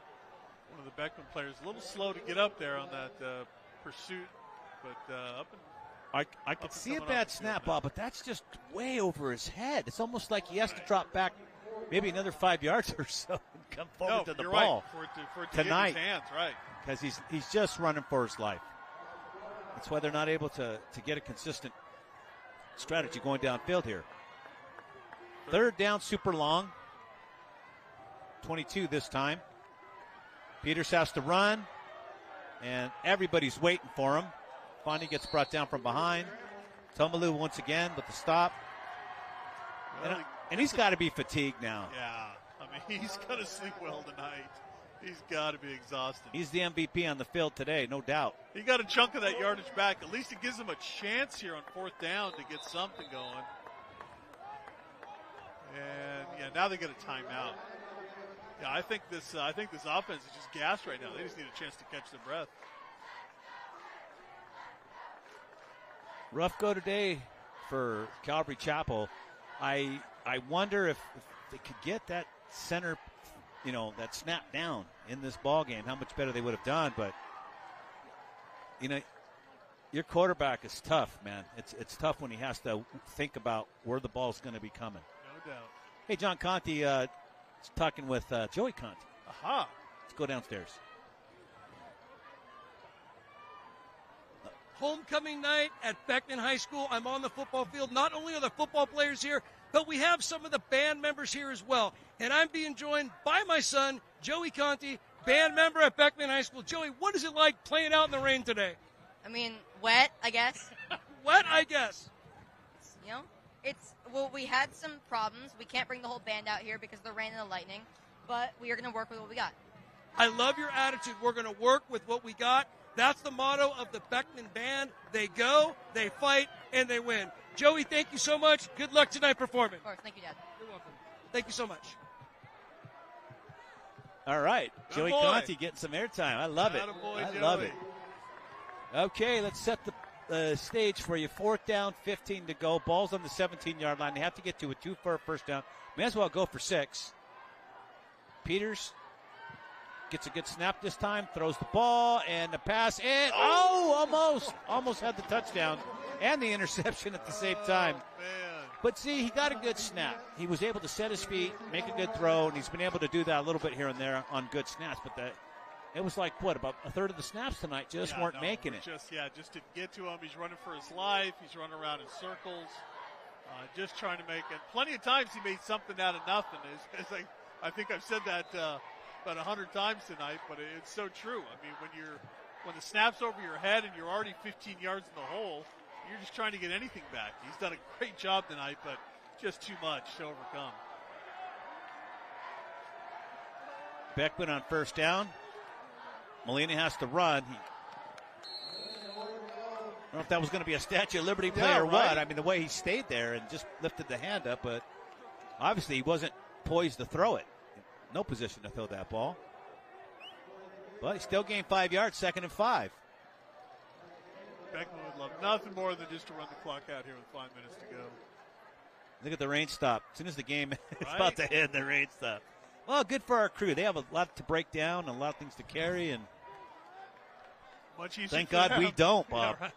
One of the Beckman players a little slow to get up there on that pursuit, but up and I could see a bad snap, Bob, but that's just way over his head. It's almost like he has to drop back maybe another 5 yards or so and come forward to the ball. Right. For it to tonight, hit his hands, right? Because he's just running for his life. That's why they're not able to get a consistent strategy going downfield here. Third down, super long. 22 this time. Peters has to run, and everybody's waiting for him. Finally gets brought down from behind. Tumalu once again with the stop. And he's got to be fatigued now. Yeah, I mean, he's going to sleep well tonight. He's got to be exhausted. He's the MVP on the field today, no doubt. He got a chunk of that yardage back. At least it gives him a chance here on fourth down to get something going. And yeah, now they get a timeout. Yeah, I think this offense is just gassed right now. They just need a chance to catch their breath. Rough go today for Calvary Chapel. I wonder if they could get that center, that snap down in this ball game, how much better they would have done. But, your quarterback is tough, man. It's tough when he has to think about where the ball's going to be coming. No doubt. Hey, John Conti, talking with Joey Conti. Aha. Let's go downstairs. Homecoming night at Beckman High School. I'm on the football field. Not only are the football players here, but we have some of the band members here as well. And I'm being joined by my son, Joey Conti, band member at Beckman High School. Joey, what is it like playing out in the rain today? I mean, wet, I guess. Wet, I guess. We had some problems. We can't bring the whole band out here because of the rain and the lightning, but we are going to work with what we got. I love your attitude. We're going to work with what we got. That's the motto of the Beckman band. They go, they fight, and they win. Joey, thank you so much. Good luck tonight performing. Of course. Thank you, Dad. You're welcome. Thank you so much. All right. Joey boy. Conti getting some airtime. I love it. I love it. Okay, let's set the stage for you. Fourth down, 15 to go. Ball's on the 17-yard line. They have to get to a 2 for a first down. May as well go for 6. Peters gets a good snap this time, throws the ball, and the pass, and almost had the touchdown and the interception at the same time. But see, he got a good snap. He was able to set his feet, make a good throw, and he's been able to do that a little bit here and there on good snaps. But it was like, about a third of the snaps tonight just weren't making it. Just to get to him. He's running for his life. He's running around in circles, just trying to make it. Plenty of times he made something out of nothing. I think I've said that about 100 times tonight, but it's so true. I mean, when the snap's over your head and you're already 15 yards in the hole, you're just trying to get anything back. He's done a great job tonight, but just too much to overcome. Beckman on first down. Molina has to run. I don't know if that was going to be a Statue of Liberty play or what. I mean, the way he stayed there and just lifted the hand up, but obviously he wasn't poised to throw it. No position to throw that ball. But he still gained 5 yards, 2nd and 5. Beckman would love nothing more than just to run the clock out here with 5 minutes to go. Look at the rain stop. As soon as the game is about to end, the rain stop. Well, good for our crew. They have a lot to break down, and a lot of things to carry, and much easier. Thank God we don't, Bob. Yeah, right.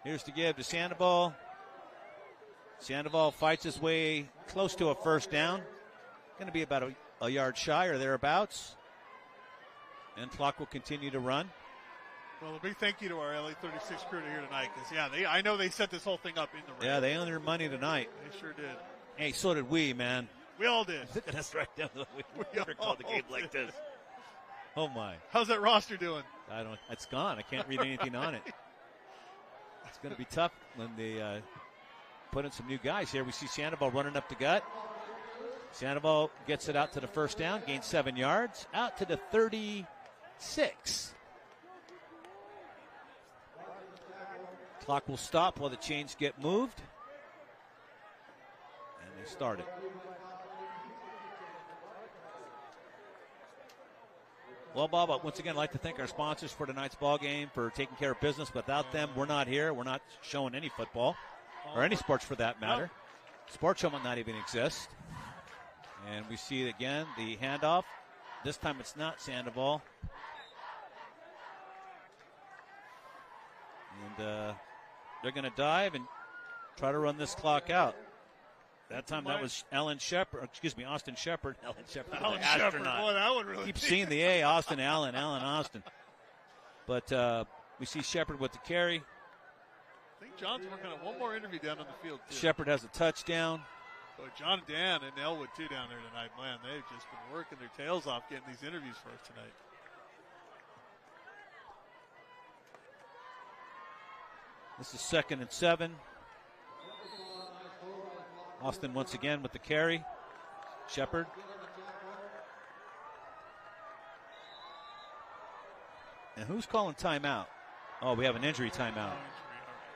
Here's to give to Sandoval. Sandoval fights his way close to a first down. Going to be about a yard shy or thereabouts. And clock will continue to run. Well, a big thank you to our LA36 crew here tonight, because I know they set this whole thing up in the rain. Yeah, they earned their money tonight. They sure did. Hey, so did we, man. We all did. Look at us right now. We never called the game like this. Oh my! How's that roster doing? It's gone. I can't read anything on it. It's going to be tough when they put in some new guys here. We see Sandoval running up the gut. Sandoval gets it out to the first down, gains 7 yards, out to the 36. Clock will stop while the chains get moved. And they start it. Well, Bob, once again, I'd like to thank our sponsors for tonight's ball game for taking care of business. Without them, we're not here. We're not showing any football or any sports for that matter. Sports show might not even exist. And we see again the handoff. This time it's not Sandoval. And they're going to dive and try to run this clock out. That time that was Austin Shepard. Alan Shepard. Alan Shepard, boy, that one really. Keep seeing the A. Austin, Allen, Austin. But we see Shepard with the carry. I think John's working on one more interview down on the field, too. Shepard has a touchdown. Boy, John and Dan and Elwood, too, down there tonight. Man, they've just been working their tails off getting these interviews for us tonight. This is 2nd and 7. Austin once again with the carry. Shepard. And who's calling timeout? Oh, we have an injury timeout.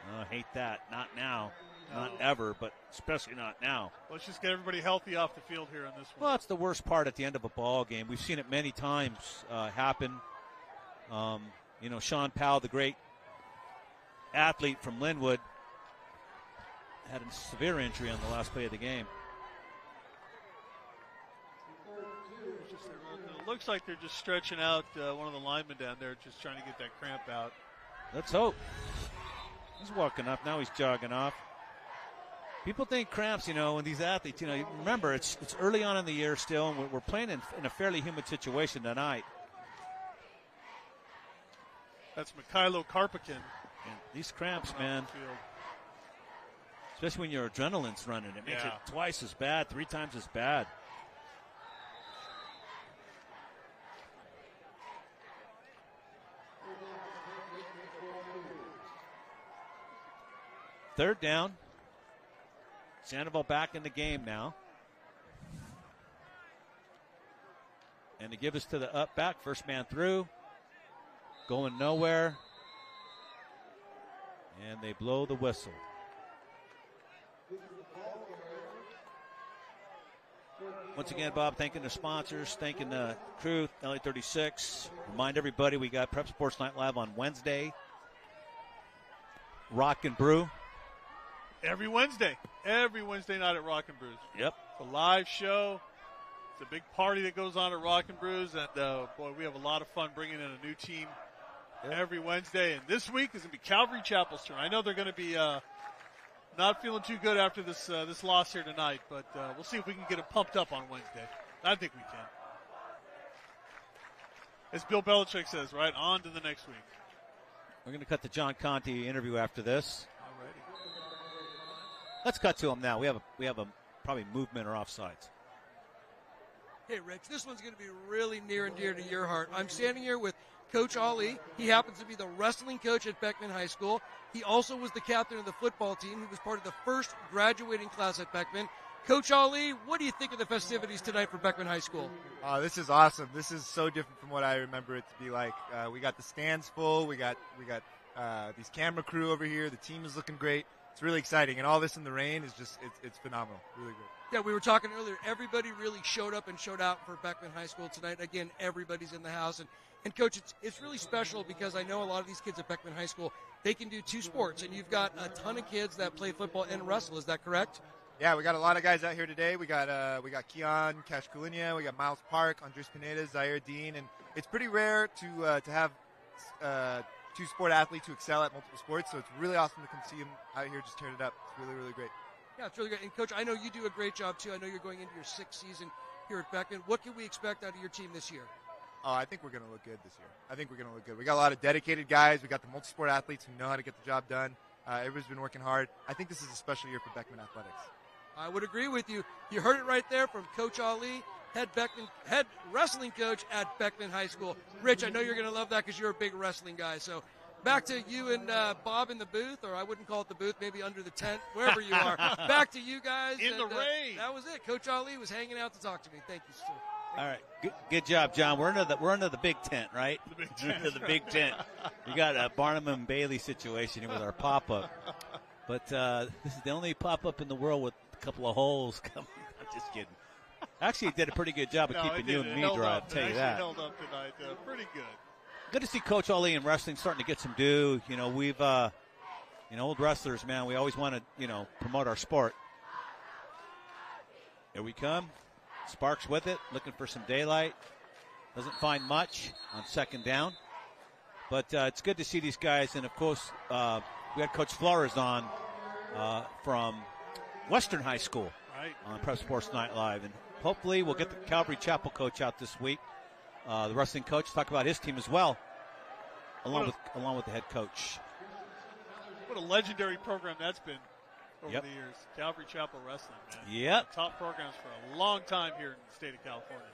Oh, I hate that. Not now. No. Not ever, but especially not now. Let's just get everybody healthy off the field here on this one. Well, that's the worst part at the end of a ball game. We've seen it many times happen. Sean Powell, the great athlete from Linwood, had a severe injury on the last play of the game. It looks like they're just stretching out one of the linemen down there, just trying to get that cramp out. Let's hope. He's walking up. Now he's jogging off. People think cramps, when these athletes, remember, it's early on in the year still, and we're playing in a fairly humid situation tonight. That's Mikhailo Karpakin. And these cramps, man, especially when your adrenaline's running, it makes it twice as bad, 3 times as bad. Third down. Sandoval back in the game now. And to give us to the up back, first man through. Going nowhere. And they blow the whistle. Once again, Bob, thanking the sponsors, thanking the crew, LA36. Remind everybody we got Prep Sports Night Live on Wednesday. Rock and Brew. Every Wednesday night at Rock and Brews. Yep. It's a live show. It's a big party that goes on at Rock and Brews, and boy, we have a lot of fun bringing in a new team every Wednesday. And this week is going to be Calvary Chapel's turn. I know they're going to be not feeling too good after this loss here tonight, but we'll see if we can get them pumped up on Wednesday. I think we can. As Bill Belichick says, right, on to the next week. We're going to cut the John Conte interview after this. Let's cut to him now. We have a probably movement or offsides. Hey, Rich, this one's going to be really near and dear to your heart. I'm standing here with Coach Ali. He happens to be the wrestling coach at Beckman High School. He also was the captain of the football team. He was part of the first graduating class at Beckman. Coach Ali, what do you think of the festivities tonight for Beckman High School? This is awesome. This is so different from what I remember it to be like. We got the stands full. We got these camera crew over here. The team is looking great. It's really exciting, and all this in the rain is just, it's phenomenal. Really good. Yeah, we were talking earlier. Everybody really showed up and showed out for Beckman High School tonight. Again, everybody's in the house. And Coach, it's really special because I know a lot of these kids at Beckman High School, they can do 2 sports, and you've got a ton of kids that play football and wrestle. Is that correct? Yeah, we got a lot of guys out here today. We got Keon Kashkulinia, we got Miles Park, Andres Pineda, Zaire Dean, and it's pretty rare to have 2 sport athletes who excel at multiple sports, so it's really awesome to come see them out here just tearing it up. It's really, really great. Yeah, it's really great. And, Coach, I know you do a great job, too. I know you're going into your 6th season here at Beckman. What can we expect out of your team this year? Oh, I think we're going to look good this year. I think we're going to look good. We got a lot of dedicated guys. We got the multi-sport athletes who know how to get the job done. Everybody's been working hard. I think this is a special year for Beckman athletics. I would agree with you. You heard it right there from Coach Ali, head wrestling coach at Beckman High School. Rich, I know you're going to love that because you're a big wrestling guy. So back to you and Bob in the booth, or I wouldn't call it the booth, maybe under the tent, wherever you are. Back to you guys. In the rain. That was it. Coach Ali was hanging out to talk to me. Thank you, sir. All right, good job, John. We're under the big tent, right? The big tent. The big tent. We got a Barnum and Bailey situation here with our pop-up, but this is the only pop-up in the world with a couple of holes coming. I'm just kidding. Actually, it did a pretty good job of keeping you and me dry. I'll tell you that. Held up tonight, pretty good. Good to see Coach Ali in wrestling starting to get some due. You know, we've, old wrestlers, man, we always want to, promote our sport. Here we come. Sparks with it, looking for some daylight. Doesn't find much on second down. But it's good to see these guys. And, of course, we had Coach Flores on from Western High School on Prep Sports Night Live. And hopefully we'll get the Calvary Chapel coach out this week, the wrestling coach, talk about his team as well, along with the head coach. What a legendary program that's been over Yep. the years. Calvary Chapel Wrestling, man. Yep. Top programs for a long time here in the state of California.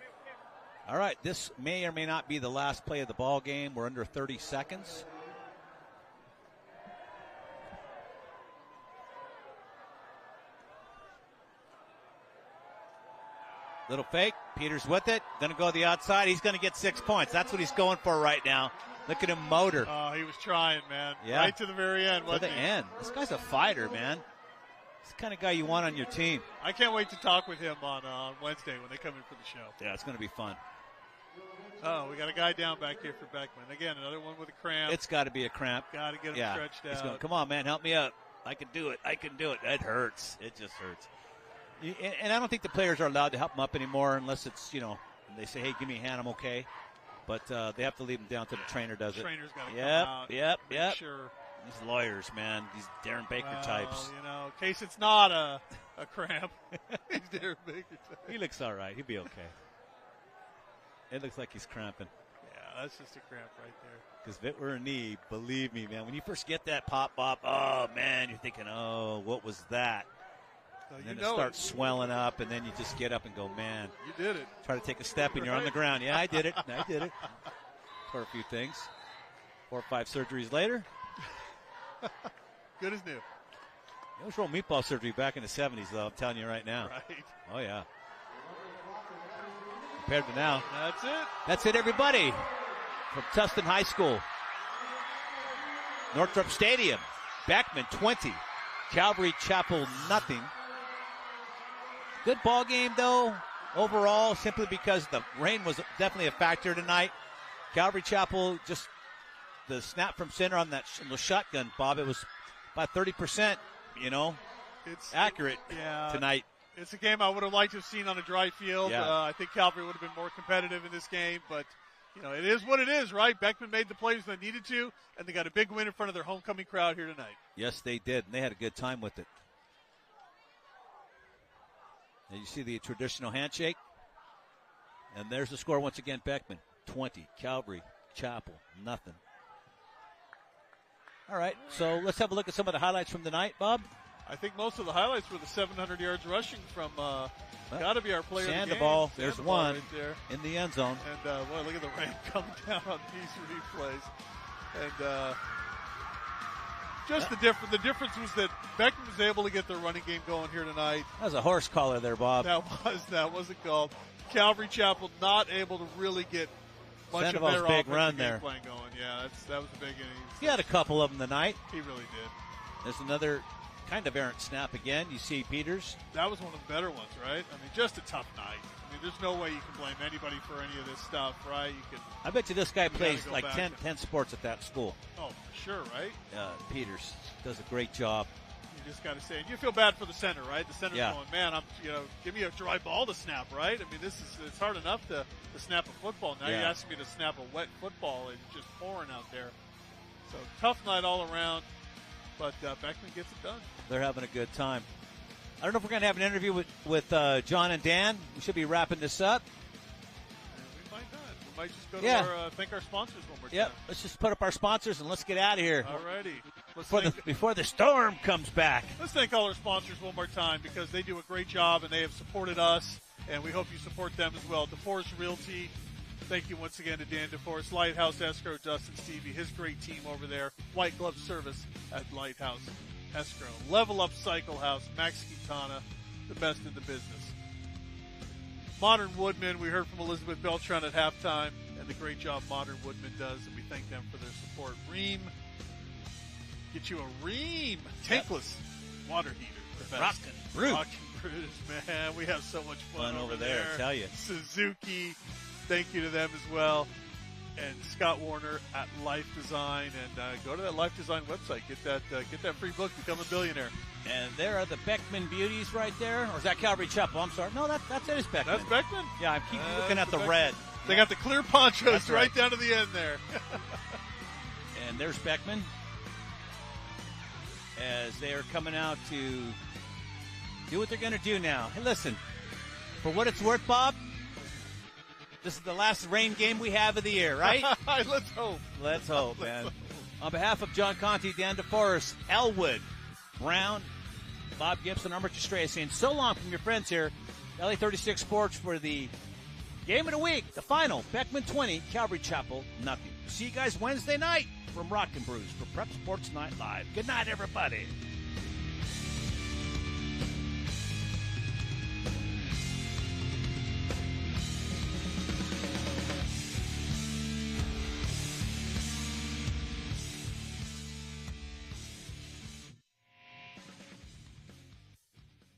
All right, this may or may not be the last play of the ball game. We're under 30 seconds. Little fake. Peters with it. Going to go to the outside. He's going to get 6 points. That's what he's going for right now. Look at him motor. Oh, he was trying, man. Yeah. Right to the very end, To wasn't the he? end. This guy's a fighter, man. He's the kind of guy you want on your team. I can't wait to talk with him on Wednesday when they come in for the show. Yeah, it's going to be fun. Oh, we got a guy down back here for Beckman. Again, another one with a cramp. It's got to be a cramp. Got to get him Yeah. stretched He's out. going, come on, man, help me up. I can do it. I can do it. It hurts. It just hurts. And I don't think the players are allowed to help him up anymore unless it's, they say, hey, give me a hand, I'm okay. But they have to leave him down till the trainer does it. Trainer's got to Yep, come out. yep, make yep. Sure. These lawyers, man, these Darren Baker types. In case it's not a cramp. He's Darren Baker type. He looks all right. He'll be okay. It looks like he's cramping. Yeah, that's just a cramp right there. Because if it were a knee, believe me, man, when you first get that pop-up, oh, man, you're thinking, oh, what was that? So And then it starts swelling up, and then you just get up and go, man. You did it. Try to take a step, and you're on the ground. Yeah, I did it. I did it. Tore a few things. 4 or 5 surgeries later. Good as new. It was real meatball surgery back in the 70s, though, I'm telling you right now. Right. Oh, yeah. Compared to now. That's it. That's it, everybody. From Tustin High School. Northrop Stadium. Beckman, 20. Calvary Chapel, nothing. Good ball game, though, overall, simply because the rain was definitely a factor tonight. Calvary Chapel, just the snap from center on that shotgun, Bob, it was about 30%, It's accurate tonight. It's a game I would have liked to have seen on a dry field. Yeah. I think Calvary would have been more competitive in this game, but it is what it is, right? Beckman made the plays they needed to, and they got a big win in front of their homecoming crowd here tonight. Yes, they did, and they had a good time with it. And you see the traditional handshake, and there's the score once again, Beckman, 20. Calvary Chapel, nothing. All right, so let's have a look at some of the highlights from the night, Bob. I think most of the highlights were the 700 yards rushing from got to be our player of the game. Sandoval, there's Sandoval one right there. in the end zone. And, boy, look at the rain coming down on these replays. And just the difference was that Beckman was able to get their running game going here tonight. That was a horse collar there, Bob. That wasn't called. Calvary Chapel not able to really get much Sandoval's of their big offensive run game there. plan going. Yeah, that was a big inning. He had a couple of them tonight. He really did. There's another kind of errant snap again. You see Peters. That was one of the better ones, right? I mean, just a tough night. I mean, there's no way you can blame anybody for any of this stuff, right? You can. I bet you this guy plays go like back 10 sports at that school. Oh, for sure, right? Peters does a great job. You just got to say, and you feel bad for the center, right? The center's Yeah. going, man, give me a dry ball to snap, right? I mean, it's hard enough to snap a football. Now you're asking me to snap a wet football. It's just pouring out there. So tough night all around, but Beckman gets it done. They're having a good time. I don't know if we're going to have an interview with John and Dan. We should be wrapping this up. We might not. We might just go to thank our sponsors one more time. Yep. Let's just put up our sponsors and let's get out of here. Alrighty. Before the storm comes back. Let's thank all our sponsors one more time because they do a great job and they have supported us, and we hope you support them as well. DeForest Realty, Thank you once again to Dan DeForest, Lighthouse Escrow, Dustin Stevie, his great team over there, White Glove Service at Lighthouse Escrow. Level Up Cycle House, Max Quintana, the best in the business. Modern Woodman, we heard from Elizabeth Beltran at halftime, and the great job Modern Woodman does, and we thank them for their support. Ream, get you a Ream tankless water heater. The best. Rock and brew. Rock and brews, man. We have so much fun over there. I tell you. Suzuki, thank you to them as well. And Scott Warner at Life Design, and go to that Life Design website. Get that free book, Become a Billionaire. And there are the Beckman beauties right there. Or is that Calvary Chapel? I'm sorry. No, that's it. It's Beckman. That's Beckman? Yeah, I keep looking at the red. They got the clear ponchos That's right down to the end there. And there's Beckman as they are coming out to do what they're going to do now. Hey, listen, for what it's worth, Bob, this is the last rain game we have of the year, right? Let's hope. Let's hope, man. On behalf of John Conte, Dan DeForest, Elwood, Brown, Bob Gibson, I'm Richard Estrella saying so long from your friends here, LA36 Sports, for the game of the week, the final, Beckman 20, Calvary Chapel, nothing. See you guys Wednesday night from Rock and Brews for Prep Sports Night Live. Good night, everybody.